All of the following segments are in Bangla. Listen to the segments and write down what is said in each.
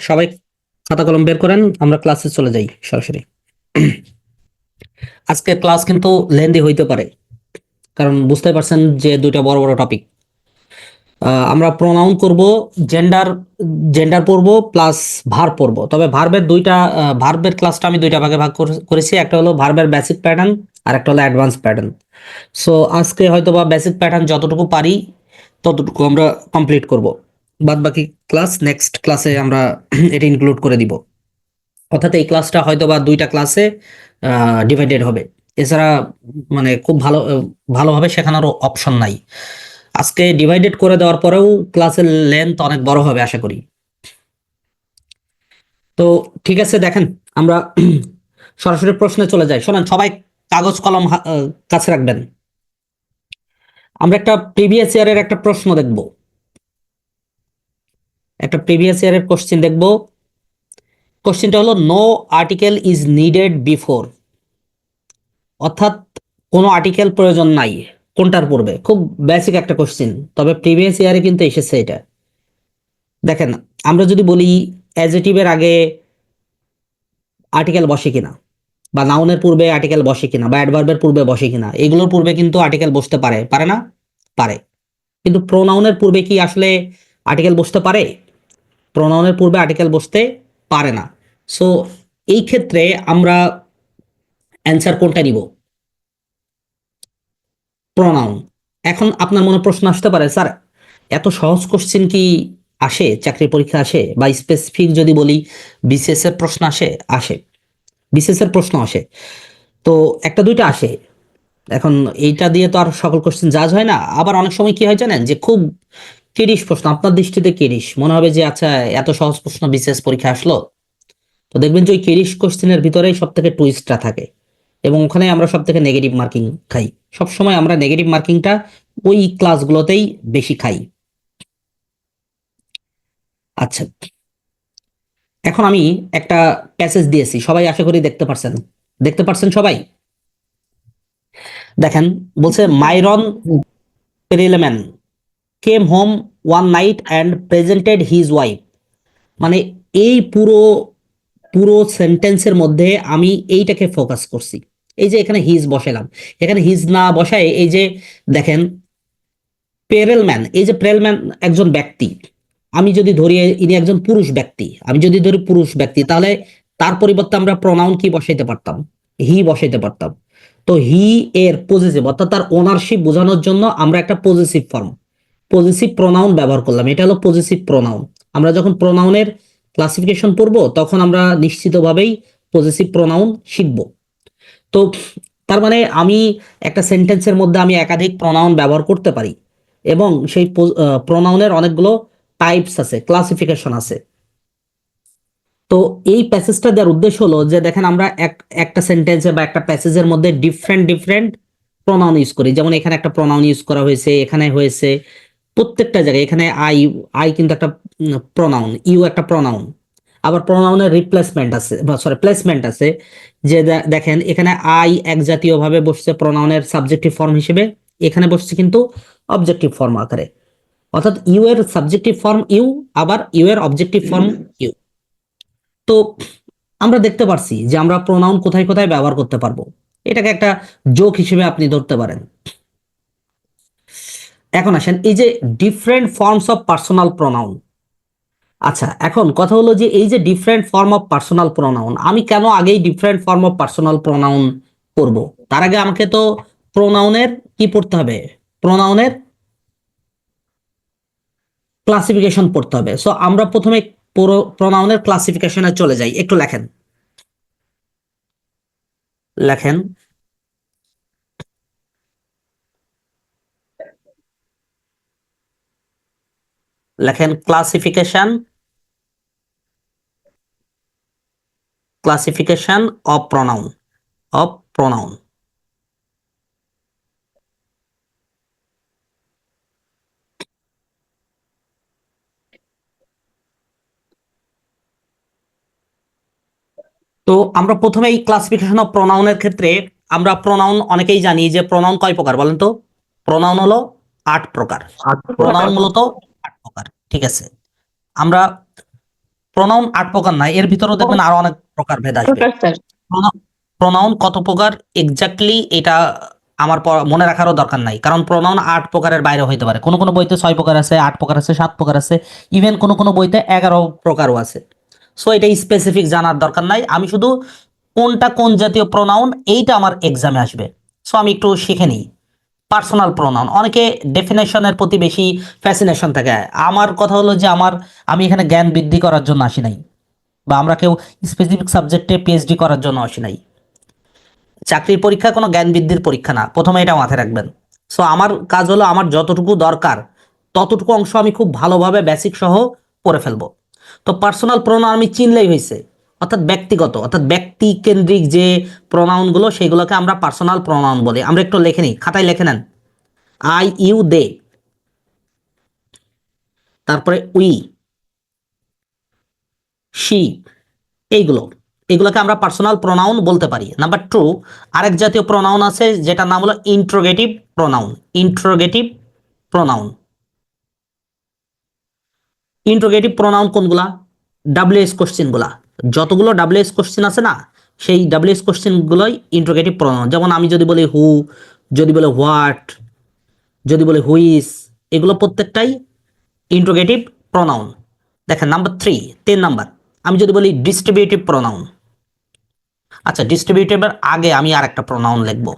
সবাই খাতা কলম বের করেন, আমরা ক্লাসে চলে যাই সরাসরি। আজকে ক্লাস কিন্তু লেন্দি হইতে পারে, কারণ বুঝতে পারছেন যে দুইটা বড় বড় টপিক। আমরা প্রোনাউন করব, জেন্ডার জেন্ডার পড়বো প্লাস ভার্ব পড়বো। তবে ভার্বের ক্লাসটা আমি দুইটা ভাগে ভাগ করেছি। একটা হলো ভার্বের বেসিক প্যাটার্ন, আর একটা হলো অ্যাডভান্স প্যাটার্ন। সো আজকে হয়তো বা বেসিক প্যাটার্ন যতটুকু পারি ততটুকু আমরা কমপ্লিট করব। বাদ বাকি ক্লাস নেক্সট ক্লাসে আমরা এটা ইনক্লুড করে দিব। অর্থাৎ এই ক্লাসটা হয়তো বা দুইটা ক্লাসে ডিভাইডেড হবে। এছাড়া মানে খুব ভালোভাবে শেখানোর অপশন নাই। আজকে ডিভাইডেড করে দেওয়ার পরেও ক্লাসের লেন্থ অনেক বড় হবে আশা করি। তো ঠিক আছে, দেখেন আমরা সরাসরি প্রশ্নে চলে যাই। শোনেন সবাই, কাগজ কলম কাছে রাখবেন। আমরা একটা প্রিভিয়াস ইয়ারের একটা প্রশ্ন দেখব, একটা প্রিভিয়াস ইয়ারের কোশ্চেন দেখব। কোশ্চেনটা হলো no article is needed before, অর্থাৎ কোনো আর্টিকেল প্রয়োজন নাই কোনটার পূর্বে। খুব বেসিক একটা কোশ্চেন, তবে প্রিভিয়াস ইয়ারে কিন্তু এসেছে এটা। দেখেন, আমরা যদি বলি অ্যাডজেক্টিভের আগে আর্টিকেল বসে কিনা, বা নাউনের পূর্বে আর্টিকেল বসে কিনা, বা অ্যাডভার্বের পূর্বে বসে কিনা, এগুলোর পূর্বে কিন্তু আর্টিকেল বসতে পারে, পারে না? পারে। কিন্তু প্রোনাউনের পূর্বে কি আসলে আর্টিকেল বসতে পারে? প্রোনাউনের পূর্বে আর্টিকেল বসতে পারে না। সো এই ক্ষেত্রে আমরা অ্যান্সার কোনটা নিব? প্রোনাউন। এখন আপনার মনে প্রশ্ন আসতে পারে, স্যার এত সহজ কোশ্চেন কি আসে চাকরি পরীক্ষা আসে, বা স্পেসিফিক যদি বলি বিসিএস এর প্রশ্ন আসে? আসে, বিসিএস এর প্রশ্ন আসে। তো একটা দুইটা আসে। এখন এইটা দিয়ে তো আর সকল কোশ্চেন জাজ হয় না। আবার অনেক সময় কি হয় জানেন, যে খুব তিরিশ প্রশ্ন আপনার দৃষ্টিতে তিরিশ মনে হবে যে আচ্ছা এত সহজ প্রশ্ন বিসিএস পরীক্ষা আসলো। তো দেখবেন যে ওই তিরিশ কোশ্চেনের ভিতরেই সব থেকে টুইস্টটা থাকে, এবং ওখানে আমরা সব থেকে নেগেটিভ মার্কিং খাই। সবসময় আমরা নেগেটিভ মার্কিংটা ওই ক্লাসগুলোতেই বেশি খাই। আচ্ছা, এখন আমি একটা প্যাসেজ দিয়েছি, সবাই আশা করি দেখতে পারছেন। দেখতে পারছেন সবাই? দেখেন, বলছে Myron Perelman came home one night and presented his wife. মানে এই পুরো পুরো সেন্টেন্সের মধ্যে আমি এইটাকে ফোকাস করছি। এই যে এখানে হিজ বসালাম, এখানে হিজ না বসায় এই যে দেখেন পেরেলম্যান, এই যে পেরেলম্যান একজন ব্যক্তি। আমি যদি ধরি ইনি একজন পুরুষ ব্যক্তি, আমি যদি ধরি পুরুষ ব্যক্তি, তাহলে তার পরিবর্তে আমরা প্রোনাউন কি বসাইতে পারতাম? হি বসাইতে পারতাম। তো হি এর পজিটিভ, অর্থাৎ তার ওনারশিপ বোঝানোর জন্য আমরা একটা পজিটিভ ফর্ম, পজিটিভ প্রোনাউন ব্যবহার করলাম। এটা হলো পজিটিভ প্রোনাউন। আমরা যখন প্রোনাউনের ক্লাসিফিকেশন পড়বো তখন আমরা নিশ্চিতভাবেই পজিটিভ প্রোনাউন শিখব। তো তার মানে আমি একটা সেন্টেন্সের মধ্যে আমি একাধিক প্রোনাউন ব্যবহার করতে পারি, এবং সেই প্রোনাউনের অনেকগুলো টাইপস আছে, ক্লাসিফিকেশন আছে। তো এই প্যাসেজটা দেওয়ার উদ্দেশ্য হলো যে দেখেন আমরা একটা সেন্টেন্সে বা একটা প্যাসেজের মধ্যে ডিফারেন্ট ডিফারেন্ট প্রোনাউন ইউজ করি। যেমন এখানে একটা প্রোনাউন ইউজ করা হয়েছে, এখানে হয়েছে, প্রত্যেকটা জায়গায়। এখানে আই, আই কিন্তু একটা প্রোনাউন, ইউ একটা প্রোনাউন। আবার প্রোনাউনের রিপ্লেসমেন্ট আছে, সরি প্লেসমেন্ট আছে। যে দেখেন এখানে আই এক জাতীয় ভাবে বসছে প্রোনাউনের সাবজেক্টিভ ফর্ম হিসেবে, এখানে বসছে কিন্তু অবজেক্টিভ ফর্ম আকারে। অর্থাৎ ইউ এর সাবজেক্টিভ ফর্ম ইউ, আবার ইউ এর অবজেক্টিভ ফর্ম ইউ। তো আমরা দেখতে পারছি যে আমরা প্রোনাউন কোথায় কোথায় ব্যবহার করতে পারবো। এটাকে একটা জোক হিসেবে আপনি ধরতে পারেন। এখন আসেন এই যে different forms of personal pronoun. আচ্ছা, এখন কথা হলো যে এই যে different form of personal pronoun, আমি কেন আগেই different form of personal pronoun করব? তার আগে আমাকে তো প্রোনাউনের কি পড়তে হবে? প্রোনাউনের ক্লাসিফিকেশন পড়তে হবে। সো আমরা প্রথমে প্রোনাউনের ক্লাসিফিকেশনে চলে যাই। একটু লেখেন, লেখেন লেখেন classification, classification of pronoun, of pronoun. তো আমরা প্রথমে এই ক্লাসিফিকেশন অফ প্রোনাউনের ক্ষেত্রে আমরা প্রোনাউন অনেকেই জানি যে প্রোনাউন কয় প্রকার বলেন তো? প্রোনাউন হলো 8 প্রকার। প্রোনাউন মূলত 8 প্রকার, ঠিক আছে। আমরা প্রোনাউন 8 প্রকার না, এর ভিতরেও দেখবেন আরো অনেক প্রকার ভেদ আসবে। প্রকার স্যার। প্রোনাউন কত প্রকার এক্স্যাক্টলি এটা আমার মনে রাখারও দরকার নাই, কারণ প্রোনাউন 8 প্রকারের বাইরে হইতে পারে। কোনো কোনো বইতে 6 প্রকার আছে, 8 প্রকার আছে, 7 প্রকার আছে, ইভেন কোনো কোনো বইতে 11 প্রকারও আছে। সো এটা স্পেসিফিক জানার দরকার নাই, আমি শুধু কোনটা কোন জাতীয় প্রোনাউন এইটা আমার এক্সামে আসবে। সো আমি একটু শিখে নিই। পার্সোনাল প্রোনাউন, অনেকে ডেফিনেশনের প্রতি বেশি ফ্যাসিনেশন থাকে। আমার কথা হলো যে আমি এখানে জ্ঞান বৃদ্ধি করার জন্য আসি নাই, বা আমরা কেউ স্পেসিফিক সাবজেক্টে পিএইচডি করার জন্য আসি নাই। চাকরির পরীক্ষা কোনো জ্ঞান বৃদ্ধির পরীক্ষা না, প্রথমে এটা মাথায় রাখবেন। সো আমার কাজ হলো আমার যতটুকু দরকার ততটুকু অংশ আমি খুব ভালোভাবে বেসিক সহ পড়ে ফেলবো। তো পার্সোনাল প্রোনাউন আমি চিনলেই হয়েছে, অর্থাৎ ব্যক্তিগত, অর্থাৎ ব্যক্তি কেন্দ্রিক যে প্রোনাউনগুলো সেগুলোকে আমরা পার্সোনাল প্রোনাউন বলি। আমরা একটু লিখে নিই, খাতায় লিখে নেন। আই ইউ দে, তারপরে উই, শি, এগুলোকে আমরা পার্সোনাল প্রোনাউন বলতে পারি। নাম্বার 2, আরেক জাতীয় প্রোনাউন আছে যেটার নাম হলো interrogative pronoun. Interrogative pronoun, interrogative pronoun কোনগুলা? ডাব্লিউএস কোশ্চেনগুলা, যতগুলো ডাব্লিউএস কোশ্চেন আছে না, সেই ডাব্লিউএস কোশ্চেনগুলোই ইন্ট্রোগেটিভ প্রোনাউন। যেমন আমি যদি বলি হু, যদি বলে হোয়াট, যদি বলে হুইস, এগুলো প্রত্যেকটাই ইন্ট্রোগেটিভ প্রোনাউন। দেখেন নাম্বার 3, 10 নাম্বার, আমি যদি বলি ডিস্ট্রিবিউটিভ প্রোনাউন। আচ্ছা, ডিস্ট্রিবিউটিভের আগে আমি আর একটা প্রোনাউন লিখবো,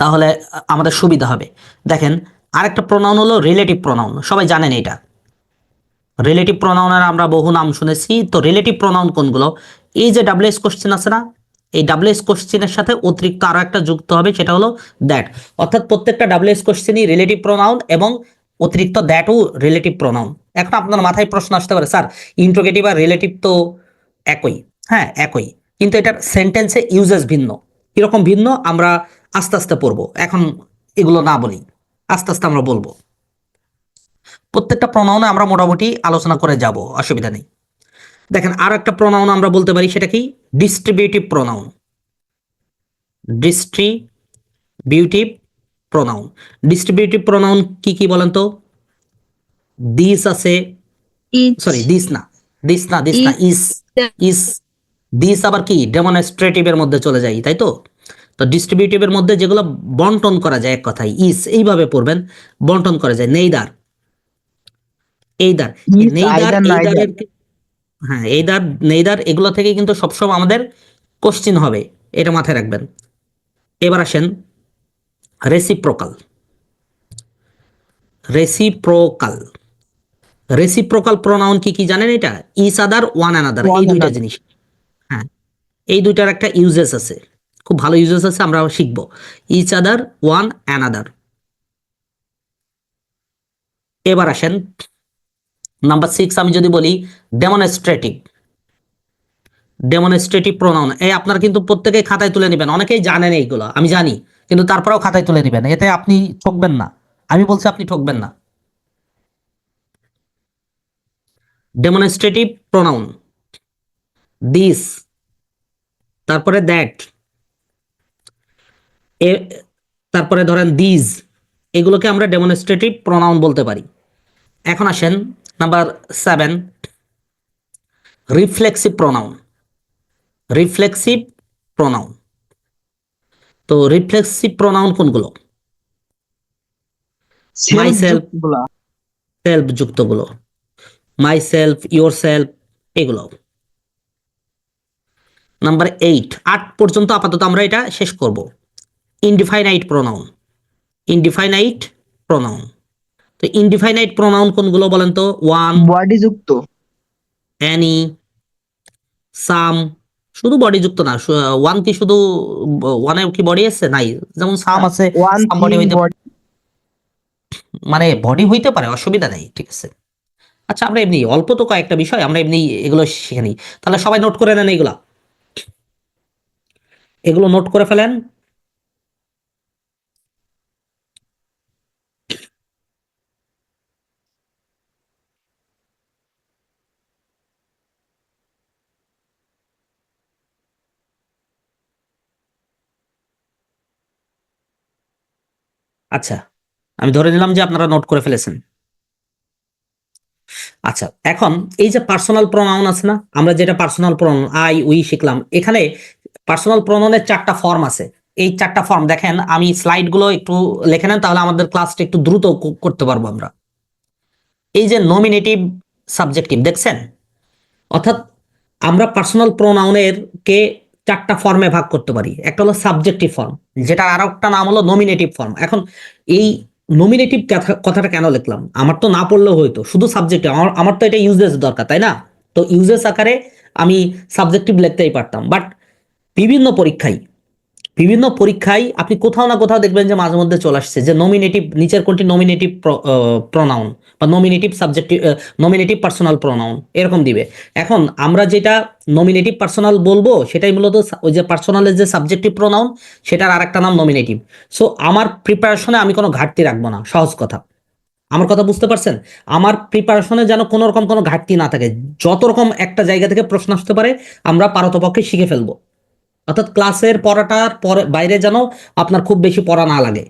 তাহলে আমাদের সুবিধা হবে। দেখেন, আরেকটা প্রোনাউন হলো রিলেটিভ প্রোনাউন, সবাই জানেন এটা। রিলেটিভ প্রোনাউনের আমরা বহু নাম শুনেছি। তো রিলেটিভ প্রোনাউন কোনগুলো? এই যে ডাব্লিউএস কোশ্চেন আছে না, এই ডাব্লিউএস কোশ্চেনের সাথে অতিরিক্ত আরো একটা যুক্ত হবে, সেটা হলো দ্যাট। অর্থাৎ প্রত্যেকটা ডাব্লিউএস কোশ্চেনই রিলেটিভ প্রোনাউন এবং অতিরিক্ত দ্যাটও রিলেটিভ প্রোনাউন। এখন আপনার মাথায় প্রশ্ন আসতে পারে, স্যার ইন্ট্রোগেটিভ আর রিলেটিভ তো একই। হ্যাঁ একই, কিন্তু এটার সেন্টেন্সে ইউজেস ভিন্ন। কিরকম ভিন্ন আমরা আস্তে আস্তে পড়বো, এখন এগুলো না বলি, আস্তে আস্তে আমরা বলবো। প্রত্যেকটা প্রোনাউনে আমরা মোটামুটি আলোচনা করে যাব, অসুবিধা নেই। দেখেন আর একটা প্রোনাউন আমরা বলতে পারি, সেটা কি? Distributive pronoun. Distributive pronoun, distributive pronoun কি কি বলেন তো? দিস আছে, ইচ, সরি দিস না, ইস, ইস, দিস আবার কি ডেমনস্ট্রেটিভের মধ্যে চলে যায়, তাই তো? তো ডিস্ট্রিবিউটিভের মধ্যে যেগুলো বন্টন করা যায়, এক কথায় ইস এইভাবে পড়বেন, বন্টন করা যায়। Neither, either, each, neither either, neither. এইদারের, হ্যাঁ এইদার নেইদার এগুলো থেকে কিন্তু সবসময় আমাদের কোশ্চিন হবে, এটা মাথায় রাখবেন। এবার আসেন রেসিপ্রোকাল। রেসিপ্রোকাল, রেসিপ্রোকাল প্রোনাউন কি কি জানেন? এটা ইচ আদার, ওয়ান অ্যানাদার, এই দুইটা জিনিস। হ্যাঁ, এই দুইটার একটা ইউজেস আছে, খুব ভালো ইউজেস আছে, আমরা শিখবো। Each other, one another. এবার আসেন নাম্বার 6, আমি যদি বলি ডেমনস্ট্রেটিভ। ডেমনস্ট্রেটিভ প্রোনাউন, এই আপনারা কিন্তু প্রত্যেকেই খাতায় তুলে নেবেন, অনেকেই জানেন এইগুলো আমি জানি, কিন্তু তারপরেও খাতায় তুলে নেবেন, এতে আপনি ঠকবেন না, আমি বলছি আপনি ঠকবেন না। ডেমনস্ট্রেটিভ প্রোনাউন, দিস, তারপরে দ্যাট, এ, তারপরে ধরেন দিজ, এগুলোকে আমরা ডেমনস্ট্রেটিভ প্রোনাউন বলতে পারি। এখন আসেন number 7, reflexive pronoun. Reflexive pronoun, তো রিফ্লেক্সিভ প্রোনাউন কোনগুলো? মাই সেলফ সেলফ, যুক্তগুলা। সেলফ যুক্তগুলো, মাই সেলফ, ইয়োর সেলফ, এগুলো। নাম্বার 8, 8 পর্যন্ত আপাতত আমরা এটা শেষ করব। Indefinite pronoun. ইনডিফাইনাইট প্রোনাউন, তো ইনডিফাইনাইট প্রোনাউন কোনগুলো বলেন তো? ওয়ান, বডি যুক্ত। অ্যানি, সাম, শুধু বডি যুক্ত না, ওয়ান কি শুধু ওয়ানে কি বডি আছে? নাই, যেমন সাম আছে, ওয়ান সাম বডি থিং হইতে, বডি। মানে বডি হইতে পারে, অসুবিধা নেই, ঠিক আছে। আচ্ছা, আমরা এমনি অল্প তো কয়েকটা বিষয় আমরা এমনি এগুলো শিখে নিই, তাহলে সবাই নোট করে নেন এগুলা, এগুলো নোট করে ফেলেন। আচ্ছা, আমি ধরে নিলাম যে আপনারা নোট করে ফেলেছেন। আচ্ছা, এখন এই যে পার্সোনাল প্রোনাউন আছে না, আমরা যেটা পার্সোনাল প্রোনাউন আই উই শিখলাম, এখানে পার্সোনাল প্রোনাউনের 4টা ফর্ম আছে। এই 4টা ফর্ম দেখেন, আমি স্লাইড গুলো একটু লিখে নেন, তাহলে আমাদের ক্লাসটা একটু দ্রুত করতে পারবো আমরা। এই যে নমিনেটিভ, সাবজেক্টিভ দেখছেন, অর্থাৎ আমরা পার্সোনাল প্রোনাউনের কে 4টা ফর্মে ভাগ করতে পারি। একটা হলো সাবজেক্টিভ ফর্ম, যেটা আরো একটা নাম হলো নমিনেটিভ ফর্ম। এখন এই নমিনেটিভ কথাটা কেন লিখলাম, আমার তো না পড়লেও হয়তো, শুধু সাবজেক্টিভ, আমার তো এটা ইউজেস দরকার, তাই না? তো ইউজেস আকারে আমি সাবজেক্টিভ লিখতেই পারতাম, বাট বিভিন্ন পরীক্ষায় বিভিন্ন পরীক্ষায় আপনি কোথাও না কোথাও দেখবেন যে মাঝে মধ্যে চলে আসছে যে নমিনেটিভ, নিচের কোনটি নমিনেটিভ প্রোনাউন বা nominative subjective, nominative personal pronoun এরকম দিবে। এখন আমরা যেটা নমিনেটিভ পার্সোনাল বলবো, সেটাই মূলত ওই যে পার্সোনালের যে সাবজেক্টিভ প্রোনাউন, সেটার আরেকটা নাম নমিনেটিভ। সো আমার প্রিপারেশনে আমি কোনো ঘাটতি রাখবো না, সহজ কথা। আমার কথা বুঝতে পারছেন? আমার প্রিপারেশনে যেন কোনো রকম কোনো ঘাটতি না থাকে। যত রকম একটা জায়গা থেকে প্রশ্ন আসতে পারে, আমরা পারতপক্ষে শিখে ফেলবো। অর্থাৎ ক্লাসের পড়াটার পরে বাইরে যেন আপনার খুব বেশি পড়া না লাগে,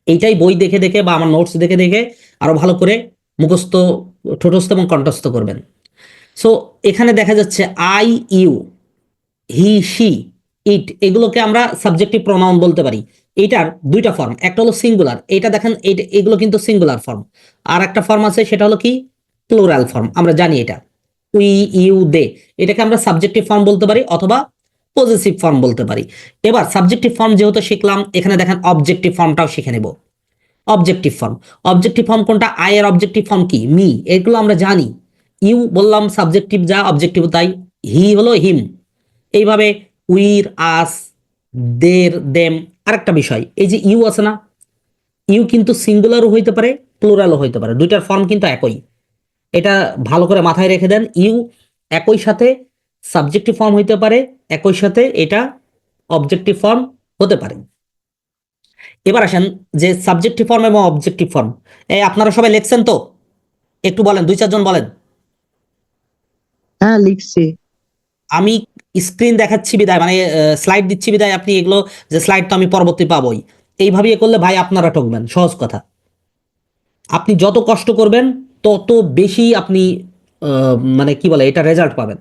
এইটাই বই দেখে দেখে বা আমার নোটস দেখে দেখে আরো ভালো করে মুখস্থ, ঠোঁটস্থ এবং কণ্ঠস্থ করবেন। সো এখানে দেখা যাচ্ছে আই ইউ, হি সি, ইট, এগুলোকে আমরা সাবজেক্টিভ প্রোনাউন বলতে পারি। এইটার 2টা ফর্ম, একটা হলো সিঙ্গুলার, এটা দেখেন এগুলো কিন্তু সিঙ্গুলার ফর্ম। আর একটা ফর্ম আছে, সেটা হলো কি প্লুরাল ফর্ম, আমরা জানি এটা উই ইউ দে, এটাকে আমরা সাবজেক্টিভ ফর্ম বলতে পারি অথবা পজিটিভ ফর্ম বলতে পারি। এবার সাবজেক্টিভ ফর্ম যেহেতু শিখলাম, এখানে দেখেন অবজেক্টিভ ফর্মটাও শিখে নেব। অবজেক্টিভ ফর্ম, অবজেক্টিভ ফর্ম কোনটা? আই এর অবজেক্টিভ ফর্ম কি? মি, এগুলো আমরা জানি। ইউ বললাম সাবজেক্টিভ যা, অবজেক্টিভ তাই। হি হলো হিম। এইভাবে উইর, আস, দের, দেম। আরেকটা বিষয়, এই যে ইউ আছে না, ইউ কিন্তু সিঙ্গুলারও হইতে পারে, প্লুরালও হইতে পারে, 2টার ফর্ম কিন্তু একই। এটা ভালো করে মাথায় রেখে দেন। ইউ একই সাথে সাবজেক্টিভ ফর্ম হইতে পারে, একই সাথে এটা অবজেক্টিভ ফর্ম হতে পারে। এবার আসেন যে সাবজেক্টিভ ফর্ম এবং অবজেক্টিভ ফর্ম, এই আপনারা সবাই লিখছেন তো? একটু বলেন, 2-4 জন বলেন। হ্যাঁ, লিখছি। আমি স্ক্রিন দেখাচ্ছি বিদায়, মানে স্লাইড দিচ্ছি বিদায়, আপনি এগুলো, যে স্লাইড তো আমি পরবর্তী পাবোই, এইভাবে করলে ভাই আপনারা ঠকবেন, সহজ কথা। আপনি যত কষ্ট করবেন তত বেশি আপনি মানে কি বলে এটা রেজাল্ট পাবেন।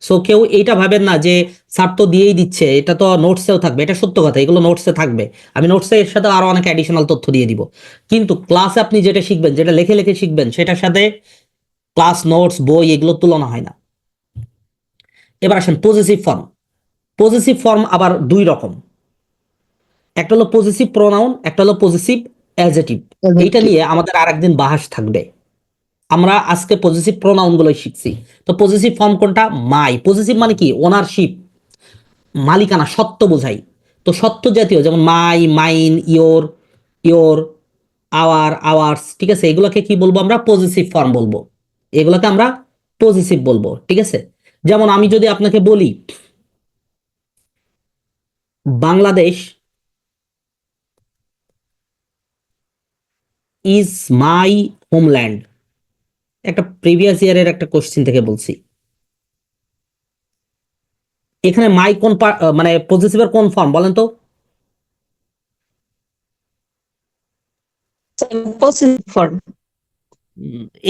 সো কেউ এইটা ভাবেন না যে স্যার তো দিয়েই দিচ্ছে, এটা তো নোটসেও থাকবে, এটা সত্য কথা, এগুলো নোটসে থাকবে। আমি নোটসে এর সাথে আরো অনেক অ্যাডিশনাল তথ্য দিয়ে দিব, কিন্তু ক্লাসে আপনি যেটা শিখবেন, যেটা লিখে লিখে শিখবেন, সেটার সাথে ক্লাস নোটস, বই, এগুলোর তুলনা হয় না। এবার আসেন পজিটিভ ফর্ম। পজিটিভ ফর্ম আবার 2 রকম, একটা হলো পজিটিভ প্রোনাউন, একটা হলো পজিটিভ অ্যাডজেটিভ। এইটা নিয়ে আমাদের আরেকদিন বাহাস থাকবে। আমরা আজকে পজিটিভ প্রোনাউন গুলো শিখছি। তো পজিটিভ ফর্ম কোনটা? মাই। পজিটিভ মানে কি? ওনারশিপ, মালিকানা, সত্য বোঝাই। তো সত্য জাতীয়, যেমন my, mine, your, your, our, ours, ঠিক আছে, এগুলোকে কি বলবো আমরা? পজিটিভ ফর্ম বলবো। এগুলোকে আমরা পজিটিভ বলবো, ঠিক আছে। যেমন আমি যদি আপনাকে বলি বাংলাদেশ ইজ মাই হোমল্যান্ড, একটা প্রিভিয়াস ইয়ারের একটা কোশ্চেন থেকে বলছি। এখানে মাই কোন মানে পজিটিভের কোন ফর্ম বলেন তো? Positive form.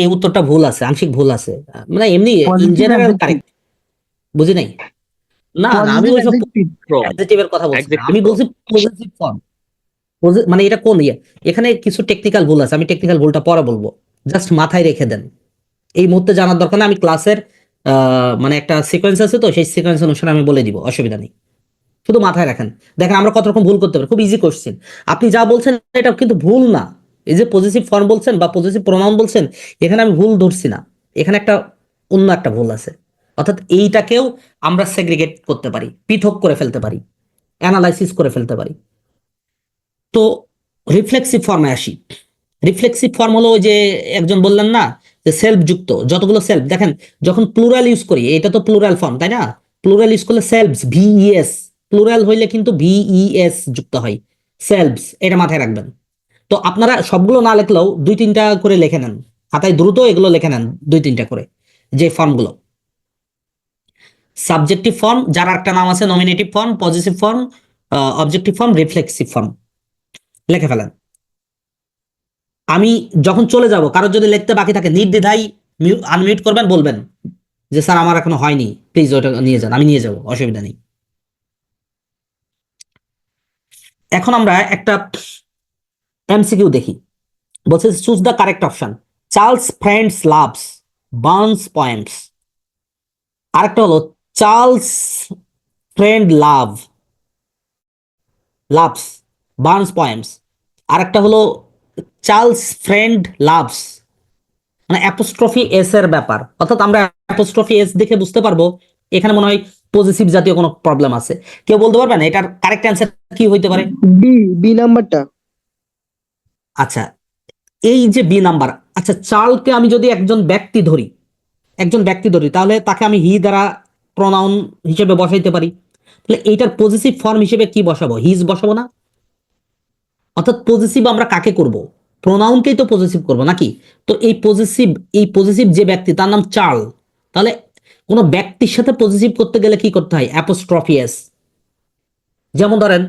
এই উত্তরটা ভুল আছে, আংশিক ভুল আছে। মানে এমনি in positive general adjective. Correct. বুঝি নাই? না না, আমি পজিটিভ ওইসব অ্যাডজেক্টিভ। ফর্ম, অ্যাডজেক্টিভের কথা বলছি না, অ্যাডজেক্টিভ আমি ফর্ম। বলছি পজিটিভ ফর্ম। মানে এটা কোন ইয়ে? এখানে কিছু টেকনিক্যাল ভুল আছে, আমি টেকনিক্যাল ভুলটা পরে বলবো, জাস্ট মাথায় রেখে দেন। এই মুহূর্তে জানার দরকার না, আমি ক্লাসের মানে একটা সিকোয়েন্স আছে, তো সেই সিকোয়েন্স অনুসারে আমি বলে দিব, অসুবিধা নেই। শুধু মাথায় রাখেন। দেখেন আমরা কত রকম ভুল করতে পারি, খুব ইজি কোশ্চেন। আপনি যা বলছেন এটা কিন্তু ভুল না। এই যে পজিটিভ ফর্ম বলছেন বা পজিটিভ প্রোনাউন বলছেন, এখানে আমি ভুল ধরছি না, এখানে একটা অন্য একটা ভুল আছে। অর্থাৎ এইটাকেও আমরা সেগ্রিগেট করতে পারি, পৃথক করে ফেলতে পারি, অ্যানালাইসিস করে ফেলতে পারি। তো রিফ্লেক্সিভ ফর্মে আসি। রিফ্লেক্সিভ ফর্ম হলো ওই যে একজন বললেন না যে সেলফ যুক্ত, যতগুলো সেলফ দেখেন, যখন প্লুরাল ইউজ করি, এটা তো প্লুরাল ফর্ম তাই না? প্লুরাল ইউজ করলে সেলফস, ভিইএস, প্লুরাল হইলে কিন্তু ভিইএস যুক্ত হয়, সেলফস, এটা মাথায় রাখবেন। তো আপনারা সবগুলো না লিখলেও 2-3টা করে লিখে নেন, খাতায় দ্রুত এগুলো লিখে নেন 2-3টা করে, যে ফর্মগুলো। সাবজেক্টিভ ফর্ম, যার একটা নাম আছে nominative form, positive form, objective form, reflexive form, লিখে ফেলেন। আমি যখন চলে যাব, কারোর যদি লিখতে বাকি থাকে নির্দ্বিধায় আনমিউট করবেন, বলবেন যে স্যার আমার এখনো হয়নি, প্লিজ ওটা নিয়ে যান, আমি নিয়ে যাব, অসুবিধা নেই। এখন আমরা একটা এমসিকিউ দেখি। বলছে choose the correct option. Charles friends loves Burns poems. আরেকটা হলো Charles friend loves Burns poems. আরেকটা হলো চার্লস ফ্রেন্ড লাভস, মানে অ্যাপোস্ট্রফি এস এর ব্যাপার, অর্থাৎ আমরা অ্যাপোস্ট্রফি এস দেখে বুঝতে পারবো এখানে মনে হয় পজিটিভ জাতীয় কোনো প্রবলেম আছে। কেউ বলতে পারবেন এটার কারেক্ট অ্যান্সার কি হইতে পারে? বি, বি নাম্বারটা। আচ্ছা, এই যে বি নাম্বার। আচ্ছা, চার্লকে আমি যদি একজন ব্যক্তি ধরি, তাহলে তাকে আমি হি দ্বারা প্রনাউন হিসেবে বসাইতে পারি। তাহলে এইটার পজিটিভ ফর্ম হিসেবে কি বসাবো? হিজ বসাবো না? অর্থাৎ পজিটিভ আমরা কাকে করব? প্রোনাউনকেই তো পজিটিভ করব নাকি? তো এই পজিটিভ যে ব্যক্তি তার নাম চার্ল। তাহলে কোনো ব্যক্তির সাথে পজিটিভ করতে গেলে কি করতে হয়? Apostrophe S. যেমন ধরেন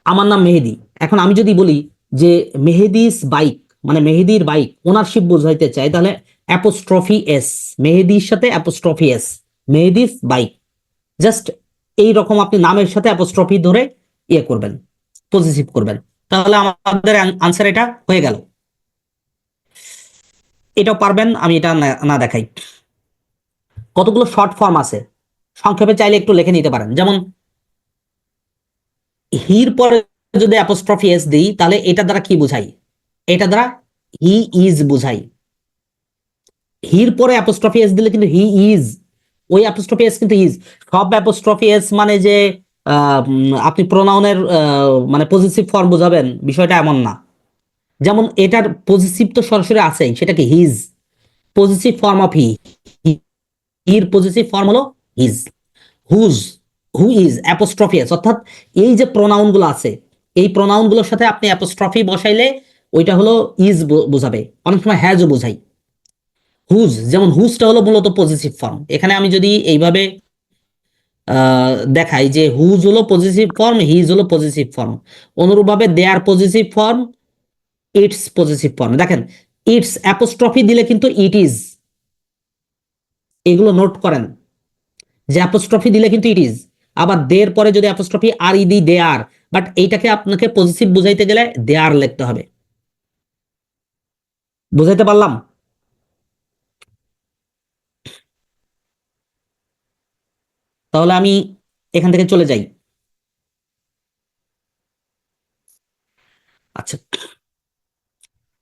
আমার নাম মেহেদি, এখন আমি যদি বলি যে মেহেদিস বাইক, মানে মেহেদির বাইক ওনারশিপ বোঝাইতে চাই, তাহলে অ্যাপোস্ট্রফি এস, মেহেদির সাথে apostrophe S, Mehedi's bike. Just এই রকম আপনি নামের সাথে অ্যাপোস্ট্রফি ধরে ইয়ে করবেন, পজিটিভ করবেন, তাহলে আমাদের আনসার এটা হয়ে গেল। এটাও পারবেন, আমি এটা না দেখাই। কতগুলো শর্ট ফর্ম আছে, সংক্ষেপে চাইলে একটু লিখে নিতে পারেন। যেমন হির পরে যদি অ্যাপোস্ট্রফি এস দিই, তাহলে এটা দ্বারা কি বুঝাই? এটা দ্বারা হি ইজ বুঝাই। হির পরে অ্যাপোস্ট্রফি এস দিলে কিন্তু হি ইজ, ওই অ্যাপোস্ট্রফি এস কিন্তু ইজ। সব অ্যাপোস্ট্রফি এস মানে যে আপনি প্রোনাউনের মানে পজিটিভ ফর্ম বোঝাবেন, বিষয়টা এমন না। যেমন এটার পজিটিভ তো সরাসরি আছেই, সেটা কি? His, positive form of he. হির পজিটিভ ফর্ম হলো his. Whose, who is apostrophe S, অর্থাৎ এই যে প্রোনাউন গুলো আছে, এই প্রোনাউন গুলোর সাথে আপনি অ্যাপোস্ট্রফি বসাইলে ওইটা হলো ইজ বোঝাবে। অনেক সময় হ্যাজও বোঝাই। হুজ, যেমন হুজটা হলো মূলত পজিটিভ ফর্ম। এখানে আমি যদি এইভাবে দেখাই যে হুজ হলো পজিটিভ ফর্ম, হিজ হলো পজিটিভ ফর্ম, অনুরূপভাবে their positive form, its positive form. দেখেন ইটস অ্যাপোস্ট্রফি দিলে কিন্তু ইট ইজ, এগুলো নোট করেন যে অ্যাপোস্ট্রফি দিলে কিন্তু ইট ইজ। আবার দের পরে যদি apostrophe R E the, they R, but এইটাকে আপনাকে পজিটিভ বুঝাইতে গেলে দে আর লিখতে হবে। বুঝাইতে পারলাম? তাহলে আমি এখান থেকে চলে যাই। আচ্ছা,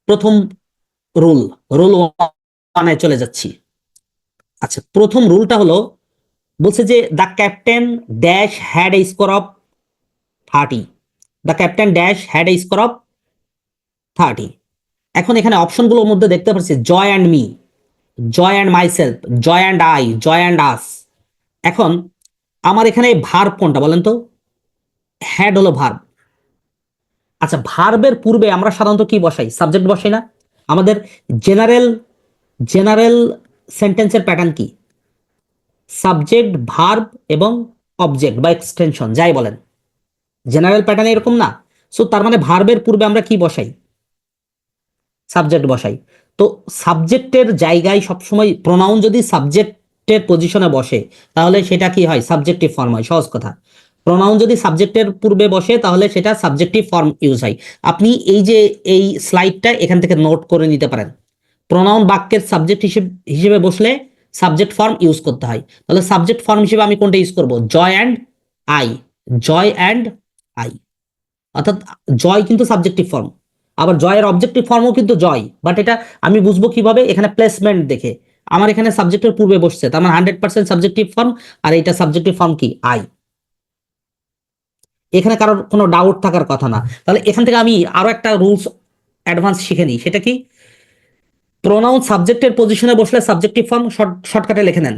প্রথম রুল, রুল ওয়ানে চলে যাচ্ছি। আচ্ছা, প্রথম রুলটা হলো, বলছে যে the captain dash had a score of 30। The captain dash had a score of 30। এখন এখানে অপশনগুলোর মধ্যে দেখতে পাচ্ছি Joy and me, Joy and myself, Joy and I, Joy and us. এখন আমার এখানে ভার্ব কোনটা বলেন তো? হ্যাড হলো ভার্ব। আচ্ছা, ভার্বের পূর্বে আমরা সাধারণত কি বসাই? সাবজেক্ট বসাই না? আমাদের জেনারেল জেনারেল সেন্টেন্সের প্যাটার্ন কি? সাবজেক্ট, ভার্ব এবং অবজেক্ট বা এক্সটেনশন যাই বলেন, জেনারেল প্যাটার্ন এরকম না? সো তার মানে ভার্বের পূর্বে আমরা কি বসাই? সাবজেক্ট বসাই। তো সাবজেক্টের জায়গায় সবসময় প্রোনাউন যদি সাবজেক্টের পজিশনে বসে, তাহলে সেটা কি হয়? সাবজেক্টিভ ফর্ম হয়। সহজ কথা, প্রোনাউন যদি সাবজেক্টের পূর্বে বসে তাহলে সেটা সাবজেক্টিভ ফর্ম ইউজ হয়। আপনি এই যে এই স্লাইডটা এখান থেকে নোট করে নিতে পারেন। প্রোনাউন বাক্যের সাবজেক্ট হিসেবে বসলে সাবজেক্ট ফর্ম ইউজ করতে হয়। তাহলে সাবজেক্ট ফর্ম হিসেবে আমি কোনটা ইউজ করব? Joy and I, Joy and I. অর্থাৎ জয় কিন্তু সাবজেক্টিভ ফর্ম, আবার জয়ের অবজেক্টিভ ফর্মও কিন্তু জয়, বাট এটা আমি বুঝবো কিভাবে? এখানে প্লেসমেন্ট দেখে। আমার এখানে সাবজেক্টের পূর্বে বসছে, তার মানে 100% সাবজেক্টিভ ফর্ম, আর এটা সাবজেক্টিভ ফর্ম কি? আই। এখানে কারোর কোনো ডাউট থাকার কথা না। তাহলে এখান থেকে আমি আরো একটা রুলস অ্যাডভান্স শিখে নিই, সেটা কি? প্রোনাউন সাবজেক্টের পজিশনে বসলে সাবজেক্টিভ ফর্ম, শর্টকাটে লিখে নেন।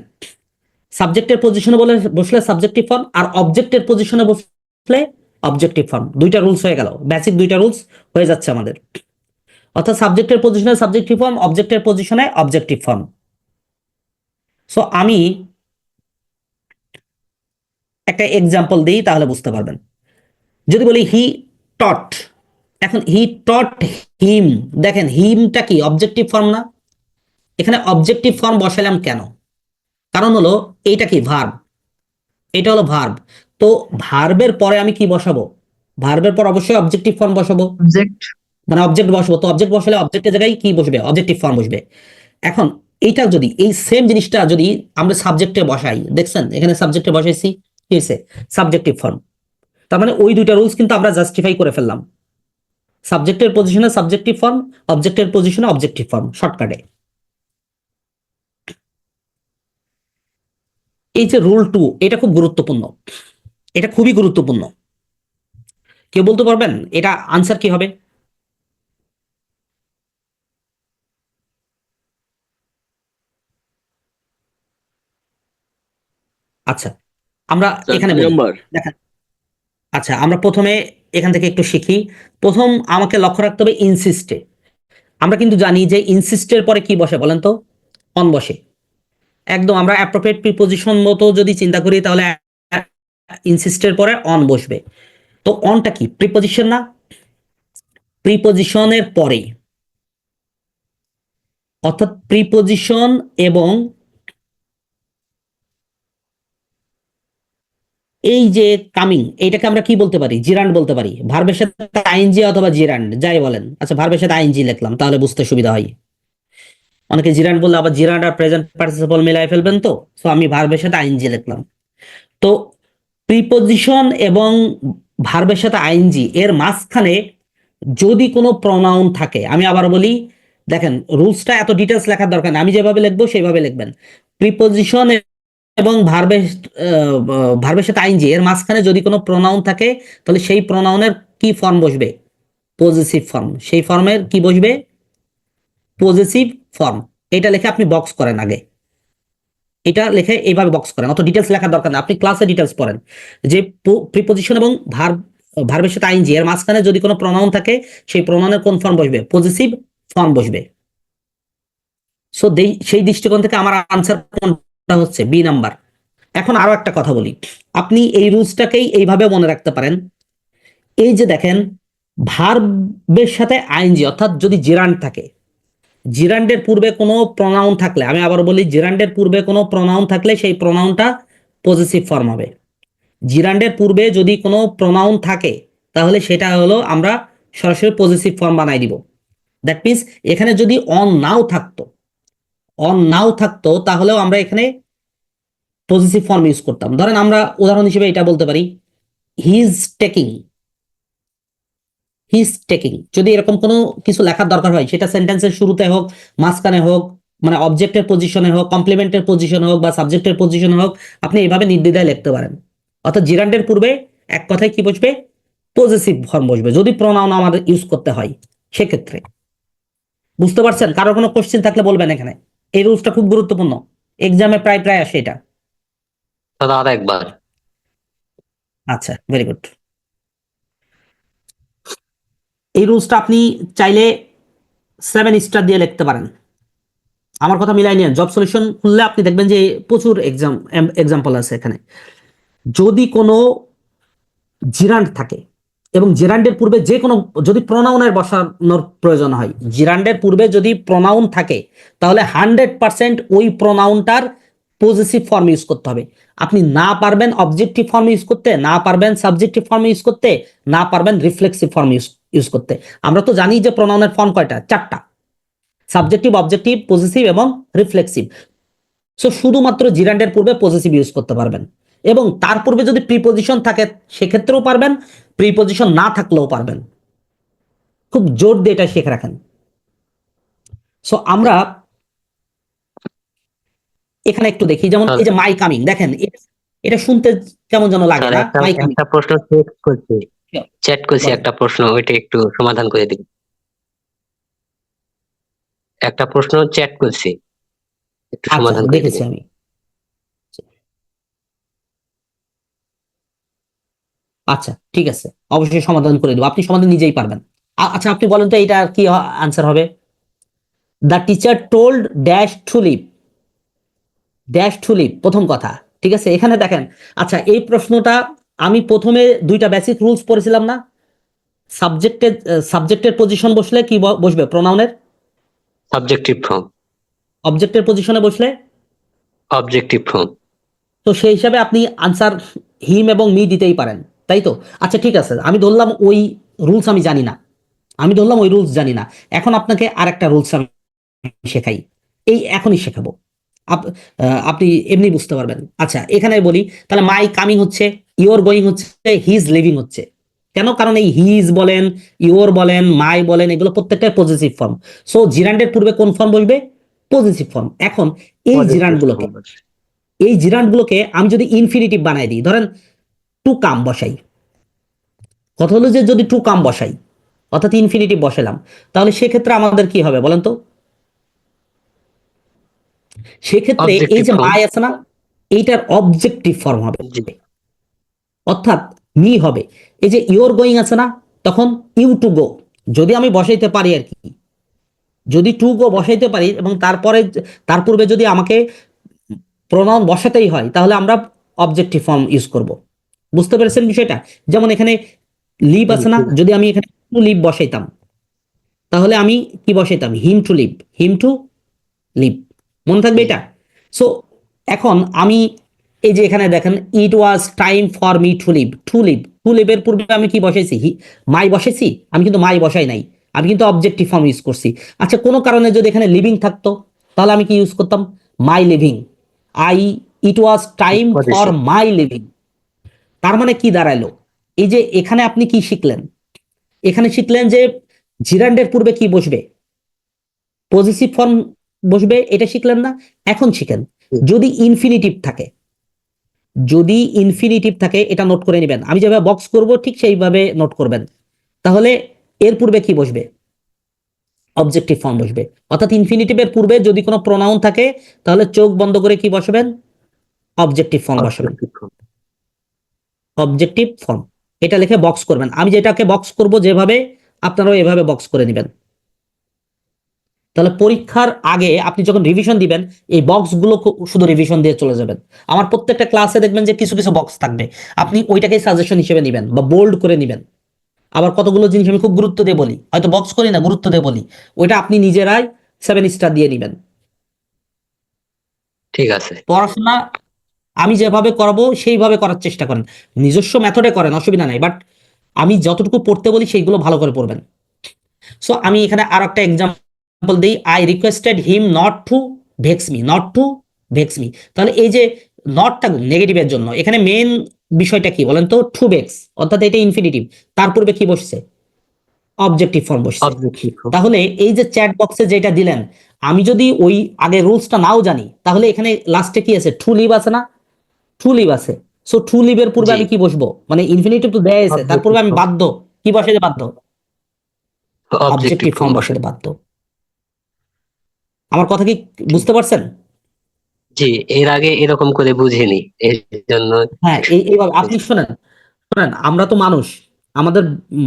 সাবজেক্টের পজিশনে বসলে সাবজেক্টিভ ফর্ম, আর অবজেক্টের পজিশনে বসলে অবজেক্টিভ ফর্ম। দুইটা রুলস হয়ে গেল, বেসিক দুইটা রুলস হয়ে যাচ্ছে আমাদের। অর্থাৎ সাবজেক্টের পজিশনে সাবজেক্টিভ ফর্ম, অবজেক্টের পজিশনে অবজেক্টিভ ফর্ম। সো আমি একটা এক্সাম্পল দিই, তাহলে বুঝতে পারবেন। যদি বলি হি টট এখন হি টট হিম, দেখেন হিমটা কি অবজেক্টিভ ফর্ম না? এখানে অবজেক্টিভ ফর্ম বসালাম কেন? কারণ হলো এইটা কি ভার্ব, এটা হলো ভার্ব। তো ভার্বের পরে আমি কি বসাবো? ভার্বের পর অবশ্যই অবজেক্টিভ ফর্ম বসাবো, অবজেক্ট। মানে অবজেক্ট বসাবো। তো অবজেক্ট বসালে অবজেক্টের জায়গায় কি বসবে? অবজেক্টিভ ফর্ম বসবে। এখন এইটা যদি এই সেম জিনিসটা যদি আমরা সাবজেক্টে বসাই, দেখছেন এখানে সাবজেক্টে বসাইছি, কি হয়েছে? Subjective form. তার মানে ওই দুইটা রুলস কিন্তু আমরা জাস্টিফাই করে ফেললাম। সাবজেক্টের পজিশনে সাবজেক্টিভ ফর্ম, অবজেক্টের পজিশনে অবজেক্টিভ ফর্ম, শর্টকাটে। এই যে রুল 2, এটা খুব গুরুত্বপূর্ণ, এটা খুবই গুরুত্বপূর্ণ। কেউ বলতে পারবেন এটা আনসার কি হবে? আচ্ছা, আমরা স্যার এখানে 2 বলি, নাম্বার। দেখেন। আচ্ছা, আমরা প্রথমে এখান থেকে একটু শিখি। প্রথম আমাকে লক্ষ্য রাখতে হবে ইনসিস্টে। আমরা কিন্তু জানি যে ইনসিস্টের পরে কি বসে বলেন তো? অন বসে। একদম আমরা অ্যাপ্রোপ্রিয়েট প্রিপোজিশন মতো যদি চিন্তা করি তাহলে ইনসিস্টের পরে অন বসবে। তো অনটা কি প্রিপোজিশন না? প্রিপোজিশনের পরে, অর্থাৎ প্রিপোজিশন এবং এই যে কামিং, এইটাকে আমরা কি বলতে পারি? জিরান্ড বলতে পারি। ভার্বের সাথে আইএনজি অথবা জিরান্ড যাই বলেন। আচ্ছা, ভার্বের সাথে আইএনজি লিখলাম তাহলে বুঝতে সুবিধা হয়। অনেকে জিরান্ড বললে আবার জিরান্ড আর প্রেজেন্ট পার্টিসিপল মিলাই ফেলবেন, তো সো আমি ভার্বের সাথে আইএনজি লিখলাম। তো প্রিপোজিশন এবং ভার্বের সাথে আইএনজি এর মাঝখানে যদি কোনো প্রনাউন থাকে, আমি আবার বলি, দেখেন রুলসটা এত ডিটেলস লেখার দরকার নেই, আমি যেভাবে লিখবো সেইভাবে লিখবেন। প্রিপোজিশন এবং ভার্বের সাথে আইএনজি এর মাঝখানে যদি কোনো প্রনাউন থাকে, তাহলে সেই প্রনাউনের কি ফর্ম বসবে? Possessive form. সেই ফর্মের কি বসবে? Possessive form. এটা লিখে আপনি বক্স করেন আগে, এটা লিখে এইভাবে বক্স করেন, অত ডিটেলস লেখার দরকার নেই, আপনি ক্লাসে ডিটেলস পড়েন। যে প্রিপোজিশন এবং ভার্বের সাথে আইএনজি এর মাঝখানে যদি কোনো প্রনাউন থাকে, সেই প্রনাউনের কোন ফর্ম বসবে? পজেসিভ ফর্ম বসবে। সো সেই দৃষ্টিকোণ থেকে আমার আনসার কোনটা হচ্ছে? B number. এখন আরো একটা কথা বলি, আপনি এই রুলসটাকেই এইভাবে মনে রাখতে পারেন। এই যে দেখেন, ভার্বের সাথে আইএনজি অর্থাৎ যদি জিরান্ড থাকে, জিরান্ডের পূর্বে কোনো প্রনাউন থাকলে, আমি আবার বলি, জিরান্ডের পূর্বে কোনো প্রনাউন থাকলে সেই প্রনাউনটা পজেসিভ ফর্ম হবে। জিরান্ডের পূর্বে যদি কোনো প্রনাউন থাকে তাহলে সেটা হলো আমরা সরাসরি পজেসিভ ফর্ম বানাই দিব। দ্যাট মিনস এখানে যদি অন নাও থাকতো, অন নাও থাকতো তাহলেও আমরা এখানে পজিটিভ ফর্ম ইউজ করতাম। ধরেন আমরা উদাহরণ হিসেবে এটা বলতে পারি, he is taking. He is taking যদি এরকম কোনো কিছু লেখার দরকার হয়, সেটা সেন্টেন্সের শুরুতে হোক, মাঝখানে হোক, মানে অবজেক্টের পজিশনে হোক, কমপ্লিমেন্টের পজিশনে হোক, বা সাবজেক্টের পজিশনে হোক, আপনি এইভাবে নির্দ্বিধায় লিখতে পারেন। অর্থাৎ জিরান্ডের পূর্বে এক কথায় কি বসবে? পজেসিভ ফর্ম বসবে, যদি প্রনাউন আমাদের ইউজ করতে হয় সেক্ষেত্রে। বুঝতে পারছেন? কারোর কোনো কোশ্চেন থাকলে বলবেন এখানে। এই রুলসটা খুব গুরুত্বপূর্ণ, এক্সামে প্রায় প্রায় আসে এটা। দাদা একবার। আচ্ছা, ভেরি গুড। এই রুলসটা আপনি চাইলে 7 স্টার দিয়ে লিখতে পারেন। আমার কথা মিলাই নিয়ে জব সলিউশন খুললে আপনি দেখবেন যে প্রচুর এক্সাম্পল আছে এখানে। যদি কোনো জিরান্ড থাকে এবং জিরান্ডের পূর্বে যে কোনো, যদি প্রনাউনের বসানোর প্রয়োজন হয়, জিরান্ডের পূর্বে যদি প্রনাউন থাকে, তাহলে 100% ওই প্রনাউনটার পজেসিভ ফর্ম ইউজ করতে হবে। আপনি না পারবেন অবজেক্টিভ ফর্ম ইউজ করতে, না পারবেন সাবজেক্টিভ ফর্ম ইউজ করতে, না পারবেন রিফ্লেক্সিভ ফর্ম ইউজ করতে। আমরা তো জানি যে প্রনাউনের ফর্ম কয়টা? 4টা, সাবজেক্টিভ, অবজেক্টিভ, পজেসিভ এবং রিফ্লেক্সিভ। সো শুধুমাত্র জিরান্ডের পূর্বে পজেসিভ ইউজ করতে পারবেন, এবং তার পূর্বে যদি প্রিপোজিশন থাকে সেক্ষেত্রেও পারবেন, প্রিপোজিশন না থাকলেও পারবেন। খুব জোর দিয়ে এটা শিখে রাখেন। সো আমরা এখানে একটু দেখি, যেমন এই যে মাই কামিং, দেখেন এটা শুনতে কেমন যেন লাগে স্যার না? একটা মাই কামিং। একটা প্রশ্ন চ্যাট করছি একটা প্রশ্ন, ওইটা একটু সমাধান করে দিন। একটা প্রশ্ন চ্যাট করছি, একটু আচ্ছা, সমাধান করে দেখেছি দিবেন। আমি। আচ্ছা, ঠিক আছে, অবশ্যই সমাধান করে দেবো, আপনি সমাধান নিজেই পারবেন। আচ্ছা, আপনি বলেন তো এটা কি আনসার হবে? The teacher told dash to leave. Dash to leave প্রথম কথা, ঠিক আছে? এখানে দেখেন, আচ্ছা এই প্রশ্নটা আমি প্রথমে দুইটা বেসিক রুলস পড়েছিলাম না? সাবজেক্টের পজিশন বসলে কি বসবে প্রোনাউনের? Subjective form. অবজেক্টের পজিশনে বসলে অবজেক্টিভ ফর্ম। তো সেই হিসাবে আপনি আনসার হিম এবং মি দিতেই পারেন, তাই তো? আচ্ছা ঠিক আছে, আমি ধরলাম ওই রুলস আমি জানি না, এখন আপনাকে আর একটা রুলস আমি শেখাই, এই এখনই শেখাবো। আপনি এমনি বুঝতে পারবেন। আচ্ছা এখানে বলি তাহলে মাই কামিং হচ্ছে, ইওর গোয়িং হচ্ছে, হিজ লিভিং হচ্ছে। কেন? কারণ এই হিজ বলেন, ইওর বলেন, মাই বলেন, এগুলো প্রত্যেকটা পজিটিভ ফর্ম। সো জিরান্ডের পূর্বে কোন ফর্ম বসবে? Positive form. এখন এই জিরান্ডগুলোকে আমি যদি ইনফিনিটিভ বানাই দিই, ধরেন টু কাম বসাই, কথা হলো যে যদি টু কাম বসাই অর্থাৎ ইনফিনিটিভ বসালাম, তাহলে সেক্ষেত্রে আমাদের কি হবে বলেন তো? সেক্ষেত্রে এই অবজেক্টিভ যে ফর্ম। মাই আছে না, এইটার অবজেক্টিভ ফর্ম হবে, জি। অর্থাৎ মি হবে। এই যে ইউর গোয়িং আছে না, তখন ইউ টু গো যদি আমি বসাইতে পারি আর কি, যদি টু গো বসাইতে পারি এবং তারপরে তার পূর্বে যদি আমাকে প্রোনাউন বসাতেই হয়, তাহলে আমরা অবজেক্টিভ ফর্ম ইউজ করব। বুঝতে পেরেছেন বিষয়টা? যেমন এখানে লিভ আছে না, যদি আমি এখানে টু লিভ বসাইতাম, তাহলে আমি কি বসাইতাম? Him to leave, him to leave. মনে থাকবে এটা? সো এখন আমি এই যে এখানে দেখেন it was time for me to leave, to লিভের পূর্বে আমি কি বসাইছি? মাই বসাইছি? আমি কিন্তু মাই বসাই নাই, আমি কিন্তু অবজেক্টিভ ফর্ম ইউজ করছি। আচ্ছা কোনো কারণে যদি এখানে লিভিং থাকতো, তাহলে আমি কি ইউজ করতাম? মাই living, I, it was time for position. My living. তার মানে কি দাঁড়ালো? এই যে এখানে আপনি কি শিখলেন? এখানে শিখলেন যে জিরান্ডের পূর্বে কি বসবে? পজিটিভ ফর্ম বসবে, এটা শিখলেন না? এখন শিখেন যদি ইনফিনিটিভ থাকে, এটা নোট করে নেবেন। আমি যেভাবে বক্স করব ঠিক সেইভাবে নোট করবেন। তাহলে এর পূর্বে কি বসবে? অবজেক্টিভ ফর্ম বসবে। অর্থাৎ ইনফিনিটিভের পূর্বে যদি কোনো প্রোনাউন থাকে, তাহলে চোখ বন্ধ করে কি বসাবেন? অবজেক্টিভ ফর্ম বসাবেন। অবজেক্টিভ ফর্ম এটা লিখে বক্স করবেন। আমি যেটাকে বক্স করব যেভাবে, আপনারাও এভাবে বক্স করে নেবেন। তাহলে পরীক্ষার আগে আপনি যখন রিভিশন দিবেন, এই বক্সগুলো শুধু রিভিশন দিয়ে চলে যাবেন। আমার প্রত্যেকটা ক্লাসে দেখবেন যে কিছু কিছু বক্স থাকবে, আপনি ওইটাকেই সাজেশন হিসেবে নেবেন বা বোল্ড করে নেবেন। আবার কতগুলো জিনিস আমি খুব গুরুত্ব দিয়ে বলি, হয়তো বক্স করি না, গুরুত্ব দিয়ে বলি, ওইটা আপনি নিজেরাই 7 স্টার দিয়ে নেবেন। ঠিক আছে। পড়াশোনা আমি যেভাবে করাবো সেইভাবে করার চেষ্টা করেন, নিজস্ব মেথডে করেন, অসুবিধা নাই, বাট আমি যতটুকু পড়তে বলি সেইগুলো ভালো করে পড়বেন। সো আমি এখানে আর একটা এক্সাম্পল দিই, I requested him not to vex me, তাহলে এই যে নটটা নেগেটিভের জন্য, এখানে মেন বিষয়টা কি বলেন তো? টু ভেক্স, অর্থাৎ এটা ইনফিনিটিভ, তার পূর্বে কি বসছে? অবজেক্টিভ ফর্ম বসছে। Objective form. তাহলে এই যে চ্যাট বক্সে যেটা দিলেন, আমি যদি ওই আগে রুলসটা নাও জানি, তাহলে এখানে লাস্টে কি আছে? টু লিভ আছে না? টু লিভ আছে। সো টু লিভের পূর্বে জি। আমি কি বসবো? মানে ইনফিনিটিভ তো দেয়া আছে, তার পূর্বে আমি বাধ্য কি বসাতে? বাধ্য অবজেক্টিভ অবজেক্টিভ ফর্ম ফর্ম বসে। বসাতে বাধ্য। আমার কথা কি বুঝতে পারছেন? জি, এর আগে এরকম করে বুঝিনি, এর জন্য। হ্যাঁ, এইভাবে আপনি শোনেন, আমরা তো মানুষ, আমাদের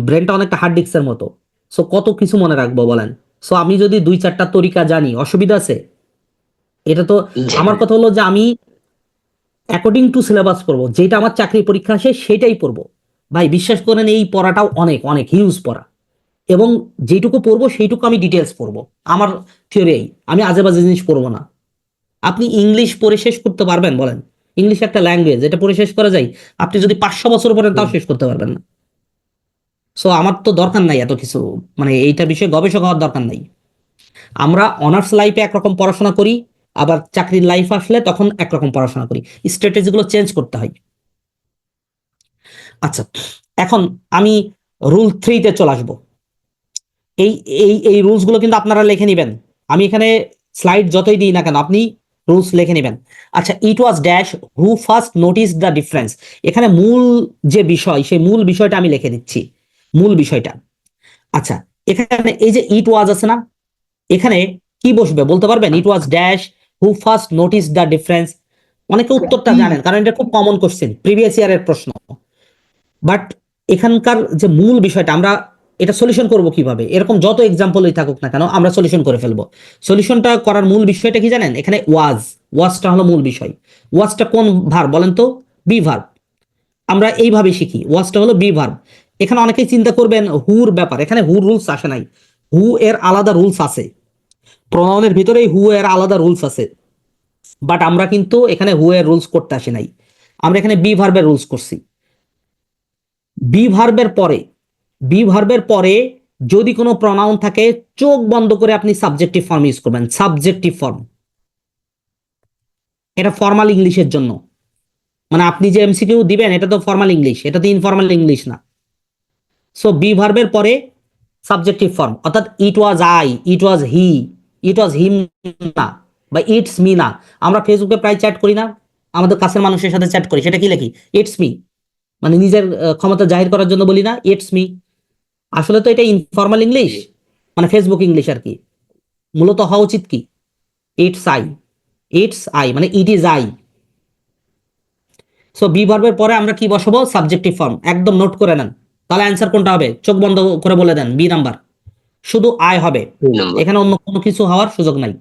ব্রেনটা অনেকটা হার্ড ডিস্কের মতো। সো কত কিছু মনে রাখবো বলেন? সো আমি যদি 2-4টা তরিকা জানি, অসুবিধা আছে? এটা তো জি। আমার কথা হলো যে আমি অ্যাকর্ডিং টু সিলেবাস পড়বো, যেটা আমার চাকরি পরীক্ষা আসে সেটাই পড়বো। ভাই বিশ্বাস করেন এই পড়াটাও অনেক অনেক হিউজ পড়া, এবং যেটুকু পড়বো সেইটুকু আমি ডিটেলস পড়বো। আমার থিওরি, আমি আজে বাজে জিনিস পড়বো না। আপনি ইংলিশ পড়ে শেষ করতে পারবেন বলেন? ইংলিশ একটা ল্যাঙ্গুয়েজ, এটা পড়ে শেষ করা যায়? আপনি যদি 500 বছর পড়েন তাও শেষ করতে পারবেন না। সো আমার তো দরকার নাই এত কিছু, মানে এইটা বিষয়ে গবেষক হওয়ার দরকার নাই। আমরা অনার্স লাইফে একরকম পড়াশোনা করি, আবার চাকরির লাইফ আসলে তখন একরকম পড়াশোনা করি, স্ট্র্যাটেজিগুলো চেঞ্জ করতে হয়। আচ্ছা এখন আমি রুল 3-তে চলে আসবো। এই এই রুলসগুলো কিন্তু আপনারা লিখে নেবেন। আমি এখানে স্লাইড যতই দিই না কেন, আপনি রুলস লিখে নেবেন। আচ্ছা, it was dash who first notice the difference. এখানে মূল যে বিষয়, সেই মূল বিষয়টা আমি লিখে দিচ্ছি, মূল বিষয়টা। আচ্ছা এখানে এই যে ইট ওয়াজ আছে না, এখানে কি বসবে বলতে পারবেন? It was dash who first notice the difference. অনেকে উত্তরটা জানেন, কারণ এটা খুব কমন কোশ্চেন, প্রিভিয়াস ইয়ারের প্রশ্ন। বাট এখানকার যে মূল বিষয়টা, আমরা এটা সলিউশন করব কিভাবে? এরকম যত এক্সাম্পলই থাকুক না কেন, আমরা সলিউশন করে ফেলবো। সলিউশনটা করার মূল বিষয়টা কি জানেন? এখানে ওয়াজটা হলো মূল বিষয়। ওয়াজটা কোন ভার্ব বলেন তো? Be verb. আমরা এইভাবে শিখি, ওয়াজটা হলো বি ভার্ব। এখানে অনেকেই চিন্তা করবেন হুর ব্যাপার, এখানে হুর রুলস আসে নাই। হু এর আলাদা রুলস আছে, প্রোনাউনের ভিতরেই হু এর আলাদা রুলস আছে, বাট আমরা কিন্তু এখানে হু এর রুলস করতে আসি নাই, আমরা এখানে বি ভার্বের রুলস করছি। বি ভার্বের পরে, বি ভার্বের পরে যদি কোনো প্রনাউন থাকে, চোখ বন্ধ করে আপনি সাবজেক্টিভ ফর্ম ইউজ করবেন, সাবজেক্টিভ ফর্ম। এটা ফর্মাল ইংলিশের জন্য, মানে আপনি যে এমসিকিউ দিবেন এটা তো ফর্মাল ইংলিশ, এটা তো ইনফর্মাল ইংলিশ না। সো বি ভার্বের পরে সাবজেক্টিভ ফর্ম, অর্থাৎ ইট ওয়াজ আই, ইট ওয়াজ হি, ইট ওয়াজ হিম না, বা ইটস মি না। আমরা ফেসবুকে প্রায় চ্যাট করি না, আমাদের কাছের মানুষের সাথে চ্যাট করি, সেটা কি লিখি? ইটস মি, মানে নিজের ক্ষমতা জাহির করার জন্য বলি না ইটস মি। আসলে তো এটা ইনফর্মাল ইংলিশ, মানে ফেসবুক ইংলিশ আর কি। মূলত হওয়া উচিত কি? ইটস আই, ইটস আই মানে it is I. So be ভার্বের পরে আমরা কি বসাবো? Subjective form. একদম নোট করে নেন, তাহলে অ্যান্সার কোনটা হবে? চোখ বন্ধ করে বলে দেন, বি নাম্বার, শুধু আই হবে, 2 নম্বর। এখানে অন্য কোনো কিছু হওয়ার সুযোগ নাই।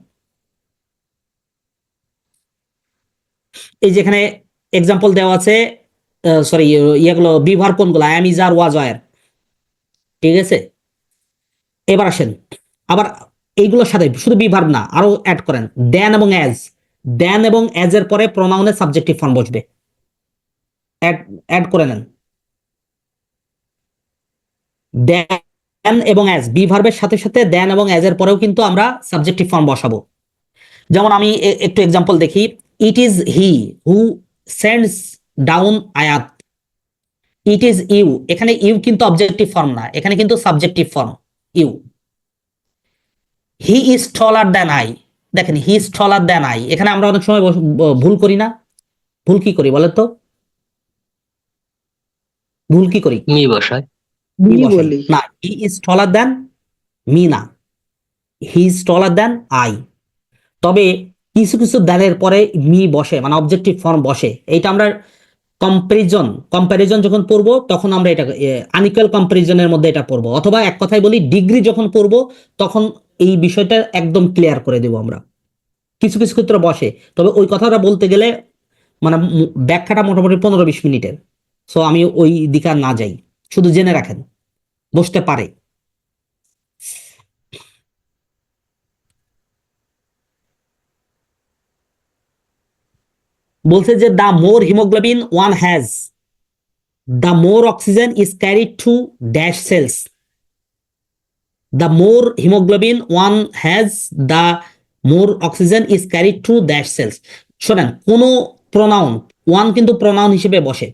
এই যেখানে এক্সাম্পল দেওয়া আছে, সরি, ইয়েগুলো বি ভার্ব কোনগুলো? I am, is, are, was, were, ঠিক আছে? এবার আসেন, আবার এইগুলোর সাথে শুধু বি ভার্ব না, আরো অ্যাড করেন দেন এবং অ্যাজ। দেন এবং অ্যাজ এর পরে প্রোনাউনের সাবজেক্টিভ ফর্ম বসবে, অ্যাড অ্যাড করে নেন। দেন এবং অ্যাজ, বি ভার্বের সাথে সাথে দেন এবং অ্যাজ এর পরেও কিন্তু আমরা সাবজেক্টিভ ফর্ম বসাবো। যেমন আমি একটু এক্সাম্পল দেখি। It is he who sends down আয়াত। ইট ইজ ইউ, এখানে ইউ কিন্তু অবজেক্টিভ ফর্ম না, এখানে কিন্তু subjective form you. He is taller than I, দেখেন he is taller than I, এখানে আমরা অনেক সময় ভুল করি না? ভুল কি করি বলেন তো? ভুল কি করি? মি বসায়। মি মি বসাই বলি। না, he is taller than me না, he is taller than I. তবে কিছু কিছু দ্যানের পরে মি বসে, মানে অবজেক্টিভ ফর্ম বসে। এইটা আমরা কম্পারিজন, কম্পারিজন যখন পড়বো তখন আমরা এটা আনইকুয়াল কম্পারিজনের মধ্যে এটা পড়বো, অথবা এক কথায় বলি ডিগ্রি যখন পড়বো তখন এই বিষয়টা একদম ক্লিয়ার করে দেবো আমরা। কিছু কিছু ক্ষেত্রে বসে, তবে ওই কথাটা বলতে গেলে মানে ব্যাখ্যাটা মোটামুটি 15-20 মিনিটের। সো আমি ওই দিকে আর না যাই, শুধু জেনে রাখেন বসতে পারে। বলছে যে the more haemoglobin one has, the more oxygen is carried to dash cells. The more haemoglobin one has, the more oxygen is carried to dash cells. শোনেন, কোন প্রোনাউন, ওয়ান কিন্তু প্রোনাউন হিসেবে বসে।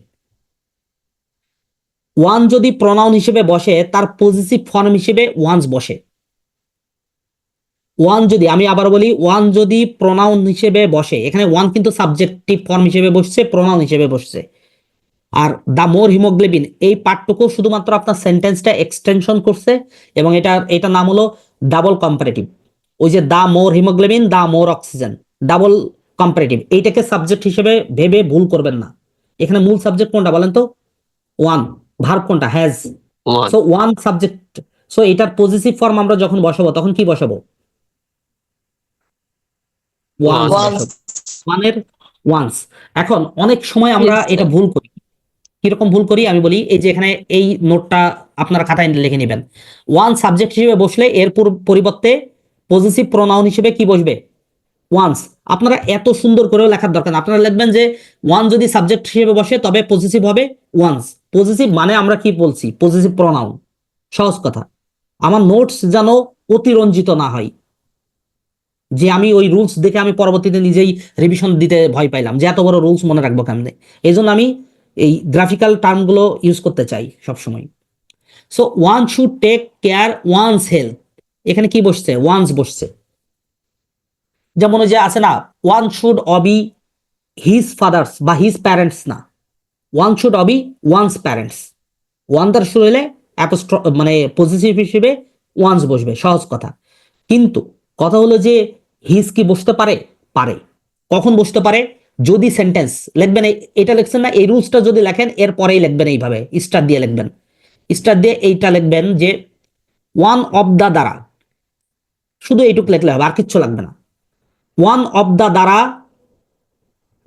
ওয়ান যদি প্রোনাউন হিসেবে বসে তার পজিটিভ ফর্ম হিসেবে ওয়ান্স বসে। ওয়ান যদি, আমি আবার বলি, ওয়ান যদি প্রোনাউন হিসেবে বসে, এখানে ওয়ান কিন্তু সাবজেক্টিভ ফর্ম হিসেবে বসছে, প্রোনাউন হিসেবে বসছে। আর দ্য মোর হিমোগ্লোবিন এই পার্টটুকু শুধুমাত্র আপনার সেন্টেন্সটা এক্সটেনশন করছে, এবং এটা নাম হলো ডাবল কম্পারেটিভ। ওই যে the more haemoglobin, the more oxygen, double comparative, এইটাকে সাবজেক্ট হিসেবে ভেবে ভুল করবেন না। এখানে মূল সাবজেক্ট কোনটা বলেন তো? ওয়ান। ভার্ব কোনটা? Has. One. So one subject. So এটার পজিটিভ ফর্ম আমরা যখন বসাবো তখন কি বসাবো? One's one's. বসাবো, ওয়ানের ওয়ান্স। এখন অনেক সময় আমরা এটা ভুল করি। কিরকম ভুল করি আমি বলি, এই যে এখানে এই নোটটা আপনারা খাতায় লিখে নেবেন। ওয়ান সাবজেক্ট হিসেবে বসলে এর পরিবর্তে পজিটিভ প্রোনাউন হিসেবে কি বসবে? ওয়ান্স। আপনারা এত সুন্দর করেও লেখার দরকার না, আপনারা লিখবেন যে ওয়ান যদি সাবজেক্ট হিসেবে বসে তবে পজিটিভ হবে ওয়ান্স। পজিটিভ মানে আমরা কি বলছি? Positive pronoun. সহজ কথা, আমার নোটস যেন অতিরঞ্জিত না হয়, যে আমি ওই রুলস দেখে আমি পরবর্তীতে নিজেই রিভিশন দিতে ভয় পাইলাম যে এত বড় রুলস মনে রাখবো কেমনে। এই জন্য আমি এই গ্রাফিক্যাল টার্মগুলো ইউজ করতে চাই সবসময়। So one should take care one's health, এখানে কি বসছে? ওয়ান্স বসছে। যেমন ওই যে আছে না, one should obey his father's বা হিজ প্যারেন্টস না, one should obey one's parents. One দ্বারা শুরু হলে মানে পজিটিভ হিসেবে ওয়ান্স বসবে, সহজ কথা। কিন্তু কথা হলো যে হিজ কি বসতে পারে? পারে। কখন বসতে পারে? যদি সেন্টেন্স লিখবেন, এটা লিখছেন না, এই রুলসটা যদি লেখেন এর পরেই লিখবেন এইভাবে, স্টার দিয়ে লিখবেন। স্টার দিয়ে এইটা লিখবেন যে ওয়ান অফ দা দ্বারা, শুধু এইটুক লিখলে হবে, আর কিচ্ছু লাগবে না। ওয়ান অফ দা দ্বারা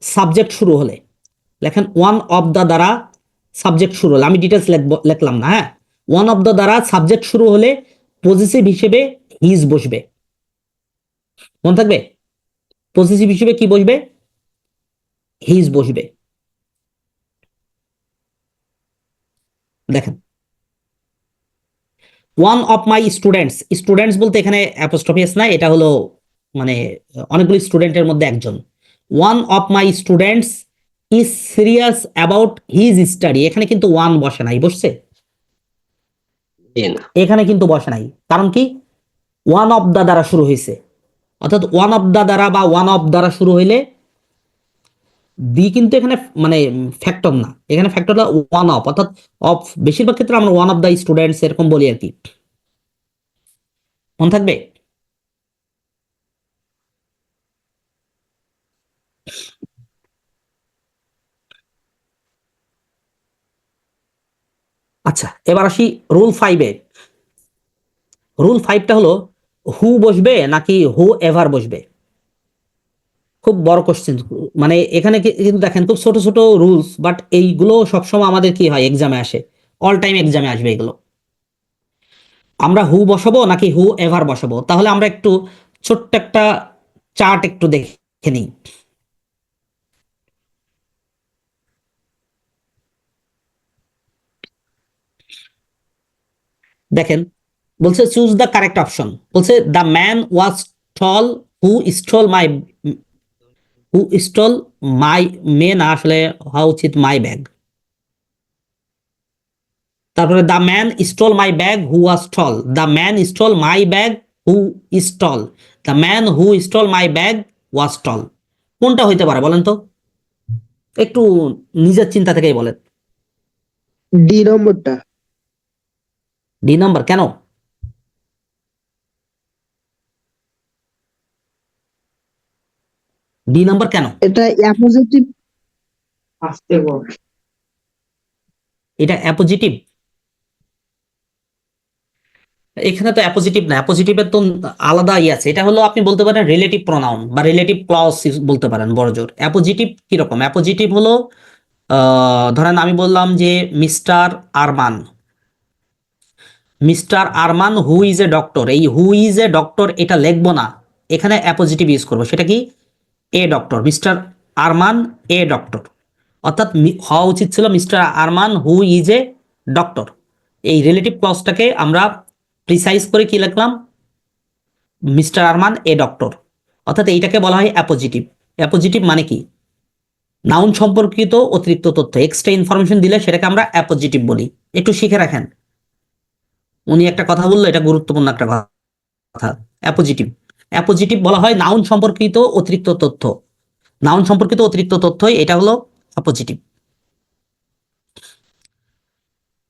সাবজেক্ট শুরু হলে লেখেন ওয়ান অফ দা দ্বারা সাবজেক্ট শুরু হলে, আমি ডিটেলস লিখলাম না, হ্যাঁ, ওয়ান অফ দ্য দ্বারা সাবজেক্ট শুরু হলে পজিটিভ হিসেবে হিজ বসবে, মনে থাকবে, পজিটিভ হিসেবে কি বসবে, হিজ বসবে। দেখেন, one of my students, students বলতে এখানে অ্যাপোস্ট্রফি এস না, এটা হলো মানে অনেকগুলো স্টুডেন্টের মধ্যে একজন। One of my students is serious about his study, এখানে কিন্তু ওয়ান বসে নাই, বসছে, জি না। এখানে কিন্তু বসে নাই, কারণ কি, ওয়ান অফ দা দ্বারা শুরু হয়েছে, অর্থাৎ ওয়ান অফ দা দ্বারা বা ওয়ান অফ দ্বারা শুরু হইলে বি কিন্তু এখানে মানে ফ্যাক্টর না, এখানে ফ্যাক্টর ওয়ান অফ, অর্থাৎ অফ, বেশিরভাগ ক্ষেত্রে আমরা ওয়ান অফ দা স্টুডেন্টস এরকম বলি আর কি, মনে থাকবে। আচ্ছা, এবার আসি রুল ফাইভে। রুল ফাইভটা হলো হু বসবে নাকি হু এভার বসবে, খুব বড় কোশ্চেন, মানে এখানে কিন্তু দেখেন খুব ছোট ছোট রুলস, বাট এইগুলো সবসময় আমাদের কি হয়, এক্সামে আসে, অল টাইম এক্সামে আসবে এগুলো। আমরা হু বসাবো নাকি হু এভার বসাবো, তাহলে আমরা একটু ছোট্ট একটা চার্ট একটু দেখে নিই। দেখেন, বলছে চুজ দ্য কারেক্ট অপশন, বলছে the man was tall who stole my, who stole my, my না আসলে হওয়া উচিত মাই ব্যাগ, তারপরে the man stole my bag who was tall, the man stole my bag who stole, the man who stole my bag was tall, কোনটা হইতে পারে বলেন তো, একটু নিজের চিন্তা থেকেই বলেন। ডি নম্বরটা। ডি নাম্বার কেন, ডি নাম্বার কেন, এটা অ্যাপোজিটিভ। আসতে বল। এটা অ্যাপোজিটিভ, এখানে তো অ্যাপোজিটিভ না, অ্যাপোজিটিভের তো আলাদা ইয়ে আছে, এটা হলো আপনি বলতে পারেন রিলেটিভ প্রোনাউন বা রিলেটিভ ক্লজ বলতে পারেন বড়জোর। অ্যাপোজিটিভ কিরকম, অ্যাপোজিটিভ হলো ধরেন আমি বললাম যে mister Arman, mister Arman who is a doctor, এই হু ইজ এ ডক্টর এটা লিখবো না, এখানে অ্যাপোজিটিভ ইউজ করবো, সেটা কি, a doctor, mister Arman a doctor, অর্থাৎ হওয়া উচিত ছিল mister Arman who is a doctor. এই রিলেটিভ ক্লজটাকে আমরা প্রিসাইজ করে কি লিখলাম, মিস্টার আরমান এ ডক্টর, অর্থাৎ এইটাকে বলা হয় অ্যাপোজিটিভ। অ্যাপোজিটিভ মানে কি, নাউন সম্পর্কিত অতিরিক্ত তথ্য, এক্সট্রা ইনফরমেশন দিলে সেটাকে আমরা অ্যাপোজিটিভ বলি, একটু শিখে রাখেন। উনি একটা কথা বললো, এটা গুরুত্বপূর্ণ একটা কথা, অ্যাপোজিটিভ, অ্যাপোজিটিভ বলা হয় নাউন সম্পর্কিত অতিরিক্ত তথ্য, নাউন সম্পর্কিত অতিরিক্ত তথ্য, এটা হলো অ্যাপোজিটিভ।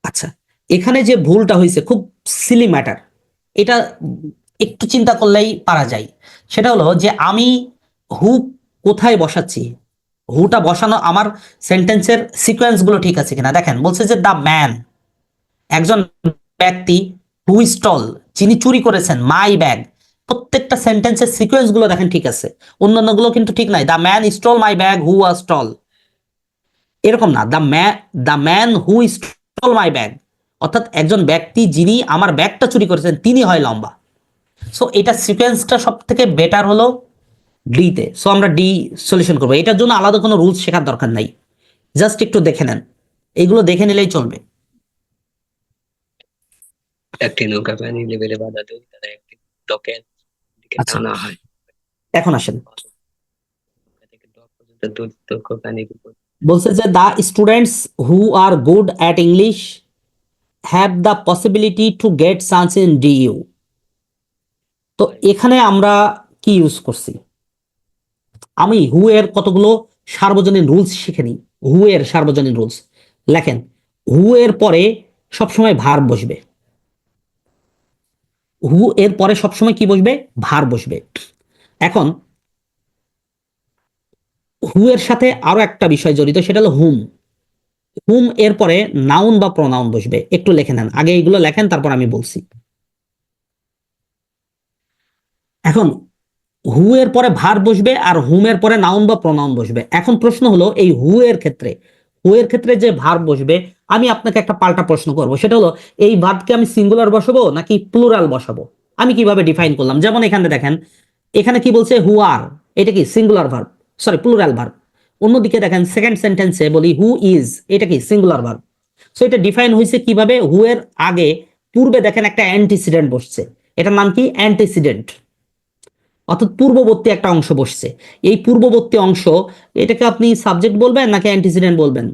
আচ্ছা, এখানে যে ভুলটা হয়েছে খুব সিলি ম্যাটার, এটা একটু চিন্তা করলেই পারা যায়, সেটা হলো যে আমি হু কোথায় বসাচ্ছি, হুটা বসানো আমার সেন্টেন্সের সিকোয়েন্স গুলো ঠিক আছে কিনা দেখেন, বলছে যে দ্য ম্যান, একজন ব্যক্তি, হু স্টল, যিনি চুরি করেছেন, মাই ব্যাগ, প্রত্যেকটা সেন্টেন্সের সিকোয়েন্স গুলো দেখেন ঠিক আছে, অন্যান্য গুলো কিন্তু ঠিক নাই, the man stole my bag who was stole, এরকম না, the man who stole my bag, অর্থাৎ একজন ব্যক্তি যিনি আমার ব্যাগটা চুরি করেছেন তিনি হয় লম্বা। সো এটা সিকোয়েন্সটা সব থেকে বেটার হলো ডিতে, সো আমরা ডি সলিউশন করবো, এটার জন্য আলাদা কোনো রুলস শেখার দরকার নাই, জাস্ট একটু দেখে নেন, এইগুলো দেখে নিলেই চলবে। একটি নৌকা পানি লেভেলে বাধা দেয়, তারা একটি ডকের দিকে আচ্ছা, টানা হয়, এখন আসেন, নৌকা থেকে ডক পর্যন্ত দৈর্ঘ্য পানির উপর। বলছে যে the students who are good at English have the possibility to get chance in DU, তো এখানে আমরা কি ইউজ করছি, আমি হু এর কতগুলো সার্বজনীন রুলস শিখে নিই, হু এর সার্বজনীন রুলস লেখেন, হু এর পরে সবসময় ভার বসবে, হু এর পরে সবসময় কি বসবে, ভার বসবে। এখন হু এর সাথে আরো একটা বিষয় জড়িত, সেটা হলো হুম, হুম এর পরে নাউন বা প্রোনাউন বসবে, একটু লিখে নেন, আগে এইগুলো লেখেন তারপর আমি বলছি। এখন হু এর পরে ভার বসবে আর হুম এর পরে নাউন বা প্রোনাউন বসবে, এখন প্রশ্ন হলো এই হু এর ক্ষেত্রে হু এর ক্ষেত্রে যে ভার্ব বসবে, আমি আপনাকে একটা পাল্টা প্রশ্ন করব, সেটা হলো এই ভার্বকে আমি সিঙ্গুলার বসাবো নাকি প্লুরাল বসাবো? আমি কিভাবে ডিফাইন করলাম, যেমন এখানে দেখেন, এখানে কি বলছে, হু আর, এটা কি singular verb, sorry plural verb. অন্যদিকে দেখেন সেকেন্ড সেন্টেন্সে বলি হু ইজ, এটা কি সিঙ্গুলার ভার্ব। সো এটা ডিফাইন হয়েছে কিভাবে, হু এর আগে পূর্বে দেখেন একটা অ্যান্টিসিডেন্ট বসছে, এটার নাম কি অ্যান্টিসিডেন্ট, অর্থাৎ পূর্ববর্তী একটা অংশ বসছে। এই পূর্ববর্তী অংশ, এটাকে আপনি সাবজেক্ট বলবেন নাকি অ্যান্টিসিডেন্ট বলবেন?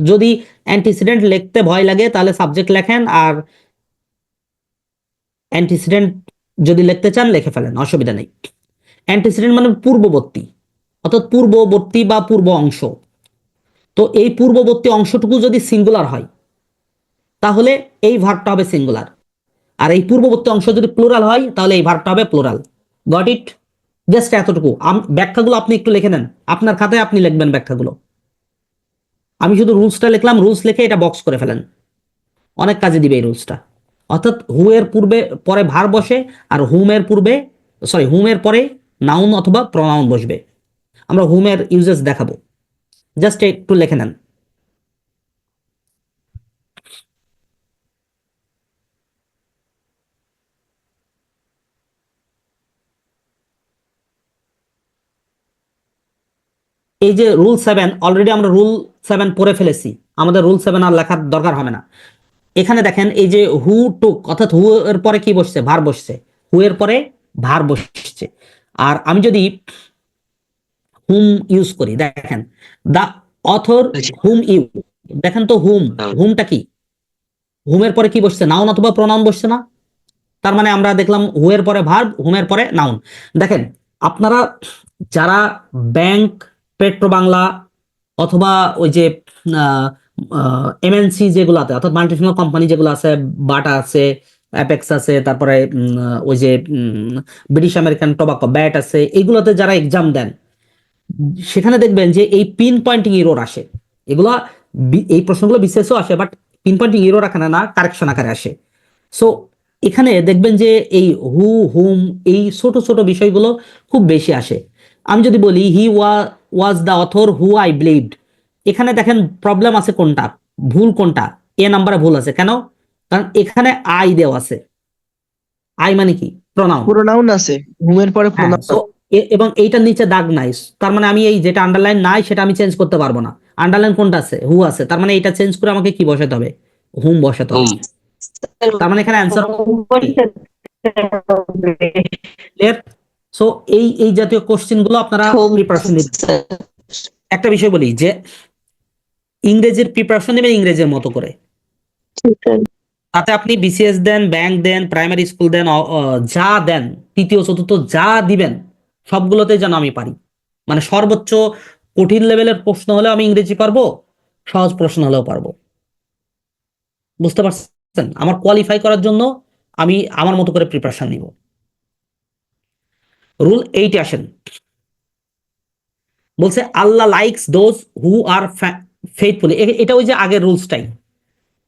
যদি অ্যান্টিসিডেন্ট লিখতে ভয় লাগে তাহলে সাবজেক্ট লেখেন, আর অ্যান্টিসিডেন্ট যদি লিখতে চান লিখে ফেলেন, অসুবিধা নেই। অ্যান্টিসিডেন্ট মানে পূর্ববর্তী, অর্থাৎ পূর্ববর্তী বা পূর্ব অংশ। তো এই পূর্ববর্তী অংশটুকু যদি সিঙ্গুলার হয় তাহলে এই ভার্বটা হবে সিঙ্গুলার, আর এই পূর্ববর্তী অংশ যদি প্লুরাল হয় তাহলে এই ভার্বটা হবে প্লুরাল। Got it? জাস্ট এতটুকু। ব্যাখ্যাগুলো আপনি একটু লিখে নেন, আপনার খাতায় আপনি লিখবেন ব্যাখ্যাগুলো। আমি শুধু রুলসটা লিখলাম, রুলস লিখে এটা বক্স করে ফেলেন, অনেক কাজে দিবে এই রুলসটা। অর্থাৎ হু এর পূর্বে পরে ভার বসে, আর হুমের পূর্বে, সরি হুমের পরে নাউন অথবা প্রনাউন বসবে। আমরা হুমের ইউজেস দেখাবো, জাস্ট একটু লিখে নেন। এই যে রুল 7, অলরেডি আমরা রুল 7 পড়ে ফেলেছি, আমাদের রুল 7 আর লেখার দরকার হবে না। এখানে দেখেন এই যে হু টুক, অর্থাৎ হু এর পরে কি বসছে, ভার বসছে, হু এর পরে ভার বসছে। আর আমি যদি হুম ইউজ করি, দেখেন দা অথর হুম ইউ, দেখেন তো হুম, হুমটা কি, হুমের পরে কি বসছে, নাউন অথবা প্রনাউন বসছে না? তার মানে আমরা দেখলাম হু এর পরে ভার্ব, হুমের পরে নাউন। দেখেন আপনারা যারা ব্যাংক, পেট্রো বাংলা, অথবা ওই যে এমএনসি যেগুলো আছে, অর্থাৎ মাল্টিনেশনাল কোম্পানি যেগুলো আছে, বাটা আছে, অ্যাপেক্স আছে, তারপরে ওই যে ব্রিটিশ আমেরিকান টোবাকো, ব্যাট আছে, এইগুলোতে যারা এক্সাম দেন, সেখানে দেখবেন যে এই পিন পয়েন্টিং এরর আসে। এগুলা এই প্রশ্নগুলো বিশেষও আসে, বাট পিন পয়েন্টিং এরর আকারে না, কারেকশন আকারে আসে। সো এখানে দেখবেন যে এই হু, হুম, এই ছোট ছোট বিষয়গুলো খুব বেশি আসে। আমি যদি বলি he was the author who I believed, এখানে দেখেন প্রবলেম আছে কোনটা, ভুল কোনটা, এ নাম্বারে ভুল আছে কেন? কারণ এখানে আই দেওয়া আছে। আই মানে কি, প্রনাউন। প্রোনাউন আছে, হুমের পরে হ্যাঁ, প্রোনাউন। সো এবং এইটার নিচে দাগ নাই, তার মানে আমি এই যেটা আন্ডারলাইন নাই সেটা আমি চেঞ্জ করতে পারবো না। আন্ডারলাইন কোনটা আছে, হু আছে, তার মানে এটা চেঞ্জ করে আমাকে কি বসাতে হবে, হুম বসাতে হবে। হুম। তার মানে এখানে অ্যান্সার ক্লিয়ার? সো এই এই জাতীয় কোশ্চেন গুলো আপনারা প্রিপারেশন নিন। একটা বিষয় বলি যে ইংরেজির প্রিপারেশন নেবেন ইংরেজির মতো করে, তাতে আপনি বিসিএস দেন, ব্যাংক দেন, প্রাইমারি স্কুল দেন, যা দেন, তৃতীয় চতুর্থ যা দিবেন, সবগুলোতে যেন আমি পারি। মানে সর্বোচ্চ কঠিন লেভেলের প্রশ্ন হলেও আমি ইংরেজি পারবো, সহজ প্রশ্ন হলেও পারবো। বুঝতে পারছেন? আমার কোয়ালিফাই করার জন্য আমি আমার মতো করে প্রিপারেশন নিব। রুল 8 আসেন, বলছে Allah likes those who are faithful. এটা ওই যে আগের রুলসটাই।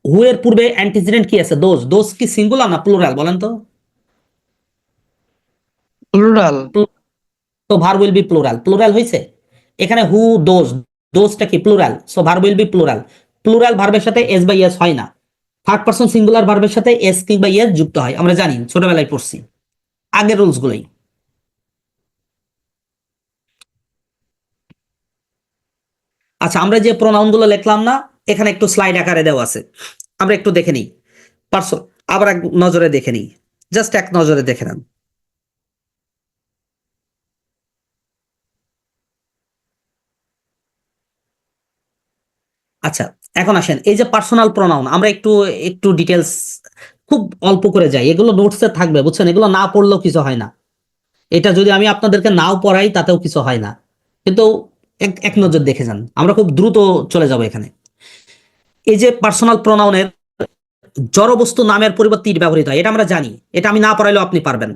হু এর পূর্বে অ্যান্টিসিডেন্ট কি আছে, দোজ। দোজ কি সিঙ্গুলার না প্লুরাল বলেন তো? প্লুরাল। তো ভার উইল বি প্লুরাল, প্লুরাল হয়েছে। এখানে হু দোজ, দোজটা কি plural, so verb will B plural. Plural ভার্বের সাথে এস বাই এস হয় না, থার্ড পারসন সিঙ্গুলার ভার্বের সাথে এস কিংবা এস যুক্ত হয়, আমরা জানি, ছোটবেলায় পড়ছি, আগের রুলস গুলোই। আচ্ছা, আমরা যে প্রোনাউন গুলো লিখলাম না, এখানে একটু স্লাইড আকারে দেওয়া আছে, আমরা একটু দেখে নিই। পারসন আবার এক নজরে দেখে নিই, জাস্ট এক নজরে দেখে নেন। আচ্ছা, এখন আসেন এই যে পার্সোনাল প্রোনাউন, আমরা একটু একটু ডিটেলস খুব অল্প করে যাই, এগুলো নোটসে থাকবে, বুঝছেন? এগুলো না পড়লেও কিছু হয় না, এটা যদি আমি আপনাদেরকে নাও পড়াই তাতেও কিছু হয় না, কিন্তু এক এক নজর দেখে যান, আমরা খুব দ্রুত চলে যাব এখানে। এই যে পার্সোনাল প্রোনাউনের জড়বস্তু নামের পরিবর্তে ইট ব্যবহৃত হয়, এটা আমরা জানি, এটা আমি না পড়াইলেও আপনি পারবেন।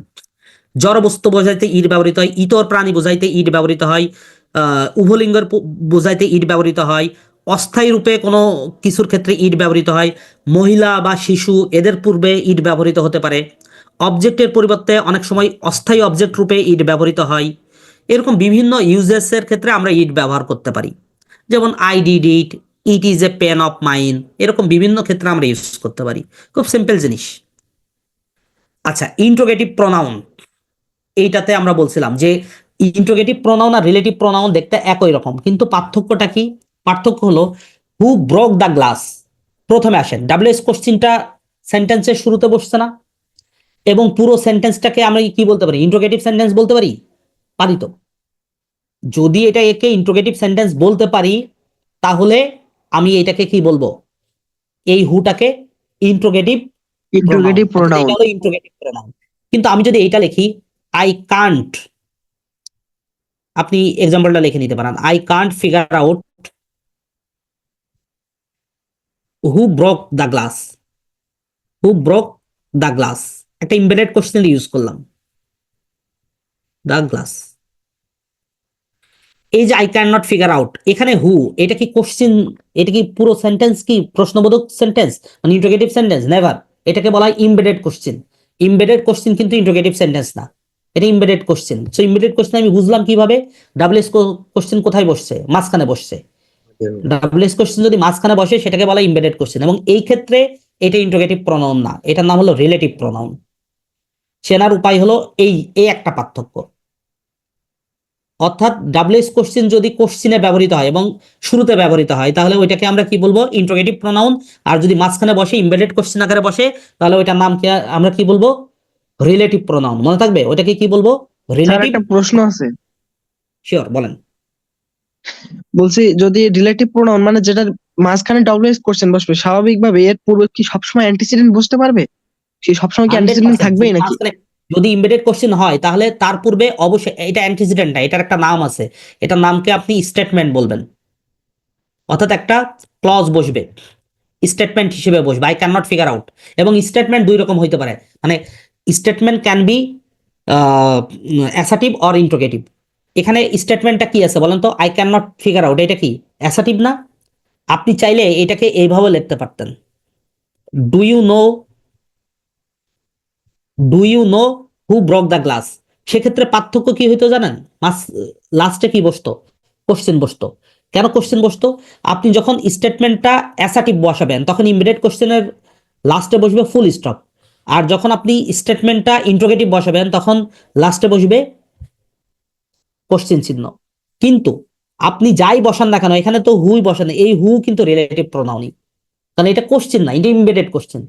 জড়বস্তু বোঝাইতে ইট ব্যবহৃত হয়, ইতর প্রাণী বোঝাইতে ইট ব্যবহৃত হয়, উভলিঙ্গের বোঝাইতে ইট ব্যবহৃত হয়, অস্থায়ী রূপে কোনো কিছুর ক্ষেত্রে ইট ব্যবহৃত হয়, মহিলা বা শিশু এদের পূর্বে ইট ব্যবহৃত হতে পারে, অবজেক্টের পরিবর্তে অনেক সময় অস্থায়ী অবজেক্ট রূপে ইট ব্যবহৃত হয়। এরকম বিভিন্ন ইউজেসের ক্ষেত্রে আমরা ইট ব্যবহার করতে পারি, যেমন I did it, it is a pen of mine, এরকম বিভিন্ন ক্ষেত্রে আমরা ইউজ করতে পারি। খুব সিম্পল জিনিস। আচ্ছা, ইন্ট্রোগেটিভ প্রোনাউন, এইটাতে আমরা বলছিলাম যে ইন্ট্রোগেটিভ প্রোনাউন আর রিলেটিভ প্রোনাউন দেখতে একই রকম, কিন্তু পার্থক্যটা কি? পার্থক্য হলো হু ব্রোক দ্য গ্লাস প্রথমে আসেন, ডাব্লিউএস কোশ্চিনটা সেন্টেন্সের শুরুতে বসছে না, এবং পুরো সেন্টেন্সটাকে আমরা কি বলতে পারি? ইন্ট্রোগেটিভ সেন্টেন্স বলতে পারি? পারি তো। যদি এটা একে ইন্ট্রোগেটিভ সেন্টেন্স বলতে পারি, তাহলে আমি এটাকে কি বলবো? এই হুটাকে ইন্ট্রোগেটিভ প্রোনাউন, ইন্টারোগেটিভ অর্থাৎ প্রোনাউন। এটা হলো ইন্ট্রোগেটিভ প্রোনাউন। কিন্তু আমি যদি এইটা লিখি আই কান্ট, আপনি এক্সাম্পলটা লিখে নিতে পারেন, I can't figure out who broke the glass, who broke the glass, একটা ইম্বেডেড কোশ্চেন ইউজ করলাম, দ্য গ্লাস। এই যে I can not figure out, এখানে হু, এটা কি কোশ্চেন? এটা কি পুরো সেন্টেন্স কি প্রশ্নবোধক সেন্টেন্স, মানে ইন্ট্রোগেটিভ সেন্টেন্স? নেভার। এটাকে বলা হয় ইম্বেডেড কোশ্চেন। ইম্বেডেড কোশ্চেন কিন্তু ইন্ট্রোগেটিভ সেন্টেন্স না, এটা ইম্বেডেড কোশ্চেন। সো ইম্বেডেড কোশ্চেন আমি বুঝলাম কিভাবে? ডাব্লিউএস কোশ্চেন কোথায় বসছে? মাঝখানে বসছে। ডাব্লিউএস কোশ্চেন যদি মাঝখানে বসে সেটাকে বলা ইম্বেডেড কোশ্চেন, এবং এই ক্ষেত্রে এটা ইন্ট্রোগেটিভ প্রোনাউন না, এটার নাম হলো রিলেটিভ প্রোনাউন। চেনার উপায় হলো এই একটা পার্থক্য। অর্থাৎ ডাব্লিউএস কোশ্চেন যদি কোশ্চেনে ব্যবহৃত হয় এবং শুরুতে ব্যবহৃত হয়, তাহলে ওইটাকে আমরা কি বলবো? Interrogative pronoun. আর যদি মাঝখানে বসে, ইম্বেডেড কোশ্চেন আকারে বসে, তাহলে ওইটার নাম কি আমরা কি বলবো? Relative pronoun. মনে থাকবে ওটাকে কি বলবো? Sir relative. একটা প্রশ্ন আছে, শিওর, বলেন। বলছি যদি রিলেটিভ প্রোনাউন মানে যেটা মাঝখানে ডব্লিউএস কোশ্চেন বসবে, স্বাভাবিকভাবে এর পূর্বে কি সবসময় অ্যান্টিসিডেন্ট বসতে পারবে? কি সবসময় কি অ্যান্টিসিডেন্ট 100%। থাকবেই যদি নাকি? মাঝখানে যদি ইম্বেডেড কোশ্চেন হয়, তাহলে তার পূর্বে অবশ্যই, এটা অ্যান্টিসিডেন্ট না, এটার একটা নাম আছে, এটার নামকে আপনি স্টেটমেন্ট বলবেন। অর্থাৎ একটা ক্লজ বসবে, স্টেটমেন্ট হিসেবে বসবে, I can not figure out. এবং স্টেটমেন্ট দুই রকম হইতে পারে, মানে statement can be assertive or interrogative. এখানে স্টেটমেন্টটা কি আছে বলেন তো? I can not figure out, এটা কি অ্যাসার্টিভ না? আপনি চাইলে এটাকে এইভাবে লিখতে পারতেন, do you know, do you know who broke the glass. সেক্ষেত্রে পার্থক্য কি হইতো জানেন? লাস্টে কি বসতো? কোশ্চেন বসতো। কেন কোশ্চেন বসতো? আপনি যখন স্টেটমেন্টটা অ্যাসার্টিভ বসাবেন, তখন ইমিডিয়েট কোশ্চেনের লাস্টে বসবে ফুল স্টপ। আর যখন আপনি স্টেটমেন্টটা ইন্ট্রোগেটিভ বসাবেন, তখন লাস্টে বসবে কোশ্চেন চিহ্ন। কিন্তু আপনি যাই বসান না কেন, এখানে তো হুই বসান, এই হু কিন্তু রিলেটিভ প্রোনাউনই, কারণ এটা কোশ্চেন না, এটা ইমবেডেড কোশ্চেন।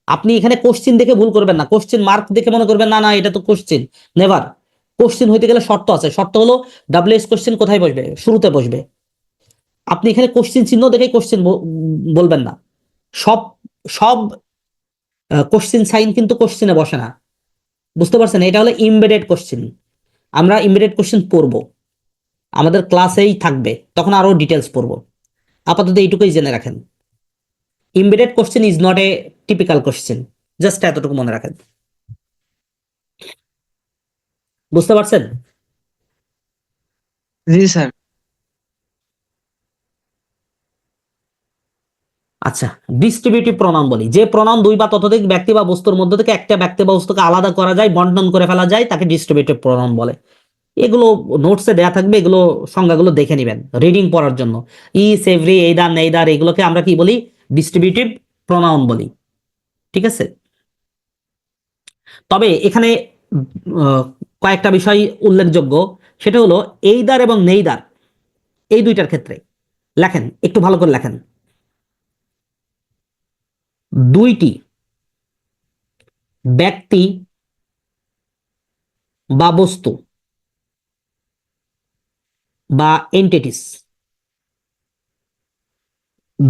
আপনি এখানে কোশ্চেন দেখে ভুল করবেন না, কোশ্চেন মার্ক দেখে মনে করবেন না না এটা তো কোশ্চেন। নেভার। কোশ্চেন হইতে গেলে শর্ত আছে, শর্ত হলো ডাব্লিউএস কোশ্চেন কোথায় বসবে? শুরুতে বসবে। আপনি এখানে কোশ্চেন চিহ্ন দেখে কোশ্চেন বলবেন না। সব সব কোশ্চেন সাইন কিন্তু কোশ্চেনে বসে না, বুঝতে পারছেন? এটা হলো ইমবেডেড কোশ্চেন। আমরা ইমবেডেড কোশ্চেন পড়বো, আমাদের ক্লাসেই থাকবে, তখন আরো ডিটেলস পড়বো। আপাতত এইটুকুই জেনে রাখেন, embedded question is not a typical question, just এতটুকু মনে রাখেন। বুঝতে পারছেন? জি স্যার। আচ্ছা, ডিস্ট্রিবিউটিভ প্রোনাউন বলি, যে প্রোনাউন দুই বা ততোধিক ব্যক্তি বা বস্তুর মধ্যে থেকে একটা ব্যক্তি বা বস্তুকে আলাদা করা যায়, বন্টন করে ফেলা যায়, তাকে ডিস্ট্রিবিউটিভ প্রোনাউন বলে। এগুলো নোটসে দেয়া থাকবে, এগুলো সংজ্ঞাগুলো দেখে নেবেন রিডিং পড়ার জন্য। ইস, এভরি, এইদার, নেইদার, এগুলোকে আমরা কি বলি? ডিস্ট্রিবিউটিভ প্রোনাউন বলি। ঠিক আছে? তবে এখানে আহ, কয়েকটা বিষয় উল্লেখযোগ্য, সেটা হলো এইদার এবং নেইদার, এই দুইটার ক্ষেত্রে লেখেন, একটু ভালো করে লেখেন। দুইটি ব্যক্তি বা বস্তু বা এন্টিটিস,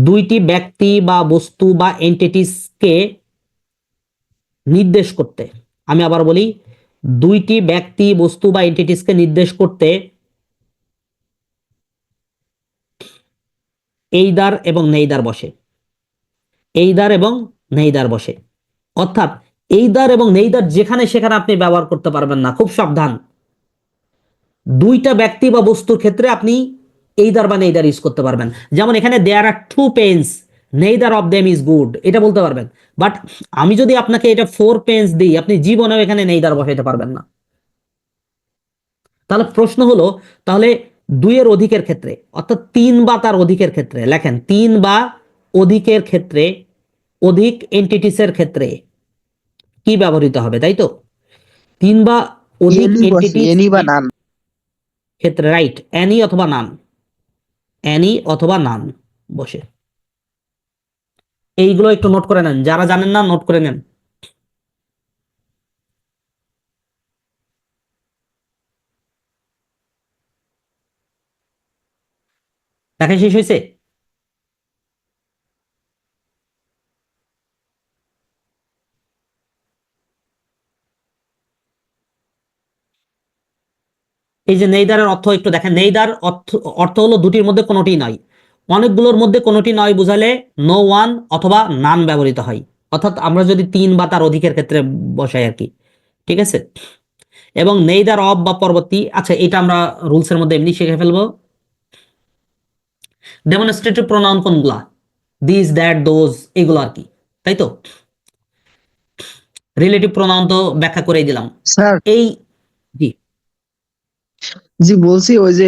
দুইটি ব্যক্তি বা বস্তু বা এন্টিটিসকে নির্দেশ করতে, আমি আবার বলি, দুইটি ব্যক্তি, বস্তু বা এন্টিটিসকে নির্দেশ করতে এইদার এবং নেইদার বসে, এইদার এবং নেইদার বসে। অর্থাৎ এইদার এবং নেইদার যেখানে সেখানে আপনি ব্যবহার করতে পারবেন না, খুব সাবধান। দুইটা ব্যক্তি বা বস্তুর ক্ষেত্রে আপনি এইদার বা নেইদার ইউজ করতে পারবেন। যেমন এখানে there are two pens, neither of them is good, এটা বলতে পারবেন। বাট আমি যদি আপনাকে এটা 4 পেন্স দিই, আপনি জীবনেও এখানে নেইদার বসাইতে পারবেন না। তাহলে প্রশ্ন হলো, তাহলে দুইয়ের অধিকের ক্ষেত্রে অর্থাৎ 3 বা তার অধিকের ক্ষেত্রে, লেখেন 3 বা অধিকের ক্ষেত্রে, অধিক এন্টিটিসের ক্ষেত্রে কি ব্যবহৃত হবে, তাই তো? 3 বা অধিক এনি বসে, এন্টিটিস এনি বা নান। ক্ষেত্রে, রাইট, অ্যানি অথবা নান, অ্যানি অথবা নান বসে। এইগুলো একটু নোট করে নেন, যারা জানেন না নোট করে নেন। দেখা শেষ হয়েছে? এই যে নেইদারের অর্থ একটু দেখেন, নেইদার অর্থ অর্থ হলো দুটির মধ্যে কোনোটি নয়। অনেকগুলোর মধ্যে কোনোটি নয় বুঝালে নো ওয়ান অথবা নান ব্যবহৃত হয়, অর্থাৎ আমরা যদি 3 বা তার অধিকের ক্ষেত্রে বসাই আর কি, ঠিক আছে? এবং নেইদার অফ বা পরবর্তী, আচ্ছা এটা আমরা রুলসের মধ্যে এমনি শিখে ফেলবো। ডেমনস্ট্রেটিভ প্রোনাউন কোনগুলা? দিস, দ্যাট, দোজ, এগুলো আর কি, তাই তো? রিলেটিভ প্রোনাউন তো ব্যাখ্যা করেই দিলাম। স্যার, এই, জি, জি বলছি ওই যে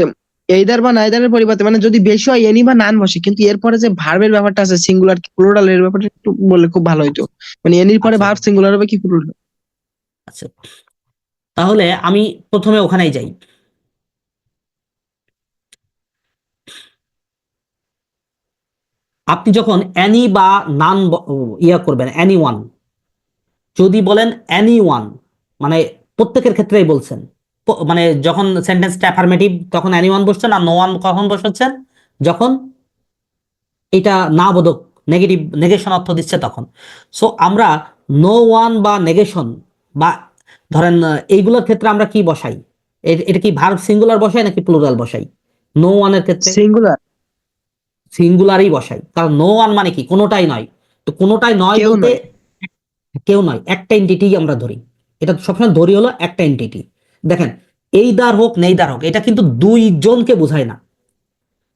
এইদার বা নাইদারের পরিবর্তে মানে যদি বেশি হয় এনি বা নান বসে, কিন্তু এরপরে যে ভার্বের ব্যাপারটা আছে সিঙ্গুলার কি প্লুরাল, এর ব্যাপারটা একটু বললে খুব ভালো হতো। মানে এনির পরে আচ্ছা ভার্ব সিঙ্গুলার হবে কি প্লুরাল? আচ্ছা, তাহলে আমি প্রথমে ওখানেই যাই। আপনি যখন অ্যানি বা নান ইয়া করবেন, অ্যানি ওয়ান, যদি বলেন অ্যানি ওয়ান মানে প্রত্যেকের ক্ষেত্রেই বলছেন, মানে যখন সেন্টেন্সটা অ্যাফার্মেটিভ তখন অ্যানি ওয়ান বসছেন, আর নো ওয়ান কখন বসাচ্ছেন? যখন এটা না বোধক, নেগেটিভ, নেগেশন অর্থ দিচ্ছে তখন। সো আমরা নো ওয়ান বা নেগেশন বা ধরেন এইগুলোর ক্ষেত্রে আমরা কি বসাই? এটা কি ভার্ব সিঙ্গুলার বসাই নাকি প্লুরাল বসাই? নো ওয়ানের ক্ষেত্রে সিঙ্গুলার। সিঙ্গুলারই বসাই, কারণ নো ওয়ান মানে কি কোনোটাই নয়। তো কোনোটাই নয় কেউ বলতে নয়। কেউ নয়, একটা এন্টিটি আমরা ধরি, এটা সবসময় ধরি হলো একটা এন্টিটি। দেখেন, এইদার হোক নেইদার হোক, এটা কিন্তু দুইজনকে বোঝায় না,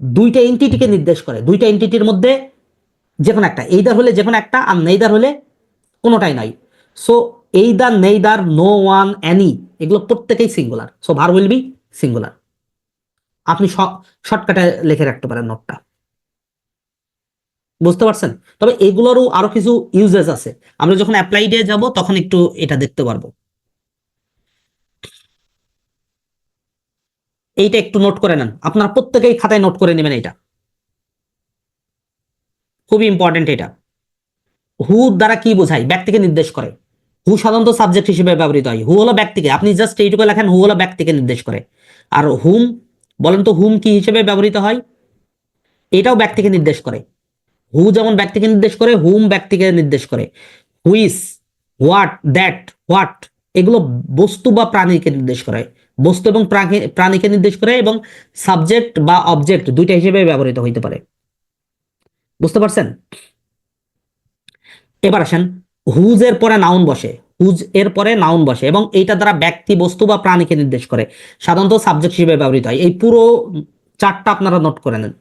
দুইটা এন্টিটিকে নির্দেশ করে, দুইটা এন্টিটির মধ্যে যে কোনো একটা, এইদার হলে যে কোনো একটা, আর নেইদার হলে কোনোটাই নয়। So either, neither, no one, any, এগুলো প্রত্যেকেই singular, so verb will be singular. আপনি শর্টকাটে লিখে রাখতে পারেন নোটটা, বুঝতে পারছেন? তবে এগুলোরও আরো কিছু ইউজেস আছে, আমরা যখন অ্যাপ্লাইডে যাব তখন একটু এটা দেখতে পারবো। এইটা একটু নোট করে নেন, আপনারা প্রত্যেকেই খাতায় নোট করে নেবেন, এটা খুবই ইম্পর্টেন্ট। এটা হু দ্বারা কি বোঝায়? ব্যক্তিকে নির্দেশ করে। হু সাধারণত সাবজেক্ট হিসেবে ব্যবহৃত হয়। হু হলো ব্যক্তিকে, আপনি জাস্ট এইটুকু লেখেন হু হলো ব্যক্তিকে নির্দেশ করে। আর হুম, বলেন তো হুম কি হিসেবে ব্যবহৃত হয়? এটাও ব্যক্তিকে নির্দেশ করে। হু যেমন ব্যক্তিকে নির্দেশ করে, হুম ব্যক্তিকে নির্দেশ করে। হুইস, হোয়াট, দ্যাট, হোয়াট, এগুলো বস্তু বা প্রাণীকে নির্দেশ করে, বস্তু এবং প্রাণীকে নির্দেশ করে, এবং সাবজেক্ট বা অবজেক্ট দুইটা হিসেবে ব্যবহৃত হইতে পারে, বুঝতে পারছেন? এবার আসেন, হুজ এর পরে নাউন বসে, হুজ এর পরে নাউন বসে, এবং এইটা দ্বারা ব্যক্তি, বস্তু বা প্রাণীকে নির্দেশ করে, সাধারণত সাবজেক্ট হিসেবে ব্যবহৃত হয়। এই পুরো চারটা আপনারা নোট করে নেন।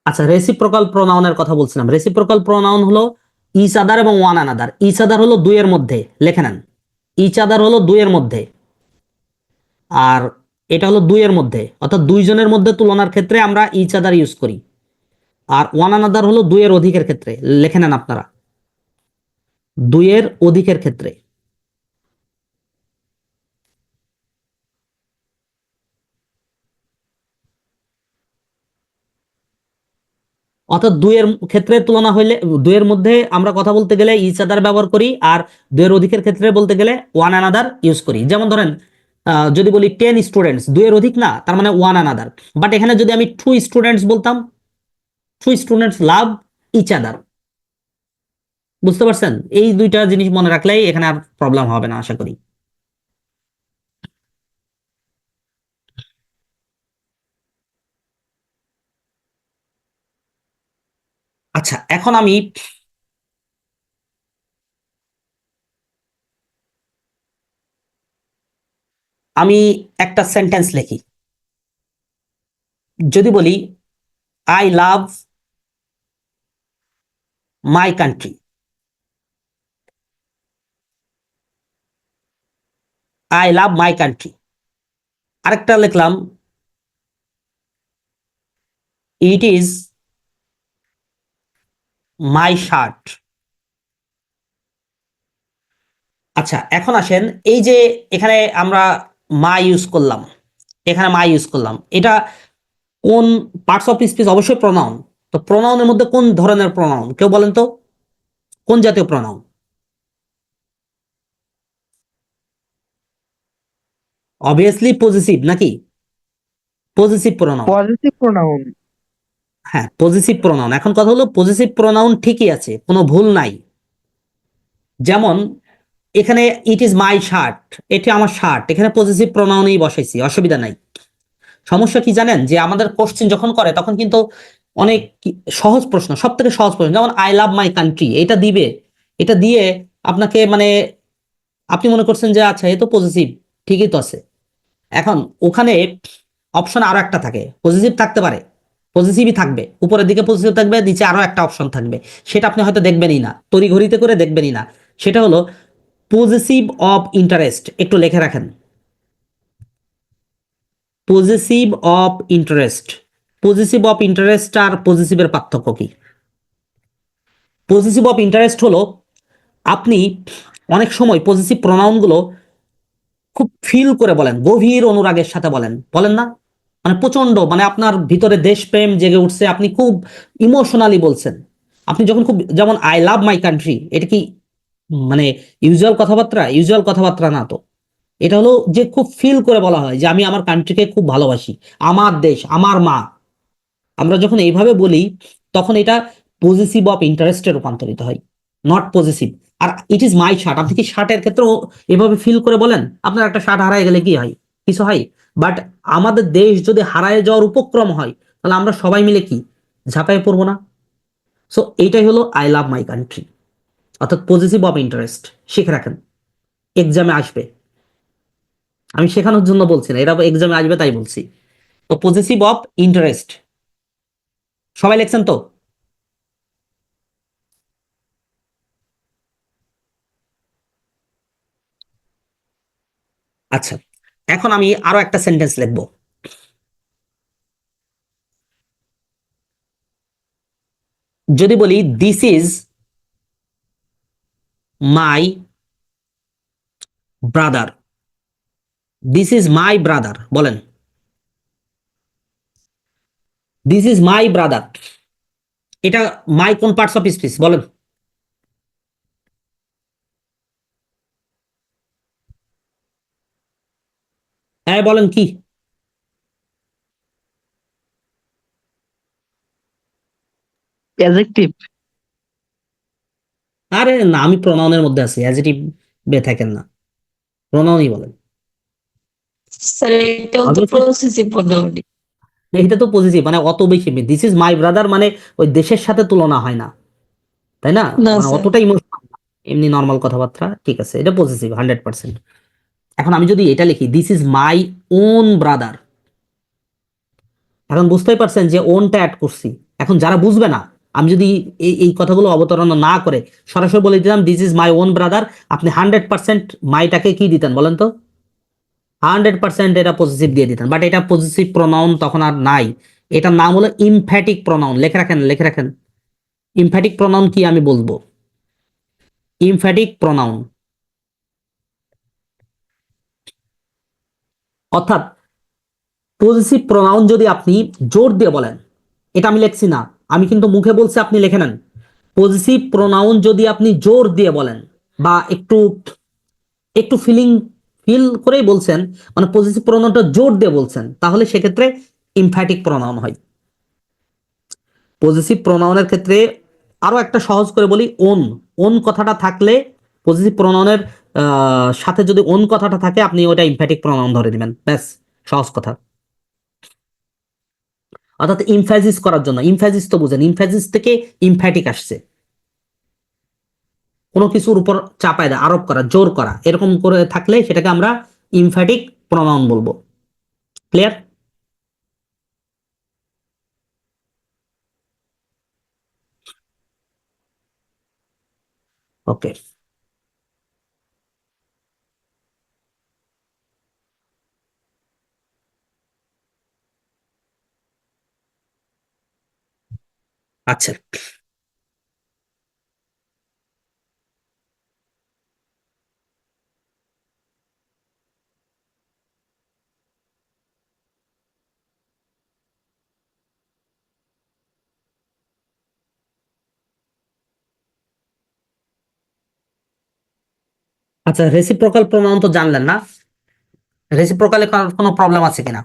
আচ্ছা, রেসিপ্রোকাল প্রোনাউনের কথা বলছিলাম। রেসিপ্রোকাল প্রোনাউন হলো ইচ আদার এবং ওয়ান আনাদার। ইচ আদার হলো দুইয়ের মধ্যে, লেখে নেন, ইচ আদার হলো দুইয়ের মধ্যে, আর এটা হলো দুইয়ের মধ্যে, অর্থাৎ দুইজনের মধ্যে তুলনার ক্ষেত্রে আমরা ইচ আদার ইউজ করি। আর ওয়ান আনাদার হলো দুইয়ের অধিকের ক্ষেত্রে, লেখে নেন আপনারা, দুইয়ের অধিকের ক্ষেত্রে। অর্থাৎ দুইয়ের ক্ষেত্রে তুলনা হইলে, দুইয়ের মধ্যে আমরা কথা বলতে গেলে ইচ আদার ব্যবহার করি, আর দুইয়ের অধিকের ক্ষেত্রে বলতে গেলে ওয়ান অ্যানাদার ইউজ করি। যেমন ধরেন যদি বলি 10 স্টুডেন্টস, দুইয়ের অধিক না, তার মানে ওয়ান অ্যানাদার। বাট এখানে যদি আমি 2 স্টুডেন্টস বলতাম, 2 স্টুডেন্টস লাভ ইচ আদার, বুঝতে পারছেন? এই দুইটা জিনিস মনে রাখলেই এখানে আর প্রবলেম হবে না আশা করি। আচ্ছা, এখন আমি আমি একটা সেন্টেন্স লিখি, যদি বলি I love my country, I love my country. আরেকটা লিখলাম ইট ইজ মাই শার্ট। আচ্ছা, এখন আসেন, এই যে এখানে আমরা মা ইউজ করলাম, এখানে মা ইউজ করলাম, এটা কোন পার্টস অফ স্পিচ? অবশ্যই প্রনাউন। তো প্রনাউনের মধ্যে কোন ধরনের প্রনাউন কেউ বলেন তো, কোন জাতীয় প্রনাউন? অবভিয়াসলি পজিটিভ নাকি? Positive pronoun. Positive pronoun. হ্যাঁ, পজিটিভ প্রনাউন। এখন কথা হলো পজিটিভ প্রনাউন ঠিকই আছে, কোনো ভুল নাই। যেমন এখানে ইট ইজ মাই শার্ট, এটা আমার শার্ট, এখানে পজিটিভ প্রনাউনেই বসাইছি, অসুবিধা নাই। সমস্যা কি জানেন, যে আমাদের কোশ্চেন যখন করে তখন কিন্তু অনেক সহজ প্রশ্ন, সব থেকে সহজ প্রশ্ন, যেমন আই লাভ মাই কান্ট্রি, এটা দিবে, এটা দিয়ে আপনাকে মানে আপনি মনে করছেন যে আচ্ছা এ তো পজিটিভ, ঠিকই তো আছে। এখন ওখানে অপশন আরো একটা থাকে, পজিটিভ থাকতে পারে, পজিটিভই থাকবে, উপরের দিকে পজিটিভ থাকবে, নিচে আরো একটা অপশন থাকবে, সেটা আপনি হয়তো দেখবেনই না, তড়িঘড়িতে করে দেখবেনই না। সেটা হলো পজিটিভ অফ ইন্টারেস্ট, একটু লিখে রাখেন, positive of interest. Positive of interest আর পজিটিভের পার্থক্য কি? পজিটিভ অফ ইন্টারেস্ট হলো আপনি অনেক সময় পজিটিভ প্রোনাউনগুলো খুব ফিল করে বলেন, গভীর অনুরাগের সাথে বলেন, বলেন না? মানে প্রচন্ড, মানে আপনার ভিতরে দেশপ্রেম জেগে উঠছে, আপনি খুব ইমোশনালি বলছেন। আপনি যখন খুব, যেমন আই লাভ মাই কান্ট্রি, এটা কি মানে ইউজুয়াল কথাবার্তা? ইউজুয়াল কথাবার্তা না তো। এটা হলো যে খুব ফিল করে বলা হয় যে আমি আমার কান্ট্রিকে খুব ভালোবাসি, আমার দেশ, আমার মা। আমরা যখন এইভাবে বলি তখন এটা পজিটিভ অফ ইন্টারেস্টে রূপান্তরিত হয়, নট পজিটিভ। আর ইট ইজ মাই শার্ট, আপনি কি শার্টের ক্ষেত্রেও এভাবে ফিল করে বলেন? আপনার একটা শার্ট হারায় গেলে কি হয়? কিছু হয়? বাট আমাদের দেশ যদি হারায় যাওয়ার উপক্রম হয়, তাহলে আমরা সবাই মিলে কি ঝাঁপায় পড়বো না? সো এইটাই হলো আই লাভ মাই কান্ট্রি, অর্থাৎ পজিটিভ অফ ইন্টারেস্ট। শিখে রাখেন, এক্সামে আসবে। আমি শেখানোর জন্য বলছি না, এরা এক্সামে আসবে তাই বলছি। তো পজিটিভ অফ ইন্টারেস্ট, সবাই লিখছেন তো? আচ্ছা, এখন আমি আরো একটা সেন্টেন্স লিখবো, যদি বলি this is my brother, this is my brother, বলেন দিস ইজ মাই ব্রাদার। এটা মাই কোন পার্টস অফ স্পিচ বলেন? হ্যাঁ বলেন কি? অ্যাডজেক্টিভ। আরে না, আমি প্রোনাউনের মধ্যে আছি, অ্যাডজেক্টিভ বে থাকেন না, প্রোনাউনই বলেন। স্যার এটাও তো Obviously, পজিটিভ মোটামুটি। এটা তো পজিটিভ, মানে অত বেশি, দিস ইজ মাই ব্রাদার মানে ওই দেশের সাথে তুলনা হয় না, তাই না? না মানে স্যার, অতটা ইমোশনাল, এমনি নর্মাল কথাবার্তা, ঠিক আছে, এটা পজিটিভ 100%। এখন আমি যদি এটা লিখি this is my own brother, এখন বুঝতেই পারছেন যে ওনটা অ্যাড করছি। এখন যারা বুঝবে না, আমি যদি এই কথাগুলো অবতারণা না করে সরাসরি বলে দিতাম this is my own brother, আপনি 100% মাইটাকে কি দিতেন বলেন তো? 100% এটা পজিটিভ দিয়ে দিতেন, বাট এটা পজিটিভ প্রোনাউন তখন আর নাই। এটার নাম হলো ইমফ্যাটিক প্রোনাউন। লিখে রাখেন, লিখে রাখেন, ইমফ্যাটিক প্রোনাউন কি আমি বলবো। ইমফ্যাটিক প্রোনাউন অর্থাৎ পজিটিভ প্রোনাউন যদি আপনি জোর দিয়ে বলেন, এটা আমি লিখছি না, আমি কিন্তু মুখে বলছি, আপনি লিখে নেন। পজিটিভ প্রোনাউন যদি আপনি জোর দিয়ে বলেন বা একটু একটু ফিল করেই বলছেন, মানে পজিটিভ প্রোনাউনটা জোর দিয়ে বলছেন, তাহলে সেক্ষেত্রে ইমফ্যাটিক প্রোনাউন হয়। পজিটিভ প্রোনাউনের ক্ষেত্রে আরো একটা সহজ করে বলি, ওন। ওন কথাটা থাকলে পজিটিভ প্রোনাউনের সাথে যদি ওন কথাটা থাকে, আপনি ওটা ইমফ্যাটিক প্রোনাউন ধরে দিবেন, ব্যাস, সহজ কথা। অর্থাৎ ইমফ্যাসিস করার জন্য, ইমফ্যাসিস তো বুঝেন, ইমফ্যাসিস থেকে ইমফ্যাটিক আসছে, কোনো কিছুর উপর চাপায় দেয়, আরোপ করা, জোর করা, এরকম করে থাকলে সেটাকে আমরা ইমফ্যাটিক প্রোনাউন বলবো। ক্লিয়ার? ওকে, আচ্ছা আচ্ছা, রেসিপ্রোকাল প্রোনাউন তো জানলেন না, রেসিপ্রোকালে কোনো প্রবলেম আছে কিনা?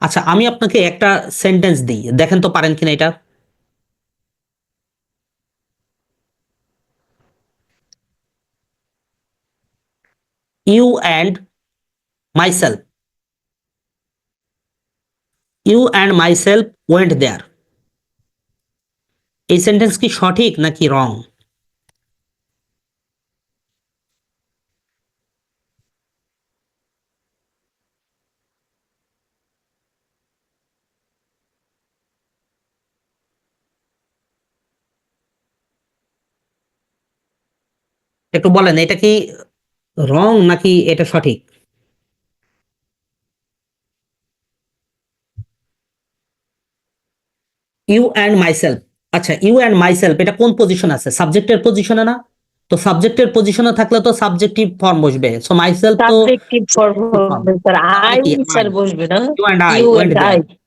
আচ্ছা, আমি আপনাকে একটা সেন্টেন্স দিই, দেখেন তো পারেন কিনা এটা। You and myself, you and myself went there. এই সেন্টেন্স কি সঠিক নাকি রং? একটু বলেন, এটা কি রং নাকি এটা সঠিক? ইউ অ্যান্ড মাইসেলফ, আচ্ছা ইউ অ্যান্ড মাইসেলফ এটা কোন পজিশন আছে? সাবজেক্টের পজিশনে না? তো সাবজেক্টের পজিশনে থাকলে তো সাবজেক্টিভ ফর্ম বসবে, সো মাইসেলফ তো সাবজেক্টিভ ফর্ম হবে স্যার, তাহলে আই কি স্যার বসবে না, you and I you went and I. There.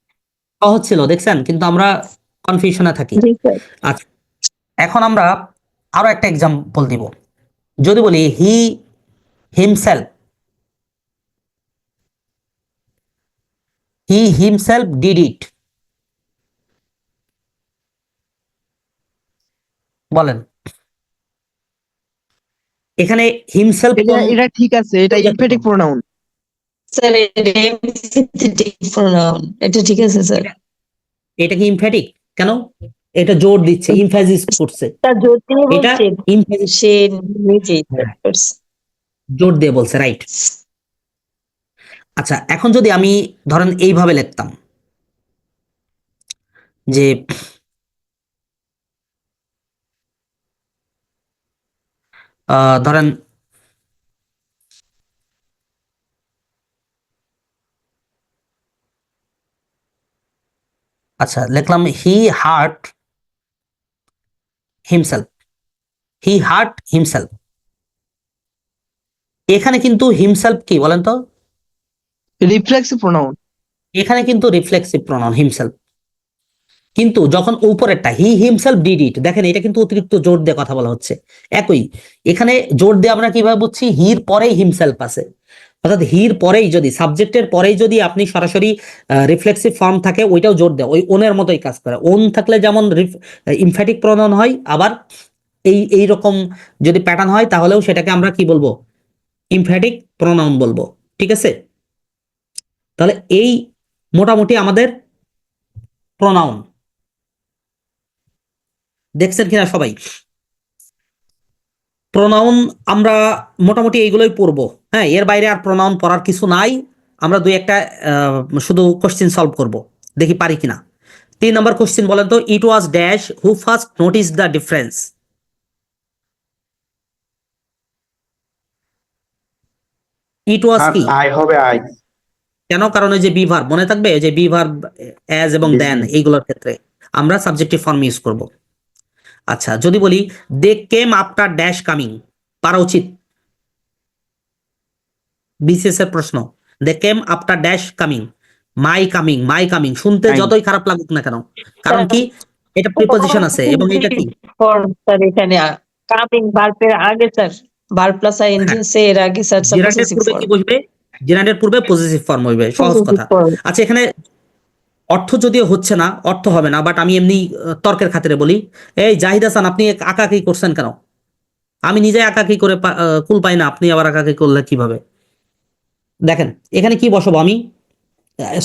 সহজ ছিল দেখছেন, কিন্তু আমরা কনফিউশনে থাকি। জি স্যার। আচ্ছা, এখন আমরা আরো একটা এক্সাম্পল দিব। যদি বলি he himself, he himself did it, বলেন এখানে হিমসেলফ এটা এটা ঠিক আছে, এটা ইমফেটিক প্রোনাউন। স্যার এটা এমফেথেটিক প্রোনাউন, এটা ঠিক আছে স্যার। এটা কি ইমফ্যাটিক? কেন? এটা জোর দিচ্ছে, ইমফ্যাসিস করছে। স্যার জ্যোতি এটা বলছে, ইমফ্যাসিস, সে নিজেই করছে। জোর দিয়ে বলছে, রাইট। আচ্ছা, এখন যদি আমি ধরেন এইভাবে লিখতাম যে ধরেন আচ্ছা লিখলাম হি হার্ট হিমসেলফ, হি হার্ট হিমসেলফ। এখানে কিন্তু হিমসেলফ কি বলেন তো? Reflexive pronoun. এখানে কিন্তু রিফ্লেক্সিভ প্রোনাউন হিমসেলফ। কিন্তু যখন উপরেরটা হি হিমসেলফ ডিড ইট, দেখেন এটা কিন্তু অতিরিক্ত জোর দিয়ে কথা বলা হচ্ছে। একই এখানে জোর দিয়ে আমরা কিভাবে বুঝছি? হির পরেই হিমসেলফ আছে, অর্থাৎ হির পরেই যদি সাবজেক্টের পরেই যদি আপনি সরাসরি রিফ্লেক্সিভ ফর্ম থাকে, ওইটাও জোর দেয়, ওই ওনের মতোই কাজ করে। ওন থাকলে যেমন ইমফ্যাটিক প্রোনাউন হয়, আবার এই রকম যদি প্যাটার্ন হয় তাহলেও সেটাকে আমরা কি বলবো? ইমফ্যাটিক প্রোনাউন বলবো। ঠিক আছে, তাহলে এই মোটামুটি আমাদের প্রোনাউন দেখছেন কিনা সবাই? প্রোনাউন আমরা মোটামুটি এইগুলোই পড়বো। হ্যাঁ, এর বাইরে আর প্রোনাউন পড়ার কিছু নাই। আমরা দুই একটা শুধু কোশ্চেন সলভ করব, দেখি পারি কিনা। 3 নম্বর কোশ্চেন বলেন তো, it was dash who first notice the difference. It was কি? আই হবে আই। কেন? কারণ ওই যে বি ভার্ব মনে থাকবে, যে বি ভার্ব অ্যাজ এবং দেন এইগুলোর ক্ষেত্রে আমরা সাবজেক্টিভ ফর্ম ইউজ করব। আচ্ছা, যদি বলি দে কেম আফটার ড্যাশ কামিং, পারা উচিত? বিসিএস এর প্রশ্ন, দে কেম আফটার ড্যাশ কামিং, মাই কামিং, মাই কামিং শুনতে Mine. যতই খারাপ লাগুক না কেন, কারণ কি? এটা প্রিপজিশন আছে এবং এটা কি? ফর্ম স্যার এখানে কামিং ভার্বের আগে স্যার, ভার্ব প্লাস আইএনজি আছে, এর আগে স্যার জেরান্ডের পসেসিভ পূর্বে কি ফর্ম। বসবে? জেরান্ডের পূর্বে পজিটিভ ফর্ম হইবে, সহজ কথা। আচ্ছা, এখানে অর্থ যদিও হচ্ছে না, অর্থ হবে না, বাট আমি এমনি তর্কের খাতিরে বলি। এই জাহিদ হাসান, আপনি আঁকাকি করছেন কেন? আমি নিজে আঁকাকি করে কুল পাই না, আপনি আবার আঁকাকি করলে কিভাবে? দেখেন এখানে কি বসাবো আমি,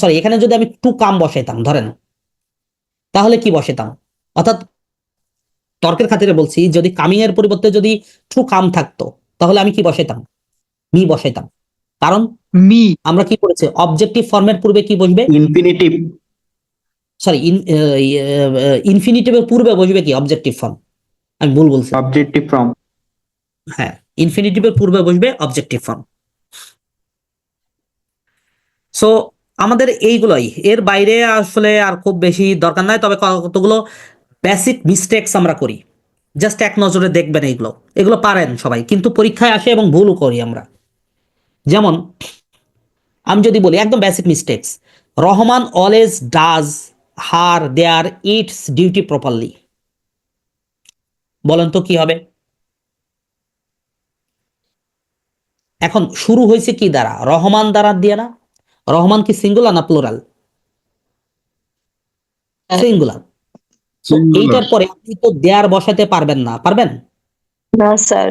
সরি, এখানে যদি আমি টু কাম বসাইতাম ধরেন, তাহলে কি বসাইতাম? অর্থাৎ তর্কের খাতিরে বলছি, যদি কামিং এর পরিবর্তে যদি টু কাম থাকতো তাহলে আমি কি বসাইতাম? মি বসাইতাম। কারণ মি আমরা কি করেছে, অবজেক্টিভ ফর্মের পূর্বে কি বসবে? ইনফিনিটিভ। সরি, ইনফিনিটিভের পূর্বে বসবে কি? Objective form. আমি ভুল বলছি। Objective form. হ্যাঁ, ইনফিনিটিভের পূর্বে বসবে অবজেক্টিভ ফর্ম। সো আমাদের এইগুলোই, এর বাইরে আসলে আর খুব বেশি দরকার নাই। তবে কতগুলো বেসিক মিস্টেকস আমরা করি, জাস্ট এক নজরে দেখবেন। এইগুলো এগুলো পারেন সবাই, কিন্তু পরীক্ষায় আসে এবং ভুলও করি আমরা। যেমন আমি যদি বলি একদম basic mistakes, Rahman always does her their its duty properly. বলেন তো কি হবে? এখন শুরু হয়েছে কি দ্বারা? রহমান দ্বারা দিয়ে না? রহমান কি সিঙ্গুলার না প্লুরাল? সিঙ্গুলার। So Singular. এইটার পরে আপনি তো দেয়ার বসাতে পারবেন না, পারবেন? না স্যার।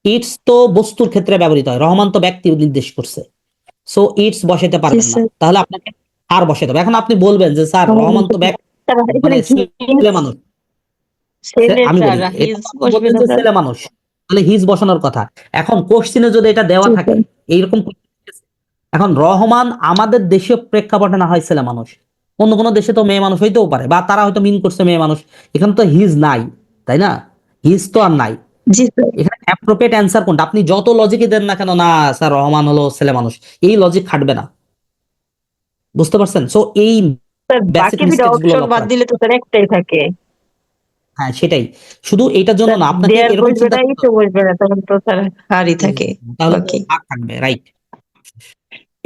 ইটস তো বস্তুর ক্ষেত্রে ব্যবহৃত হয়, রহমান তো ব্যক্তি নির্দেশ করছে। সো ইটস বসাতে পারবেন না, স্যার। তাহলে আপনাকে আর বসাতে হবে। এখন আপনি বলবেন যে স্যার রহমান তো ব্যক্তি, স্যার, মানে এখানে ছেলে মানুষ। ছেলে আমি স্যার, বলি, হিজ এখন আপনি বসবে বলবেন না যে স্যার। ছেলে মানুষ, তাহলে হিজ বসানোর কথা। এখন কোশ্চিনে যদি এটা দেওয়া জি, থাকে স্যার। এইরকম, এখন রহমান আমাদের দেশীয় প্রেক্ষাপটে না হয় ছেলে মানুষ, অন্য কোনো দেশে তো মেয়ে মানুষ হইতেও পারে, বা তারা হয়তো মিন করছে মেয়ে মানুষ। এখানে তো হিজ নাই, তাই না? হিজ তো আর নাই। জি স্যার। এখানে অ্যাপ্রোপ্রিয়েট অ্যান্সার কোনটা? আপনি যত লজিকই দেন না কেন, না স্যার রহমান হলো ছেলে মানুষ, এই লজিক খাটবে না। বুঝতে পারছেন? সো এই স্যার, বেসিক বাকি দুটো মিস্টেকস গুলো অপশন লক্ষ্য বাদ রাখবেন। দিলে তো স্যার একটাই থাকে। হ্যাঁ সেটাই, শুধু এইটার জন্য স্যার, না, আপনাকে দেয়ার এরকম বসবে চিন্তা না, করতে ইটও বসবে না, তখন তো স্যার হারই হবে। থাকে তাহলে তো বাকি। আর থাকবে, রাইট।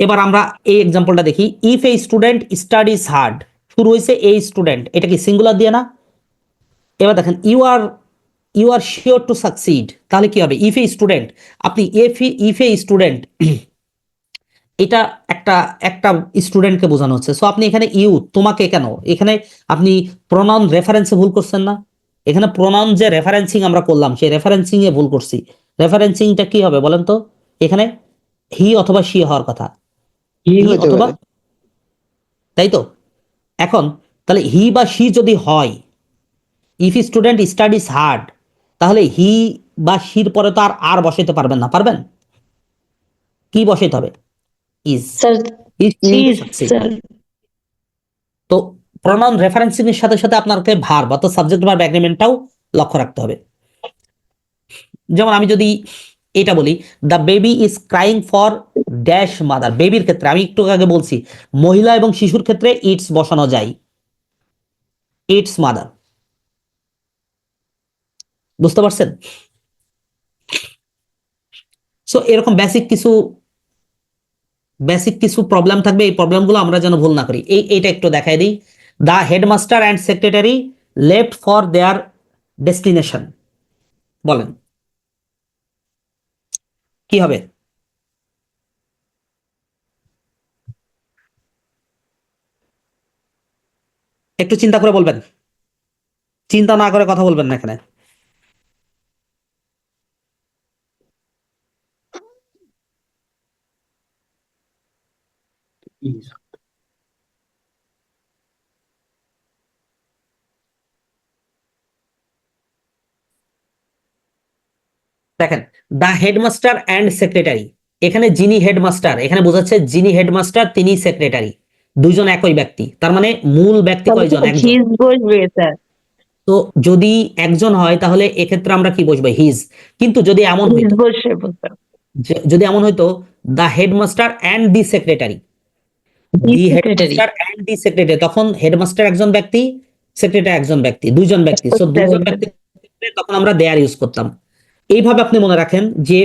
এবার আমরা এই এক্সাম্পলটা দেখি। If a student studies hard, শুরু হয়েছে এই স্টুডেন্ট, এটা কি সিঙ্গুলার দিয়ে না? এবার দেখেন you are sure to succeed, তাহলে কি হবে? ইফ এ স্টুডেন্ট, আপনি ইফ এ স্টুডেন্ট, এটা একটা একটা স্টুডেন্টকে বোঝানো হচ্ছে। সো আপনি এখানে ইউ, তোমাকে কেন, এখানে আপনি প্রোনাউন রেফারেন্সে ভুল করছেন না? এখানে প্রোনাউন যে রেফারেন্সিং আমরা করলাম, সেই রেফারেন্সিং এ ভুল করছি। রেফারেন্সিংটা কি হবে বলেন তো? এখানে হি অথবা শি হওয়ার কথা, হি হি হতে অথবা, পারে। তাই তো? এখন তাহলে হি বা শি যদি হয়, ইফ স্টুডেন্ট স্টাডিজ হার্ড, তাহলে হি বা শির পরে তো আর বসাইতে পারবেন না, পারবেন? কি বসাইতে হবে? Is. Sir, is is succeed. Sir. তো প্রনাউন রেফারেন্সিং এর সাথে সাথে আপনাকে ভার্ব অর্থাৎ সাবজেক্ট ভার্ব এগ্রিমেন্টটাও লক্ষ্য রাখতে হবে। যেমন আমি যদি এটা বলি, the baby is crying for dash mother, বেবির ক্ষেত্রে আমি একটু আগে বলছি মহিলা এবং শিশুর ক্ষেত্রে ইটস বসানো যায়, ইটস মাদার। বুঝতে পারছেন? সো এরকম বেসিক কিছু প্রবলেম থাকবে, এই প্রবলেমগুলো আমরা যেন ভুল না করি। এইটা একটু দেখাই দিই। The headmaster and secretary left for their destination, বলেন কি হবে? একটু চিন্তা করে বলবেন, চিন্তা না করে কথা বলবেন না এখানে। দেখেন, দ্য হেডমাস্টার অ্যান্ড সেক্রেটারি, এখানে যিনি হেডমাস্টার, এখানে বোঝাচ্ছে যিনি হেডমাস্টার তিনি সেক্রেটারি, দুইজন একই ব্যক্তি। তার মানে মূল ব্যক্তি তাহলে কয়জন? তো একজন। হিজ বসবে স্যার। তো যদি একজন হয় তাহলে এক্ষেত্রে আমরা কি বসবো? হিজ। কিন্তু যদি এমন হিজ হইতো, বসবে স্যার। যদি এমন হইতো the headmaster and the secretary, the the secretary. Headmaster and the secretary, তখন হেডমাস্টার একজন ব্যক্তি, সেক্রেটারি একজন ব্যক্তি, দুইজন ব্যক্তি। সো দুইজন ব্যক্তি, তখন আমরা দেয়ার ইউজ করতাম। এইভাবে আপনি মনে রাখেন যে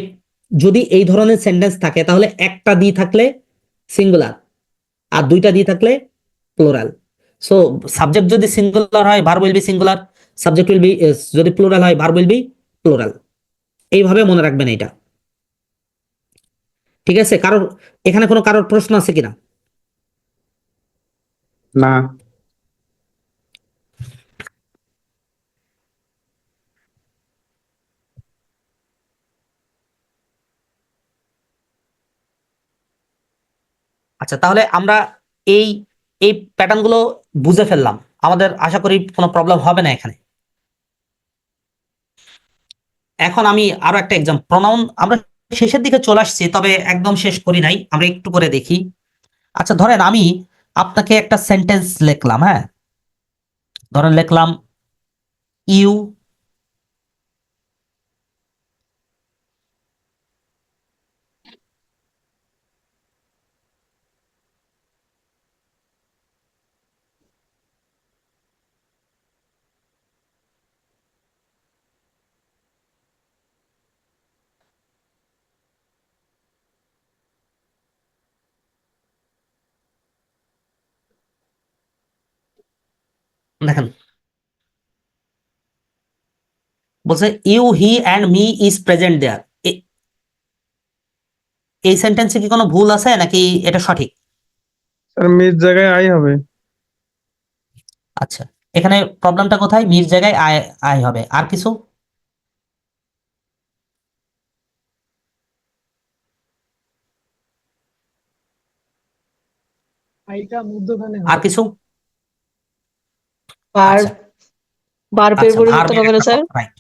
যদি এই ধরনের সেন্টেন্স থাকে তাহলে একটা দি থাকলে সিঙ্গুলার আর দুইটা দি থাকলে প্লুরাল। সো সাবজেক্ট যদি সিঙ্গুলার হয় verb will be singular, subject will be, যদি প্লুরাল হয় ভার্ব উইল বি প্লুরাল। এইভাবে মনে রাখবেন এটা, ঠিক আছে? কারোর এখানে কোনো কারোর প্রশ্ন আছে কিনা? না। আচ্ছা, তাহলে আমরা এই এই প্যাটার্ন গুলো বুঝে ফেললাম, আমাদের আশা করি কোনো প্রবলেম হবে না এখানে। এখন আমি আরো একটা এক্সাম্পল, প্রনাউন আমরা শেষের দিকে চলে আসছি, তবে একদম শেষ করি নাই, আমরা একটু করে দেখি। আচ্ছা ধরেন আমি আপনাকে একটা সেন্টেন্স লিখলাম, হ্যাঁ, ধরেন লিখলাম ইউ দেখেন বলছে you he and me is present there. এই সেন্টেন্সে কি কোনো ভুল আছে নাকি এটা সঠিক? স্যার মির জায়গায় আই হবে। আচ্ছা, এখানে প্রবলেমটা কোথায়? মির জায়গায় আই আই হবে, আর কিছু? আর কিছু? ভার্ব আচ্ছা ভার্বের আচ্ছা, পরিবর্তন ভার্বের হবে না একটা স্যার? রাইট,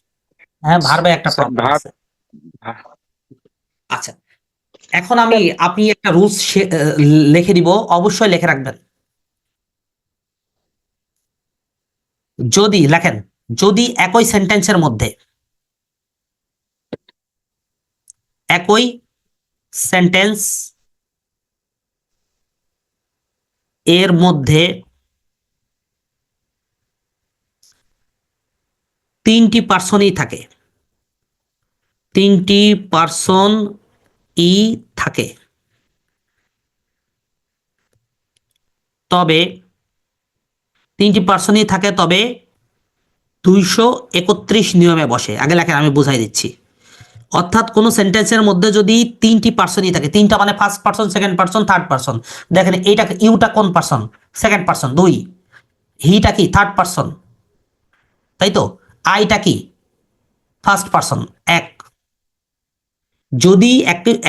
হ্যাঁ ভার্বে একটা স্যার প্রবলেম ভার্ব আছে। আচ্ছা, এখন আপনি একটা রুলস লিখে দিব, অবশ্যই লিখে রাখবেন। যদি লেখেন, যদি একই সেন্টেন্সের মধ্যে, একই সেন্টেন্স এর মধ্যে তিনটি পার্সনই থাকে, তিনটি পার্সন ই থাকে, তবে তিনটি পার্সনই থাকে, তবে 231 নিয়মে বসে। আগে লেখেন, আমি বুঝাই দিচ্ছি। অর্থাৎ কোন সেন্টেন্সের মধ্যে যদি তিনটি পার্সনই থাকে, তিনটা মানে first person, second person, third person. দেখেন এইটা, ইউটা কোন পার্সন? Second person, 2। হিটা কি? থার্ড পার্সন, তাই তো? আইটা কি? First person, 1। যদি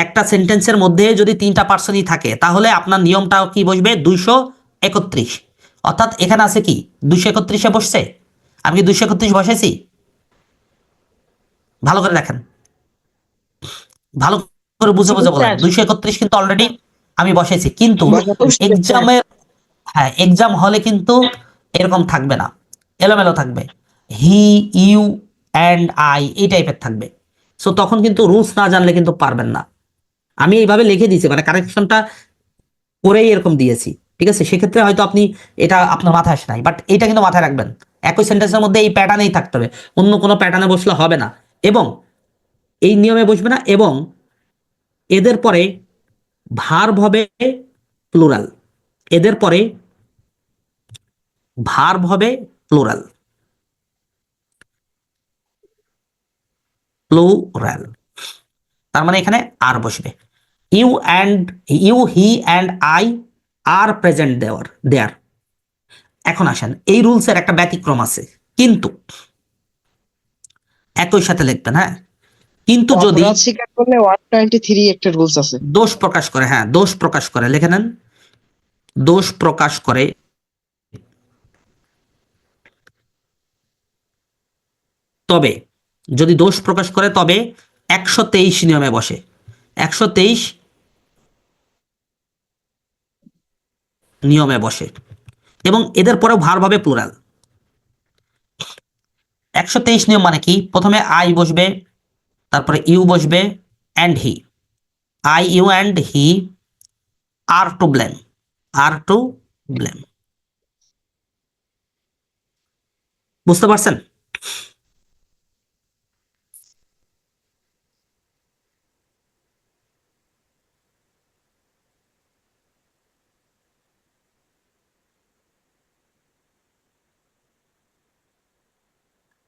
একটা সেন্টেন্সের মধ্যে যদি তিনটা পার্সনই থাকে, তাহলে আপনার নিয়মটাও কি বসবে? 231। অর্থাৎ এখানে আছে কি 231-এ বসছে? আমি কি 231 বসাইছি? ভালো করে দেখেন, ভালো করে বুঝে জি বুঝে বলেন। স্যার। 231 কিন্তু অলরেডি আমি বসাইছি, কিন্তু বসাতে বুঝতে স্যার। এক্সামের, হ্যাঁ এক্সাম হলে কিন্তু এরকম থাকবে না, এলোমেলো থাকবে। হি, ইউ অ্যান্ড আই এই টাইপের থাকবে। সো তখন কিন্তু রুলস না জানলে কিন্তু পারবেন না। আমি এইভাবে লিখে দিয়েছি, মানে কারেকশনটা করেই এরকম দিয়েছি, ঠিক আছে? সেক্ষেত্রে হয়তো আপনি এটা আপনার মাথায় আসে নাই, বাট এইটা কিন্তু মাথায় রাখবেন। একই সেন্টেন্সের মধ্যে এই প্যাটার্নেই থাকতে হবে, অন্য কোনো প্যাটার্নে বসলে হবে না, এবং এই নিয়মে বসবে না, এবং এদের পরে ভার্ব হবে প্লুরাল, এদের পরে ভার্ব হবে প্লুরাল, প্লুরাল। তার মানে এখানে আর বসবে। You and you, he and I are present there. এখন আসেন, এই রুলসের একটা ব্যতিক্রম আছে, কিন্তু একই সাথে লিখবেন, হ্যাঁ। কিন্তু যদি অপরাধ স্বীকার করলে 123 একটা রুলস আছে। দোষ প্রকাশ করে, হ্যাঁ দোষ প্রকাশ করে, লিখে নেন, দোষ প্রকাশ করে, তবে যদি দোষ প্রকাশ করে তবে 123 নিয়মে বসে, 123 নিয়মে বসে, এবং এদের পরেও ভার্ব হবে প্লুরাল। 123 নিয়ম মানে কি? প্রথমে আই বসবে, তারপরে ইউ বসবে, and he. I, you and he are to blame, are to blame. বুঝতে পারছেন?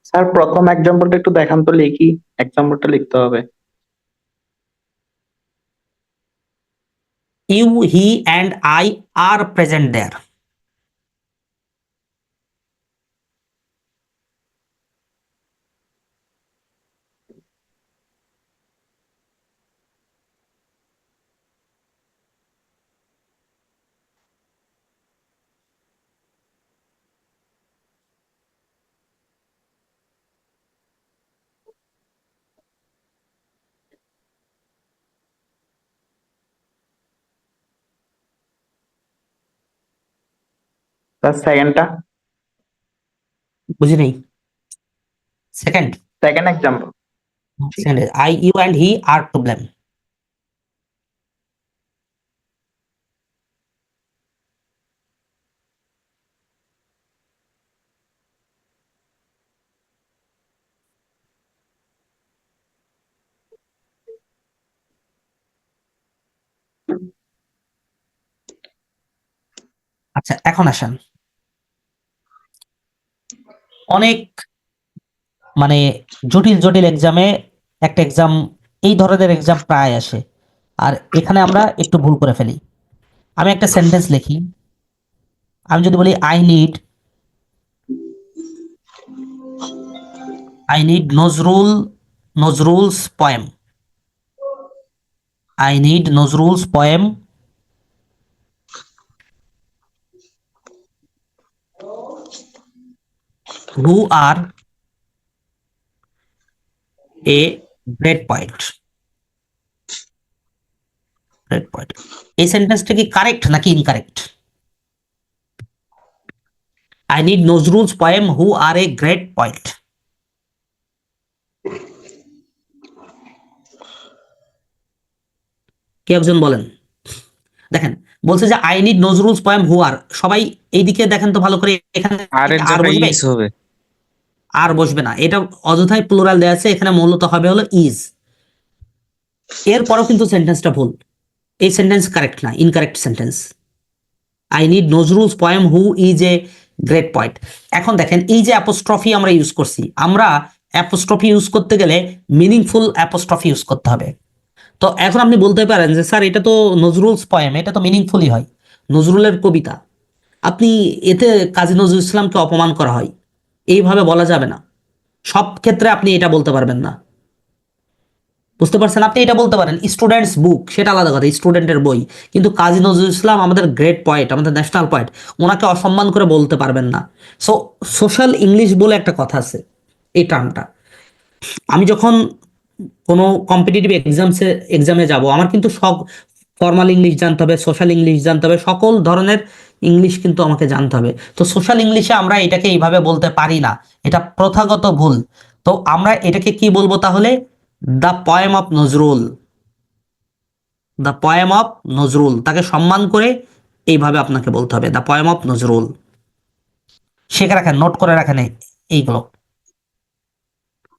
স্যার প্রথম এক্সাম্পলটা একটু দেখান তো, লিখি। এক্সাম্পলটা লিখতে হবে। You, he and I are present there. তার সেকেন্ডটা, বুঝি নেই। Second second example. Second I you and he are to blame. আচ্ছা এখন আসেন, অনেক মানে জটিল জটিল এক্সামে একটা এক্সাম, এই ধরনের এক্সাম প্রায় আসে, আর এখানে আমরা একটু ভুল করে ফেলি। আমি একটা সেন্টেন্স লিখি, আমি যদি বলি I need Nazrul's poem, I need Nazrul's poem who are a great point. Great point, এই সেন্টেন্সটা কি কারেক্ট নাকি incorrect? I need Nazrul's poem who are a great point. কে একজন বলেন। দেখেন বলছে যে I need Nazrul's poem who are, সবাই এইদিকে দেখেন তো ভালো করে, এখানে আর এর আর জায়গায় বসবে? ইজ হবে। আর বসবে না, এটা অযথাই প্লুরাল দেওয়া আছে, এখানে মূলত হবে হলো ইজ। এরপরও কিন্তু সেন্টেন্সটা ভুল, এই সেন্টেন্স কারেক্ট না, incorrect sentence. I need Nazrul's poem who is a great point. এখন দেখেন এই যে অ্যাপোস্ট্রফি আমরা ইউজ করছি, আমরা অ্যাপোস্ট্রফি ইউজ করতে গেলে মিনিংফুল অ্যাপোস্ট্রফি ইউজ করতে হবে। তো এখন আপনি বলতে পারেন যে স্যার এটা তো নজরুলস পোয়েম, এটা তো মিনিংফুলই হয়, নজরুলের কবিতা, আপনি এতে কাজী নজরুল ইসলামকে অপমান করা হয়, এইভাবে বলা যাবে না। সব ক্ষেত্রে আপনি এটা বলতে পারবেন না, বুঝতে পারছেন? আপনি এটা বলতে পারেন স্টুডেন্টস বুক, সেটা আলাদা কথা, স্টুডেন্টের বই, কিন্তু কাজী নজরুল ইসলাম আমাদের গ্রেট পয়েন্ট, আমাদের ন্যাশনাল পয়েন্ট, ওনাকে অসম্মান করে বলতে পারবেন না। সো সোশ্যাল ইংলিশ বলে একটা কথা আছে, এই টার্মটা আমি যখন কোনো কম্পিটিটিভ এক্সামে যাব, আমার কিন্তু সব ফর্মাল ইংলিশ জানতে হবে, সোশ্যাল ইংলিশ জানতে হবে, সকল ধরনের ইংলিশ কিন্তু আমাকে জানতে হবে। তো সোশ্যাল ইংলিশে আমরা এটাকে এইভাবে বলতে পারি না, এটা প্রথাগত ভুল। তো আমরা এটাকে কি বলবো তাহলে? The poem of Nazrul, the poem of Nazrul, তাকে সম্মান করে এইভাবে আপনাকে বলতে হবে, দ্য পোয়েম অফ নজরুল। শিখে রাখেন, নোট করে রাখেন এইগুলো।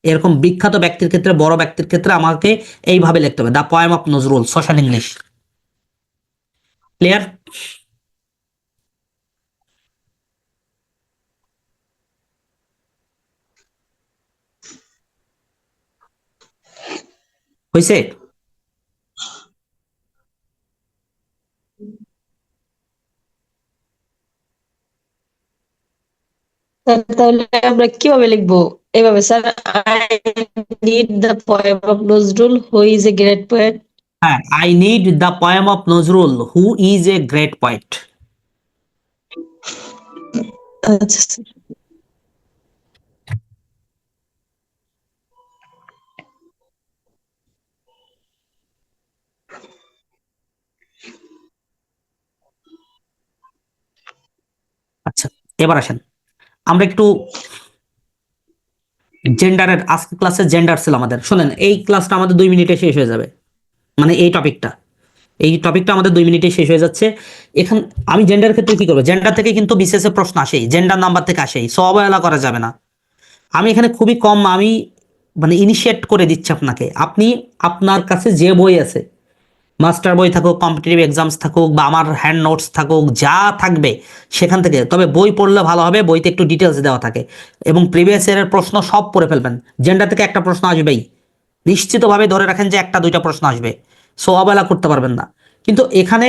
এরকম বিখ্যাত ব্যক্তির ক্ষেত্রে, বড় ব্যক্তির ক্ষেত্রে আমাকে এইভাবে লিখতে হবে, the poem of Nazrul, social English. Clear? হয়েছে? তাহলে আমরা কিভাবে লিখবো? এভাবে sir, I need the poem of Nazrul who is a great poet. হ্যাঁ, I need the poem of Nazrul who is a great point. আচ্ছা স্যার। আচ্ছা এবার আসেন, আমরা একটু জেন্ডারের, আজকে ক্লাসে জেন্ডার ছিল আমাদের, শোনেন এই ক্লাসটা আমাদের 2 মিনিটে শেষ হয়ে যাবে, মানে এই টপিকটা আমাদের 2 মিনিটে শেষ হয়ে যাচ্ছে। এখন আমি জেন্ডার ক্ষেত্রে কি করবো, জেন্ডার থেকে কিন্তু বিসিএস এর প্রশ্ন আসেই, জেন্ডার নাম্বার থেকে আসেই, সো অবহেলা করা যাবে না। আমি এখানে খুবই কম, আমি মানে ইনিশিয়েট করে দিচ্ছি আপনাকে, আপনি আপনার কাছে যে বই আছে, মাস্টার বই থাকুক, কম্পিটিটিভ এক্সামস থাকুক, বা আমার হ্যান্ড নোটস থাকুক, যা থাকবে সেখান থেকে, তবে বই পড়লে ভালো হবে, বইতে একটু ডিটেলস দেওয়া থাকে, এবং প্রিভিয়াস ইয়ারের প্রশ্ন সব পড়ে ফেলবেন। জেন্ডার থেকে একটা প্রশ্ন আসবেই, নিশ্চিতভাবে ধরে রাখেন যে 1-2টা প্রশ্ন আসবে, সো অবহেলা করতে পারবেন না। কিন্তু এখানে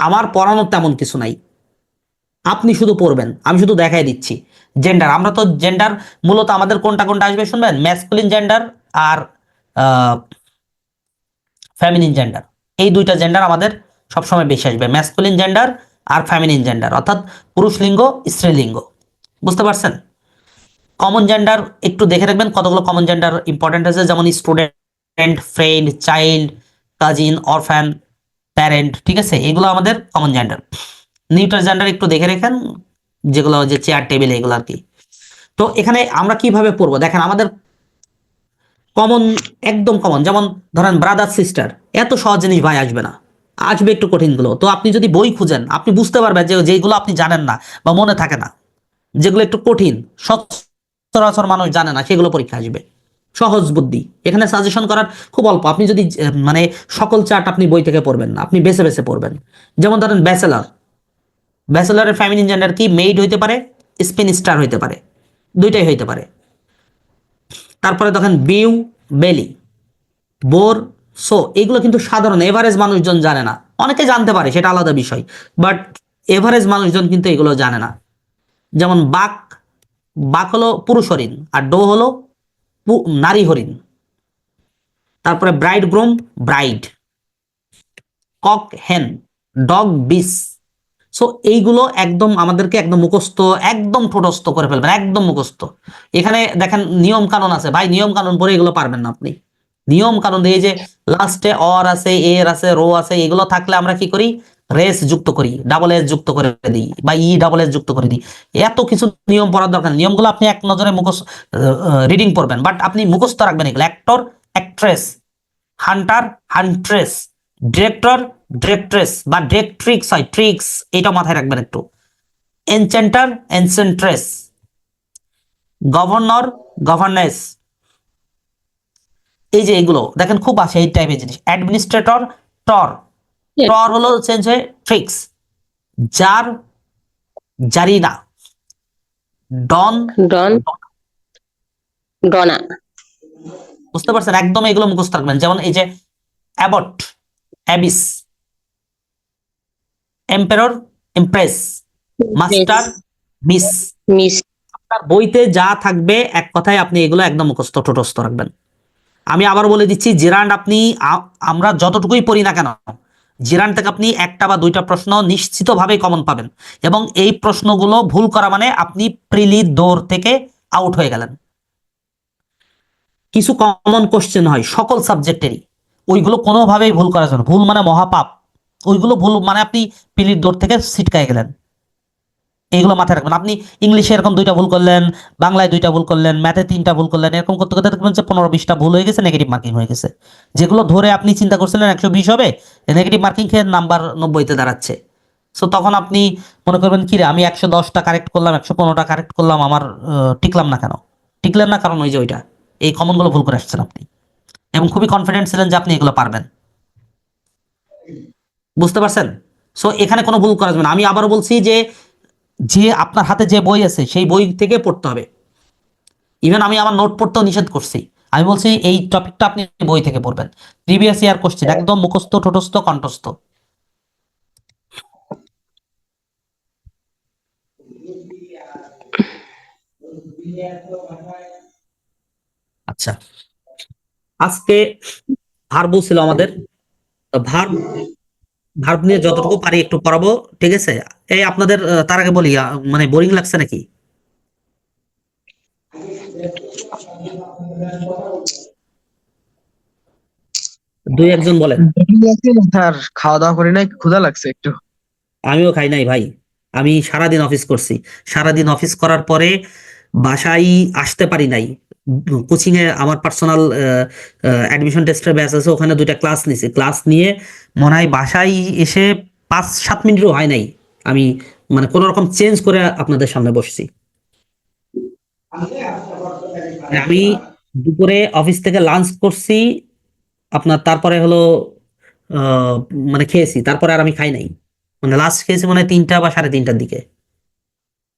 আমার পড়ানোর তেমন কিছু নাই, আপনি শুধু পড়বেন, আমি শুধু দেখাই দিচ্ছি। জেন্ডার, আমরা তো জেন্ডার মূলত আমাদের কোনটা কোনটা আসবে শুনবেন, ম্যাসকুলিন জেন্ডার আর ফ্যামিনিন জেন্ডার, এই দুইটা জেন্ডার আমাদের সবসময় বেশি আসবে, ম্যাসকুলিন জেন্ডার আর ফ্যামিনিন জেন্ডার, অর্থাৎ পুরুষ লিঙ্গ, স্ত্রীলিঙ্গ। বুঝতে পারছেন? কমন জেন্ডার একটু দেখে রাখবেন, কতগুলো কমন জেন্ডার ইম্পর্টেন্ট আছে, যেমন student, friend, child, cousin, orphan, parent, ঠিক আছে, এগুলো আমাদের কমন জেন্ডার। নিউট্রাল জেন্ডার একটু দেখে রাখেন, যেগুলো যে চেয়ার টেবিল এগুলো আর কি। তো এখানে আমরা কিভাবে পড়বো দেখেন, আমাদের কমন, একদম কমন, যেমন ধরেন ব্রাদার সিস্টার, এত সহজ জিনিস ভাই আসবে না, আসবে একটু কঠিনগুলো। তো আপনি যদি বই খুঁজেন আপনি বুঝতে পারবেন যে যেগুলো আপনি জানেন না বা মনে থাকে না, যেগুলো একটু কঠিন সচরাচর মানুষ জানে না, সেগুলো পরীক্ষা আসবে। সহজ বুদ্ধি, এখানে সাজেশন করার খুব অল্প। আপনি যদি মানে সকল চার্ট আপনি বই থেকে পড়বেন না, আপনি বেছে বেছে পড়বেন। যেমন ধরেন ব্যাচেলর, ব্যাচেলরের ফ্যামিলিন জেন্ডার কি? মেইড হইতে পারে, স্পিনিস্টার হইতে পারে, দুইটাই হইতে পারে। তারপরে দেখেন বিউ, বেলি, বোর, সো এগুলো কিন্তু সাধারণ এভারেজ মানুষজন জানে না। অনেকে জানতে পারে, সেটা আলাদা বিষয়, বাট এভারেজ মানুষজন কিন্তু এগুলো জানে না। যেমন বাক, বাক হলো পুরুষ হরিণ, আর ডো হলো নারী হরিণ। তারপরে ব্রাইড গ্রুম, ব্রাইড, কক হেন, ডগ বিস। সো এইগুলো একদম আমাদেরকে একদম মুখস্থ, একদম ঠোঁটস্থ করে ফেলবেন, একদম মুখস্থ। এখানে দেখেন নিয়ম কানুন আছে ভাই, নিয়ম কানুন পরে এগুলো পারবেন না আপনি। নিয়ম কানুন, এই যে লাস্টে অর আছে, এর আছে, রো আছে, এগুলো থাকলে আমরা কি করি? রেস যুক্ত করি, ডাবল এস যুক্ত করে দিই, বা ই ডাবল এস যুক্ত করে দিই। এত কিছু নিয়ম পড়ার দরকার নেই। নিয়মগুলো আপনি এক নজরে মুখস্থ রিডিং পড়বেন, বাট আপনি মুখস্থ রাখবেন এগুলো। Actor, actress, hunter, huntress, director, directress বা ডিরেক্ট্রিক্স হয়, ট্রিক্স, এটা মাথায় রাখবেন একটু। এনচেন্টার, এনচেন্ট্রেস, গভর্নর, গভর্নেস, এই যে এগুলো দেখেন খুব আসে এই টাইপের জিনিস। অ্যাডমিনিস্ট্রেটর, টর, টর হলো চেঞ্জ হয়ে ট্রিক্স। জার, জারিনা, ডন, ডন, ডনা, বুঝতে পারছেন? একদম এগুলো মুখস্থ রাখবেন। যেমন এই যে Abbott, Abyss, emperor, empress, master, miss. Miss, আপনার বইতে যা থাকবে এক কথায় আপনি এগুলো একদম মুখস্থ ঠোঁটস্থ রাখবেন। আমি আবার বলে দিচ্ছি, জিরান্ড আপনি আমরা যতটুকুই পড়ি না কেন, জিরান্ড থেকে আপনি একটা বা দুইটা প্রশ্ন নিশ্চিতভাবে কমন পাবেন। এবং এই প্রশ্নগুলো ভুল করা মানে আপনি প্রিলি দৌড় থেকে আউট হয়ে গেলেন। কিছু কমন কোশ্চেন হয় সকল সাবজেক্টেরই, ওইগুলো কোনোভাবেই ভুল করা যাবে না। ভুল মানে মহাপাপ, ওইগুলো ভুল মানে আপনি প্রিলির দৌড় থেকে ছিটকায় গেলেন। এইগুলো মাথায় রাখবেন। আপনি ইংলিশে এরকম দুইটা ভুল করলেন, বাংলায় দুইটা ভুল করলেন, ম্যাথে তিনটা ভুল করলেন, এরকম করতে করতে দেখবেন যে 15-20টা ভুল হয়ে গেছে, নেগেটিভ মার্কিং হয়ে গেছে। যেগুলো ধরে আপনি চিন্তা করছিলেন 120 হবে, নেগেটিভ মার্কিং খেয়ে নাম্বার 90-তে দাঁড়াচ্ছে। সো তখন আপনি মনে করবেন কি রে, আমি 110টা কারেক্ট করলাম, 115টা কারেক্ট করলাম, আমার টিকলাম না কেন? টিকলেন না কারণ ওই যে ওইটা, এই কমনগুলো ভুল করে আসছেন আপনি, এবং খুবই কনফিডেন্ট ছিলেন যে আপনি এগুলো পারবেন। বুঝতে পারছেন? সো এখানে কোনো ভুল করা যাবে না। আমি আবারও বলছি যে যে আপনার হাতে যে বই আছে সেই বই থেকে পড়তে হবে। ইভেন আমি আমার নোট পড়তেও নিষেধ করছি। আমি বলছি এই টপিকটা আপনি বই থেকে পড়বেন। প্রিভিয়াস ইয়ার কোশ্চেন একদম মুখস্থ, ঠোঁটস্থ, কণ্ঠস্থ। আচ্ছা, আজকে ভার্ব ছিল আমাদের। ভার্ব, ভার্ব নিয়ে যতটুকু পারি একটু পড়াবো, ঠিক আছে? এই আপনাদের তার আগে বলি, মানে বোরিং লাগছে নাকি? দুই একজন বলেন। স্যার খাওয়া দাওয়া করি নাই, ক্ষুধা লাগছে একটু। আমিও খাই নাই ভাই, আমি সারাদিন অফিস করছি। সারাদিন অফিস করার পরে বাসায় আসতে পারি নাই। কোচিং এ আমার পার্সোনাল অ্যাডমিশন টেস্টের ব্যাচ আছে, ওখানে 2টা ক্লাস নিছি। ক্লাস নিয়ে মনে হয় বাসায় এসে 5-7 মিনিটও হয় নাই, আমি মানে কোনো রকম চেঞ্জ করে আপনাদের সামনে বসছি। মানে আমি দুপুরে অফিস থেকে লাঞ্চ করছি আপনার, তারপরে হলো আহ, মানে খেয়েছি, তারপরে আর আমি খাই নাই। মানে লাস্ট খেয়েছি মানে 3টা বা 3:30টার দিকে,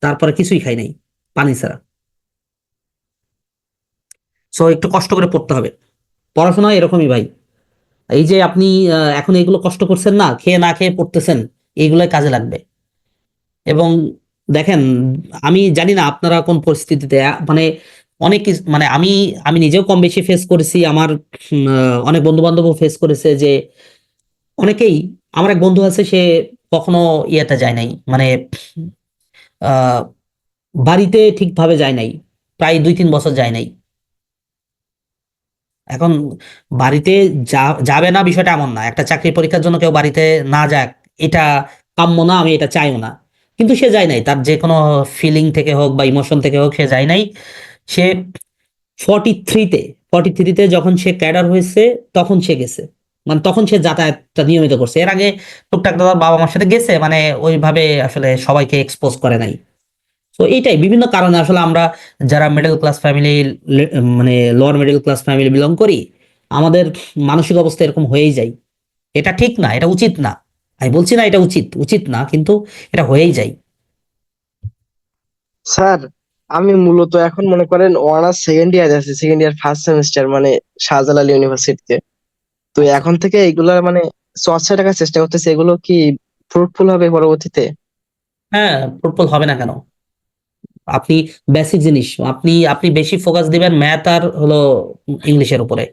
তারপরে কিছুই খাই নাই, পানি ছাড়া। সো একটু কষ্ট করে পড়তে হবে। পড়াশোনা এরকমই ভাই, এই যে আপনি এখন এইগুলো কষ্ট করছেন না, খেয়ে না খেয়ে পড়তেছেন, এইগুলোই কাজে লাগবে। এবং দেখেন, আমি জানি না আপনারা কোন পরিস্থিতিতে মানে অনেক মানে আমি আমি নিজেও কম বেশি ফেস করেছি, আমার অনেক বন্ধু বান্ধবও ফেস করেছে। যে অনেকেই, আমার এক বন্ধু আছে, সে কখনো ইয়েতে যায় নাই, মানে আহ বাড়িতে ঠিকভাবে যায় নাই, প্রায় 2-3 বছর যায় নাই। এখন বাড়িতে যাবে না বিষয়টা এমন না, একটা চাকরির পরীক্ষার জন্য কেউ বাড়িতে না যাক এটা কাম্য না, আমি এটা চাইও না। কিন্তু সে যায় নাই, তার যে কোনো ফিলিং থেকে হোক বা ইমোশন থেকে হোক সে যায় নাই। সে 43-তে যখন সে ক্যাডার হয়েছে তখন সে গেছে, মানে তখন সে যাতায়াতটা নিয়মিত করছে। এর আগে টুকটাক তার বাবা মার সাথে গেছে, মানে ওইভাবে আসলে সবাইকে এক্সপোজ করে নাই। তো এইটাই বিভিন্ন কারণে আসলে আমরা যারা মিডল ক্লাস ফ্যামিলি, মানে lower middle class family belong করি, আমাদের মানসিক অবস্থা এরকম হয়েই যায়। এটা ঠিক না, এটা উচিত না। আমি বলছি না এটা উচিত, উচিত না, কিন্তু এটা হয়েই যায়। স্যার, আমি মূলত এখন মনে করেন অনার্স সেকেন্ড ইয়ার আছি, সেকেন্ড ইয়ার ফার্স্ট সেমিস্টার, মানে শাহজালাল ইউনিভার্সিটিতে। তো আচ্ছা, এখন থেকে এগুলা মানে চর্চা রাখার চেষ্টা করতেছি, এগুলো কি ফ্রুটফুল হবে পরবর্তীতে? হ্যাঁ, ফুটবল হবে না কেন? আপনি বেসিক জিনিস, আপনি আপনি বেশি ফোকাস দিবেন ম্যাথ আর হলো ইংলিশের উপরে,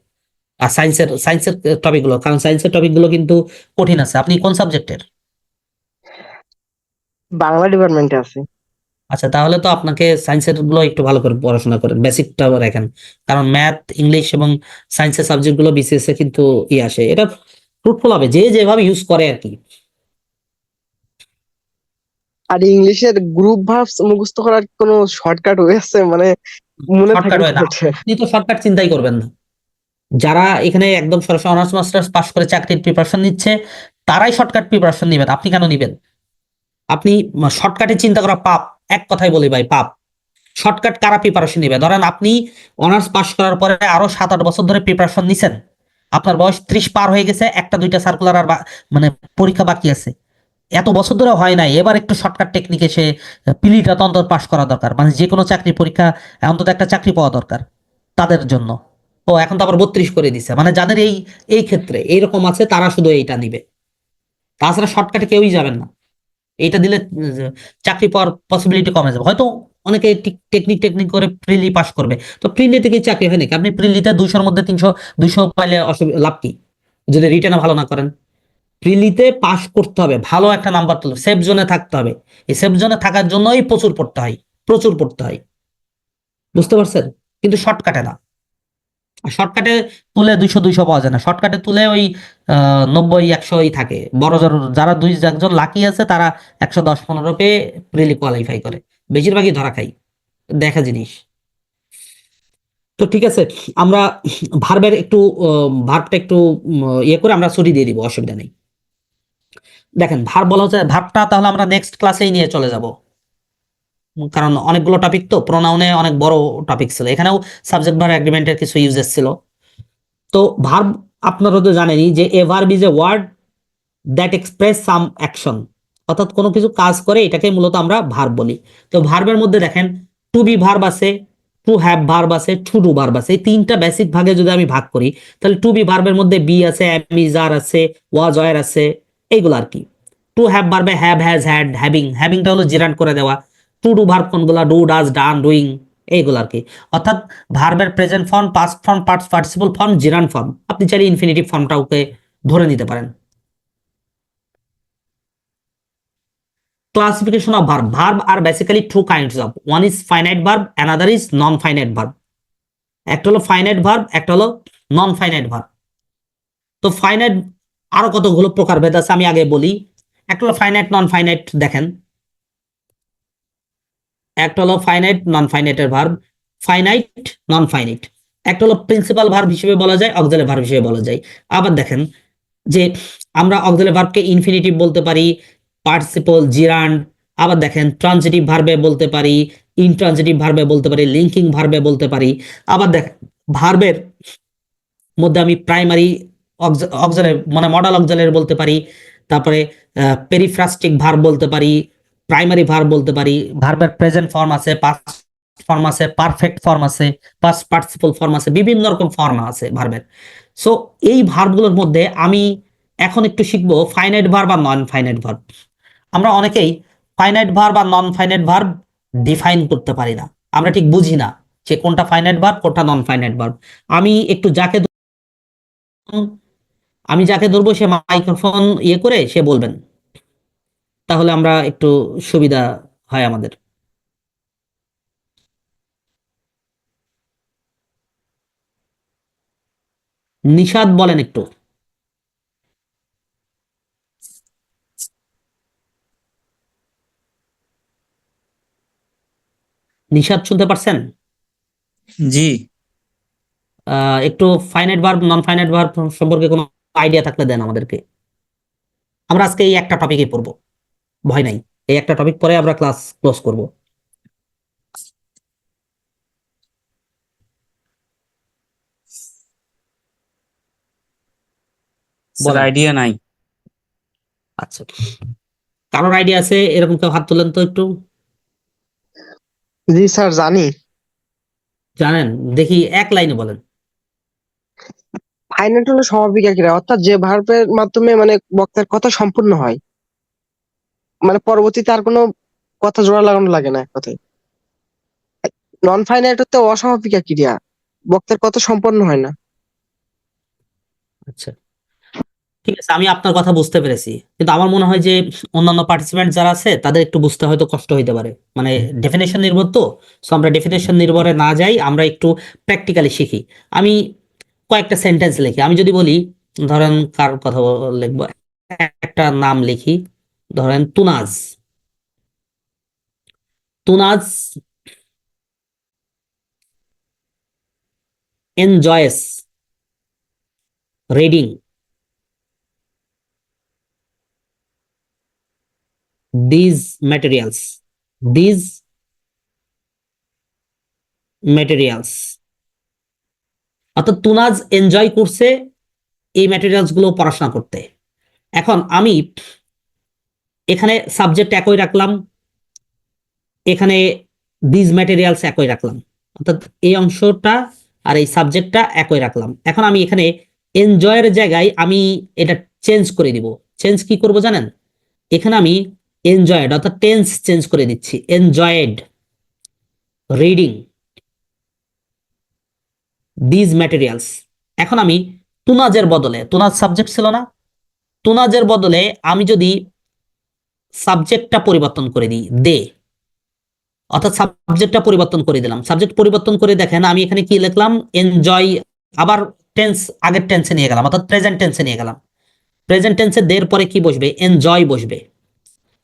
আর সায়েন্সের টপিক গুলো, কারণ সায়েন্সের টপিক গুলো কিন্তু কঠিন আছে। আপনি কোন সাবজেক্টের? বাংলা ডিপার্টমেন্টে আছে। আচ্ছা, তাহলে তো আপনাকে সায়েন্সের গুলো একটু ভালো করে পড়াশোনা করেন, বেসিকটা রাখেন। কারণ ম্যাথ, ইংলিশ এবং সায়েন্সের সাবজেক্ট গুলো বিসিএস এ কিন্তু আসে, এটা ফ্রুটফুল হবে যে যেভাবে ইউজ করে আর কি। আর ইংলিশের গ্রুপ ভার্বস মুখস্থ করার কোনো শর্টকাট ওয়ে আছে, মানে মনে থাকে শর্টকাট না হয় না, ওঠে। আপনি তো শর্টকাট চিন্তাই করবেন না। যারা এখানে একদম সরাসরি অনার্স মাস্টার্স পাশ করে চাকরির প্রিপারেশন নিচ্ছে, তারাই শর্টকাট প্রিপারেশন নিবেন, আপনি কেন নিবেন? আপনি শর্টকাটে চিন্তা করা পাপ, এক কথাই বলি ভাই, পাপ। শর্টকাট কারা প্রিপারেশন নিবে? ধরেন আপনি অনার্স পাশ করার পরে আরো 7-8 বছর ধরে প্রিপারেশন নিছেন, আপনার বয়স 30 পার হয়ে গেছে, একটা দুইটা সার্কুলার আর মানে পরীক্ষা বাকি আছে, এত বছর ধরে হয় নাই, এবার একটু শর্টকাট টেকনিক এসে পিলিটা তো অন্তত পাশ করা দরকার, মানে যে কোনো চাকরি পরীক্ষা অন্তত একটা চাকরি পাওয়া দরকার তাদের জন্য। ও এখন তো আবার 32 করে দিছে, মানে যাদের এই এই ক্ষেত্রে এইরকম আছে তারা শুধু এইটা নিবে, তাছাড়া শর্টকাটে কেউই যাবেন না। এইটা দিলে চাকরি পাওয়ার পসিবিলিটি কমে যাবে। হয়তো অনেকে টেকনিক টেকনিক করে প্রিলি পাস করবে, তো প্রিলি থেকে চাকরি হয় নাকি? আপনি প্রিলিতে 200-র মধ্যে 200 পাইলে লাভ কি যদি রিটেনে ভালো না করেন? প্রিলিতে পাস করতে হবে, ভালো একটা নাম্বার তুলতে, সেফ জোনে থাকতে হবে। এই সেফ জোনে থাকার জন্যই প্রচুর পড়তে হয়, প্রচুর পড়তে হয়, বুঝতে পারছেন? কিন্তু শর্টকাটে না। শর্টকাটে তুলে 200 পাওয়া যায় না, শর্টকাটে তুলে ওই 90-100ই থাকে। বড় যারা একজন লাকি আছে তারা 110-15 পেয়ে প্রিলি কোয়ালিফাই করে, বেশিরভাগই ধরা খাই, দেখা জিনিস। তো ঠিক আছে, আমরা ভার্বের একটু ভার্বটা একটু ইয়ে করে আমরা ছুটি দিয়ে দিব, অসুবিধা নেই। দেখেন ভার্ব বলা হচ্ছে, ভার্বটা তাহলে আমরা নেক্সট ক্লাসেই নিয়ে চলে যাব, কারণ অনেকগুলো টপিক তো, প্রোনাউনে অনেক বড় টপিক ছিল, এখানেও সাবজেক্ট ভার্ব এগ্রিমেন্টের কিছু ইউজেস ছিল। তো ভার্ব আপনারা তো জানেনই যে a verb is a word that express some action, অর্থাৎ কোনো কিছু কাজ করে, এটাকে মূলত আমরা ভার্ব বলি। তো ভার্বের মধ্যে দেখেন টু বি ভার্ব আছে, টু হ্যাভ ভার্ব আছে, টু ডু ভার্ব আছে। এই তিনটা বেসিক ভাগে যদি আমি ভাগ করি, তাহলে টু বি ভার্বের মধ্যে বি আছে, এম ইজ আর আছে, ওয়াজ ওয়ার আছে, এইগুলো আর কি। টু হ্যাভ ভার্বে হ্যাভ, হ্যাজ, হ্যাড, হ্যাভিংটা হলো জিরান্ড করে দেওয়া। টু ডু ভার্ব কোনগুলা? ডু, ডাজ, ডান, ডুইং, এইগুলো আর কি। অর্থাৎ ভার্বের present form, past form, participle form, gerund form, আপনি চাইলে ইনফিনিটিভ ফর্মটাকে ধরে নিতে পারেন। Classification of verb. Verb are basically two kinds of. One is finite verb, another is non-finite verb. একটা হলো ফাইনাইট ভার্ব, একটা হলো নন ফাইনাইট ভার্ব। তো ফাইনাইট আরো কতগুলো প্রকারভেদ আছে আমি আগে বলি। একটা হলো ফাইনাইট, নন ফাইনাইট। দেখেন, একটা হলো ফাইনাইট নন ফাইনাইটের ভার্ব, ফাইনাইট নন ফাইনাইট। একটা হলো প্রিন্সিপাল ভার্ব হিসেবে বলা যায়, অক্সিলারি ভার্ব হিসেবে বলা যায়। আবার দেখেন যে আমরা অক্সিলারি ভার্বকে ইনফিনিটিভ বলতে পারি, পার্টিসিপল, জিরান্ড। আবার দেখেন ট্রানজিটিভ ভার্বে বলতে পারি, ইনট্রানজিটিভ ভার্বে বলতে পারি, লিঙ্কিং ভার্বে বলতে পারি। আবার দেখেন ভার্বের মধ্যে আমি প্রাইমারি অক্সিলারি মানে মডাল অক্সিলারি বলতে পারি, তারপরে পেরিফ্রাস্টিক ভার্ব বলতে পারি, প্রাইমারি ভার্ব বলতে পারি। ভার্বের প্রেজেন্ট ফর্ম আছে, পাস্ট ফর্ম আছে, পারফেক্ট ফর্ম আছে, পাস্ট পার্টিসিপল ফর্ম আছে, বিভিন্ন রকম ফর্ম আছে ভার্বের। সো এই ভার্বগুলোর মধ্যে আমি এখন একটু শিখবো ফাইনাইট ভার্ব আর নন ফাইনাইট ভার্ব। আমরা অনেকেই ফাইনাইট ভার্ব আর নন ফাইনাইট ভার্ব ডিফাইন করতে পারি না, আমরা ঠিক বুঝি না যে কোনটা ফাইনাইট ভার্ব কোনটা নন ফাইনাইট ভার্ব। আমি একটু আমি যাকে ধরবো সে মাইক্রোফোন ইয়ে করে সে বলবেন, তাহলে আমরা একটু সুবিধা হয় আমাদের। নিশাদ বলেন একটু। নিশাদ শুনতে পারছেন? জি। একটু finite verb non finite verb সম্পর্কে কোনো আইডিয়া থাকলে দেন আমাদেরকে। আমরা আজকে এই একটা টপিকই পড়বো, ভয় নাই, এই একটা টপিক পরে আমরা ক্লাস ক্লোজ করব। স্যার বলেন। আইডিয়া নাই। আচ্ছা, কারোর আইডিয়া আছে এরকম কেউ হাত তোলেন তো একটু। জি স্যার জানি। জানেন? দেখি এক লাইনে বলেন। ফাইনাইট হলো সমাপিকা ক্রিয়া, অর্থাৎ যে ভার্বের মাধ্যমে মানে বক্তার কথা সম্পূর্ণ হয়, মানে পরবর্তীতে আর কোনো কথা জোড়া লাগানো লাগে না এক কথায়। নন ফাইনাইট হতে অসমাপিকা ক্রিয়া, বক্তার কথা সম্পন্ন হয় না। আচ্ছা, ঠিক আছে, আমি আপনার কথা বুঝতে পেরেছি, কিন্তু আমার মনে হয় যে অন্যান্য পার্টিসিপেন্ট যারা আছে তাদের একটু বুঝতে হয়তো কষ্ট হইতে পারে, মানে ডেফিনেশন নির্ভর তো। সো আমরা ডেফিনেশন নির্ভরে না যাই, আমরা একটু প্র্যাকটিক্যালি শিখি। আমি কয়েকটা সেন্টেন্স লিখি। আমি যদি বলি, ধরেন কার কথা লিখবো, একটা নাম লিখি, ধরেন তুনাজ। তুনাজ enjoys reading these materials, these materials। অর্থাৎ তুনাজ এনজয় করছে এই ম্যাটেরিয়ালস গুলো পড়াশোনা করতে। এখন আমি এখানে সাবজেক্ট একই রাখলাম, এখানে দিজ ম্যাটেরিয়ালস একই রাখলাম, অর্থাৎ এই অংশটা আর এই সাবজেক্টটা একই রাখলাম। এখন আমি এখানে এনজয়ের জায়গায় আমি এটা চেঞ্জ করে দিব। চেঞ্জ কি করব জানেন? এখানে আমি এনজয়েড অর্থাৎ টেন্স চেঞ্জ করে দিচ্ছি, এনজয়েড রিডিং দিজ ম্যাটেরিয়ালস। এখন আমি তুনাজের বদলে, তুনাজ সাবজেক্ট ছিল না, তুনাজের বদলে আমি যদি সাবজেক্টটা পরিবর্তন করে দিই, দে, অর্থাৎ সাবজেক্টটা পরিবর্তন করে দিলাম। সাবজেক্ট পরিবর্তন করে দেখেন আমি এখানে কি লিখলাম, এনজয়, আবার টেন্স আগের টেন্সে নিয়ে গেলাম, অর্থাৎ প্রেজেন্ট টেন্সে নিয়ে গেলাম। প্রেজেন্ট টেন্সে দের পরে কি বসবে? এনজয় বসবে,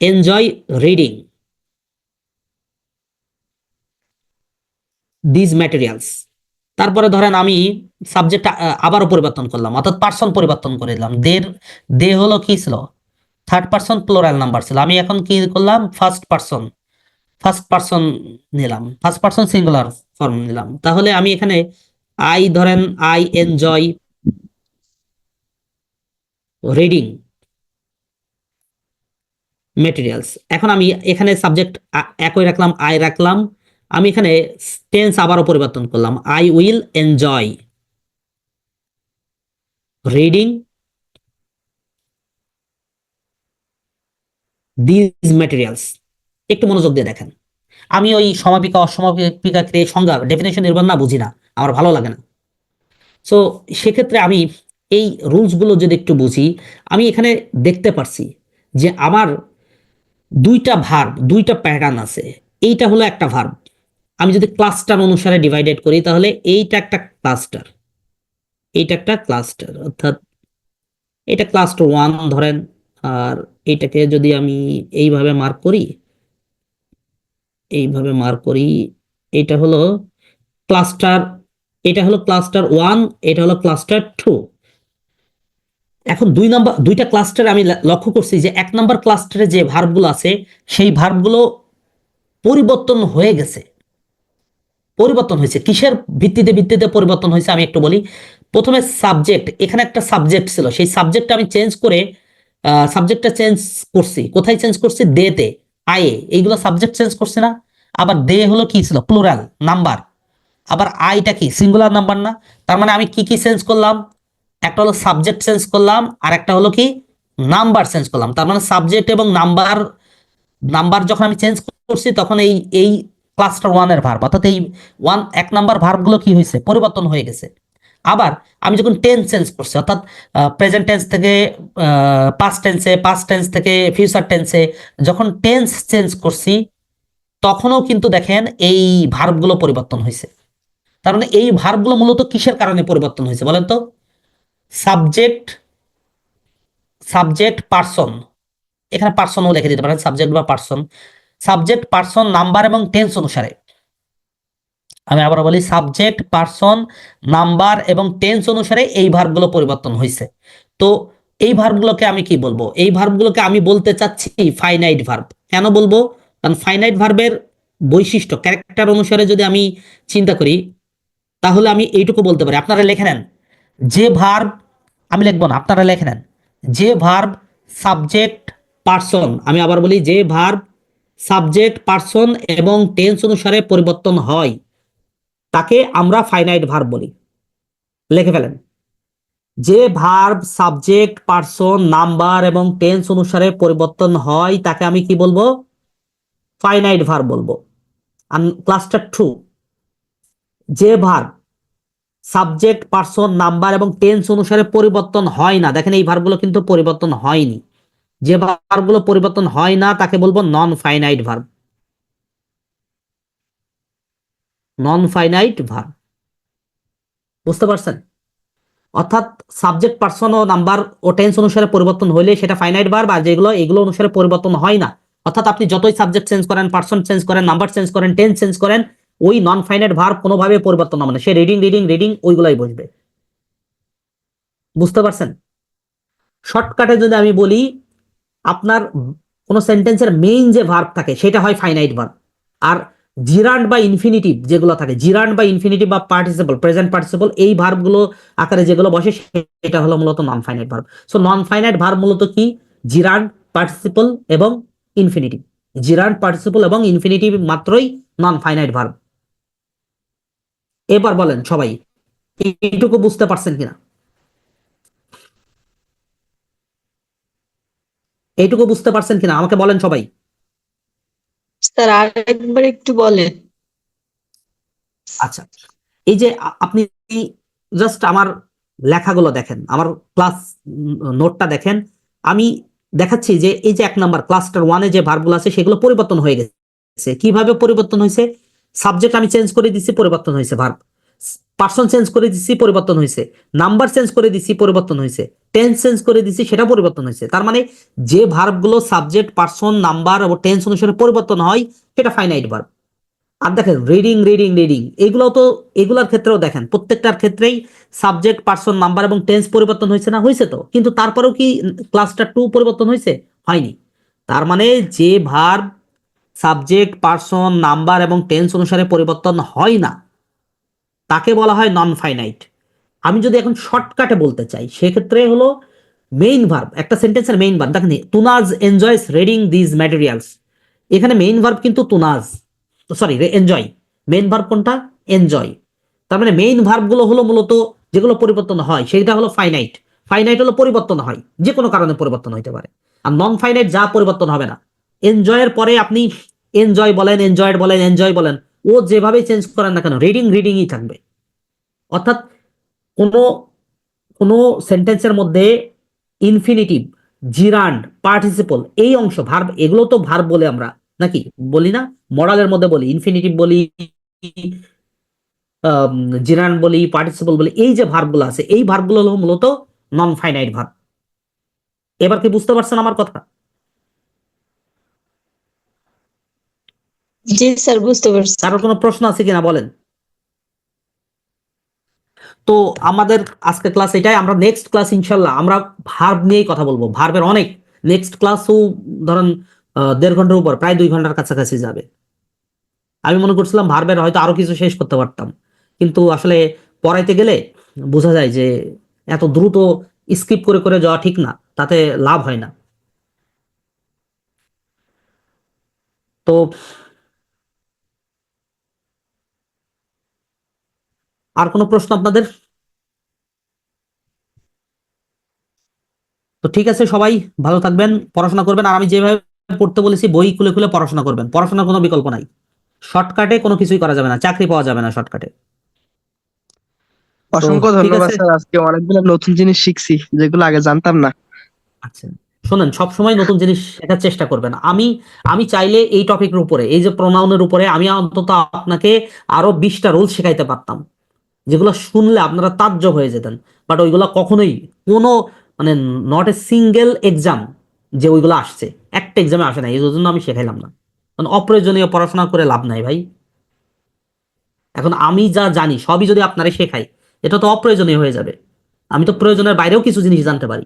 এনজয় রিডিং দিজ ম্যাটেরিয়ালস। তারপরে ধরেন আমি সাবজেক্ট আবারও পরিবর্তন করলাম, অর্থাৎ পার্সন পরিবর্তন করে দিলাম। দে হলো কি ছিল? থার্ড পার্সন প্লুরাল নাম্বার ছিল। আমি এখন কি করলাম? ফার্স্ট পার্সন নিলাম, ফার্স্ট পার্সন সিঙ্গুলার ফর্ম নিলাম। তাহলে আমি এখানে আই, ধরেন আই এনজয় রিডিং মেটেরিয়ালস। এখন আমি এখানে সাবজেক্ট একই রাখলাম, আই রাখলাম। আমি এখানে টেন্স আবারও পরিবর্তন করলাম, I will enjoy reading these materials. একটু মনোযোগ দিয়ে দেখেন। আমি ওই সমাপিকা অসমাপিকা ক্রিয়া সংজ্ঞা ডেফিনেশন নির্ভর না বুঝি না, আমার ভালো লাগে না। সো সেক্ষেত্রে আমি এই রুলসগুলো যদি একটু বুঝি, আমি এখানে দেখতে পারছি যে আমার দুইটা প্যাটার্ন আছে। এইটা হলো একটা ভার্ব। আমি যদি ক্লাস্টার অনুসারে ডিভাইডেড করি তাহলে এইটা একটা ক্লাস্টার, এইটা একটা ক্লাস্টার, অর্থাৎ এটা ক্লাস্টার 1 ধরেন। আর এইটাকে যদি আমি এইভাবে মার্ক করি, এটা হলো ক্লাস্টার, এটা হলো ক্লাস্টার 1, এটা হলো ক্লাস্টার 2। এখন দুইটা ক্লাস্টারে আমি লক্ষ্য করছি যে 1 নাম্বার ক্লাস্টারে যে ভার্বগুলো আছে সেই ভার্বগুলো পরিবর্তন হয়েছে। কিসের ভিত্তিতে পরিবর্তন হয়েছে আমি একটু বলি। প্রথমে সাবজেক্ট, এখানে একটা সাবজেক্ট ছিল, সেই সাবজেক্টটা আমি চেঞ্জ করে সাবজেক্টটা চেঞ্জ করছি। কোথায় চেঞ্জ করছি? দেতে, আয়ে, এইগুলো সাবজেক্ট চেঞ্জ করছে না? আবার দে হলো কি ছিল? Plural number. আবার আইটা কি? সিঙ্গুলার নাম্বার না? তার মানে আমি কি কি চেঞ্জ করলাম? একটা হলো সাবজেক্ট চেঞ্জ করলাম, আর একটা হলো কি? নাম্বার চেঞ্জ করলাম। তার মানে সাবজেক্ট এবং নাম্বার যখন আমি চেঞ্জ করছি তখন এই ক্লাস্টার 1 এর ভার্ব, অর্থাৎ এই 1 নাম্বার ভার্বগুলো কি হয়েছে? পরিবর্তন হয়ে গেছে। আবার আমি যখন টেন্স চেঞ্জ করছি, অর্থাৎ প্রেজেন্ট টেন্স থেকে পাস্ট টেন্স থেকে ফিউচার টেন্সে যখন টেন্স চেঞ্জ করছি তখনও কিন্তু দেখেন এই ভার্বগুলো পরিবর্তন হয়েছে। তার মানে এই ভার্বগুলো মূলত কিসের কারণে পরিবর্তন হয়েছে বলেন তো? সাবজেক্ট পার্সন, এখানে পার্সনও লিখে দিতে পারেন, সাবজেক্ট বা পার্সন, সাবজেক্ট পার্সন নাম্বার এবং টেন্স অনুসারে আমি আবার বলি, সাবজেক্ট, পার্সন, নাম্বার এবং টেন্স অনুসারে এই ভার্বগুলো পরিবর্তন হয়েছে। তো এই ভার্বগুলোকে আমি কি বলবো? এই ভার্বগুলোকে আমি বলতে চাচ্ছি ফাইনাইট ভার্ব। কেন বলবো? কারণ ফাইনাইট ভার্বের বৈশিষ্ট্য, ক্যারেক্টার অনুসারে যদি আমি চিন্তা করি, তাহলে আমি এইটুকু বলতে পারি। আপনারা লিখে নেন, যে ভার্ব, আমি লিখবো না, আপনারা লিখে নেন, যে ভার্ব সাবজেক্ট, পার্সন, আমি আবার বলি, যে ভার্ব সাবজেক্ট, পার্সন এবং টেন্স অনুসারে পরিবর্তন হয় তাকে আমরা ফাইনাইট ভার্ব বলি। লিখে ফেলেন, যে ভার্ব সাবজেক্ট, পার্সন, নাম্বার এবং টেন্স অনুসারে পরিবর্তন হয় তাকে আমি কি বলবো? ফাইনাইট ভার্ব বলবো। ক্লাসটা 2, যে ভার্ব সাবজেক্ট, পার্সন, নাম্বার এবং টেন্স অনুসারে পরিবর্তন হয় না, দেখেন এই ভার্বগুলো কিন্তু পরিবর্তন হয়নি, যে ভার্বগুলো পরিবর্তন হয় না তাকে বলবো non finite verb. Non finite verb, বুঝতে পারছেন? অর্থাৎ সাবজেক্ট, পার্সন ও নাম্বার ও টেন্স অনুসারে পরিবর্তন হইলে সেটা ফাইনাইট ভার্ব, আর যেগুলো এগুলো অনুসারে পরিবর্তন হয় না, অর্থাৎ আপনি যতই সাবজেক্ট চেঞ্জ করেন, পার্সন চেঞ্জ করেন, নাম্বার চেঞ্জ করেন, টেন্স চেঞ্জ করেন, ওই নন ফাইনাইট ভার্ব কোনোভাবে পরিবর্তন হবে না, সে রিডিং রিডিং রিডিং ওইগুলাই বসবে। বুঝতে পারছেন? শর্টকাটে যদি আমি বলি, আপনার কোন সেন্টেন্সের মেইন যে ভার্ব থাকে সেটা হয় ফাইনাইট ভার্ব, আর জিরান্ড বা ইনফিনিটিভ যেগুলো থাকে, জিরান্ড বা ইনফিনিটিভ বা পার্টিসিপল, প্রেজেন্ট পার্টিসিপল, এই ভার্বগুলো আকারে যেগুলো বসে সেটা হলো মূলত non finite verb. So non finite verb মূলত কি? জিরান্ড, পার্টিসিপল এবং ইনফিনিটিভ। জিরান্ড, পার্টিসিপল এবং ইনফিনিটিভ মাত্রই নন ফাইনাইট ভার্ব। এবার বলেন সবাই, এইটুকু বুঝতে পারছেন কিনা? এইটুকু বুঝতে পারছেন কিনা আমাকে বলেন সবাই। স্যার আরেকবার একটু বলেন। আচ্ছা, এই যে আপনি জাস্ট আমার লেখাগুলো দেখেন, আমার ক্লাস নোটটা দেখেন, আমি দেখাচ্ছি যে এই যে 1 নাম্বার ক্লাস্টার 1-এ যে ভার্বগুলো আছে সেগুলো পরিবর্তন হয়ে গেছে। কিভাবে পরিবর্তন হয়েছে? সাবজেক্ট আমি চেঞ্জ করে দিচ্ছি, পরিবর্তন হয়েছে ভার্ব। পার্সন চেঞ্জ করে দিচ্ছি, পরিবর্তন হয়েছে। নাম্বার চেঞ্জ করে দিচ্ছি, পরিবর্তন হয়েছে। টেন্স চেঞ্জ করে দিচ্ছি, সেটা পরিবর্তন হয়েছে। তার মানে যে ভার্বগুলো সাবজেক্ট, পার্সন, নাম্বার এবং টেন্স অনুসারে পরিবর্তন হয় সেটা ফাইনাইট ভার্ব। আর দেখেন রিডিং রিডিং রিডিং, এগুলো তো, এগুলোর ক্ষেত্রেও দেখেন প্রত্যেকটার ক্ষেত্রেই সাবজেক্ট, পার্সন, নাম্বার এবং টেন্স পরিবর্তন হয়েছে না? হয়েছে তো। কিন্তু তারপরেও কি ক্লাসটা 2 পরিবর্তন হয়েছে? হয়নি। তার মানে যে ভার্ব সাবজেক্ট, পার্সন, নাম্বার এবং টেন্স অনুসারে পরিবর্তন হয় না তাকে বলা হয় নন ফাইনাইট। আমি যদি এখন শর্টকাটে বলতে চাই সেক্ষেত্রে হলো মেইন ভার্ব, একটা সেন্টেন্সের মেইন ভার্ব। দেখেন, তুনাজ এনজয়স রিডিং দিস ম্যাটেরিয়ালস, এখানে মেইন ভার্ব কিন্তু তুনাজ, সরি এনজয়। মেইন ভার্ব কোনটা? এনজয়। তার মানে মেইন ভার্ব গুলো হলো মূলত যেগুলো পরিবর্তন হয় সেটা হলো ফাইনাইট। ফাইনাইট হলো পরিবর্তন হয়, যে কোনো কারণে পরিবর্তন হইতে পারে। আর নন ফাইনাইট যা পরিবর্তন হবে না। এনজয়ের পরে আপনি এনজয় বলেন, এনজয়েড বলেন, এনজয় বলেন, ও যেভাবে চেঞ্জ করেন না কেন রিডিং রিডিংই থাকবে। অর্থাৎ কোনো কোনো সেন্টেন্সের মধ্যে ইনফিনিটিভ, জিরান্ড, পার্টিসিপল, এই অংশ ভার্ব, এগুলো তো ভার্ব বলে আমরা নাকি বলি না? মডালের মধ্যে বলি, ইনফিনিটিভ বলি, জিরান্ড বলি, পার্টিসিপল বলি, এই যে ভার্বগুলো আছে এই ভার্বগুলো হলো মূলত নন ফাইনাইট ভার্ব। এবার কি বুঝতে পারছেন আমার কথা? জি স্যার, বুঝতে পারছি। কারোর কোনো প্রশ্ন আছে কিনা বলেন? তো আমাদের আজকে ক্লাস এটাই। আমরা নেক্সট ক্লাস ইনশাল্লাহ আমরা ভার্ব নিয়েই কথা বলবো। ভার্বের অনেক, নেক্সট ক্লাসও ধরেন 1.5 ঘন্টার উপর, প্রায় 2 ঘন্টার কাছাকাছি যাবে। আমি মনে করছিলাম ভার্বের হয়তো আরো কিছু শেষ করতে পারতাম, কিন্তু আসলে পড়াইতে গেলে বোঝা যায় যে এত দ্রুত স্কিপ করে করে যাওয়া ঠিক না, তাতে লাভ হয় না। তো আর কোনো প্রশ্ন আপনাদের? তো ঠিক আছে, সবাই ভালো থাকবেন, পড়াশোনা করবেন, আর আমি যেভাবে পড়তে বলেছি বই খুলে খুলে পড়াশোনা করবেন। পড়াশোনার কোনো বিকল্প নাই, শর্টকাটে কোনো কিছুই করা যাবে না, চাকরি পাওয়া যাবে না শর্টকাটে। তো অসংখ্য ঠিক ধন্যবাদ আছে। স্যার, আজকে অনেকগুলো নতুন জিনিস শিখছি যেগুলো আগে জানতাম না। আচ্ছা, শোনেন, সবসময় নতুন জিনিস শেখার চেষ্টা করবেন। আমি আমি চাইলে এই টপিকের উপরে, এই যে প্রোনাউনের উপরে, আমি অন্তত আপনাকে আরো 20টা রুল শেখাইতে পারতাম, যেগুলো শুনলে আপনারা তাজ্জব হয়ে যেতেন। বাট ওইগুলো কখনোই কোনো, মানে নট এ সিঙ্গেল এক্সাম যে ওইগুলো আসছে, একটা এক্সামে আসে না, এই জন্য আমি শেখাইলাম না। কারণ অপ্রয়োজনীয় পড়াশোনা করে লাভ নাই ভাই। এখন আমি যা জানি সবই যদি আপনারা শেখাই, এটা তো অপ্রয়োজনীয় হয়ে যাবে। আমি তো প্রয়োজনের বাইরেও কিছু জিনিস জানতে পারি,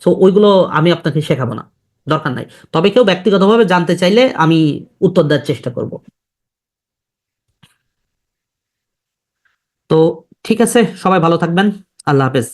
সো ওইগুলো আমি আপনাকে শেখাবো না, দরকার নাই। তবে কেউ ব্যক্তিগতভাবে জানতে চাইলে আমি উত্তর দেওয়ার চেষ্টা করব। তো ঠিক আছে, সবাই ভালো থাকবেন, আল্লাহ হাফেজ।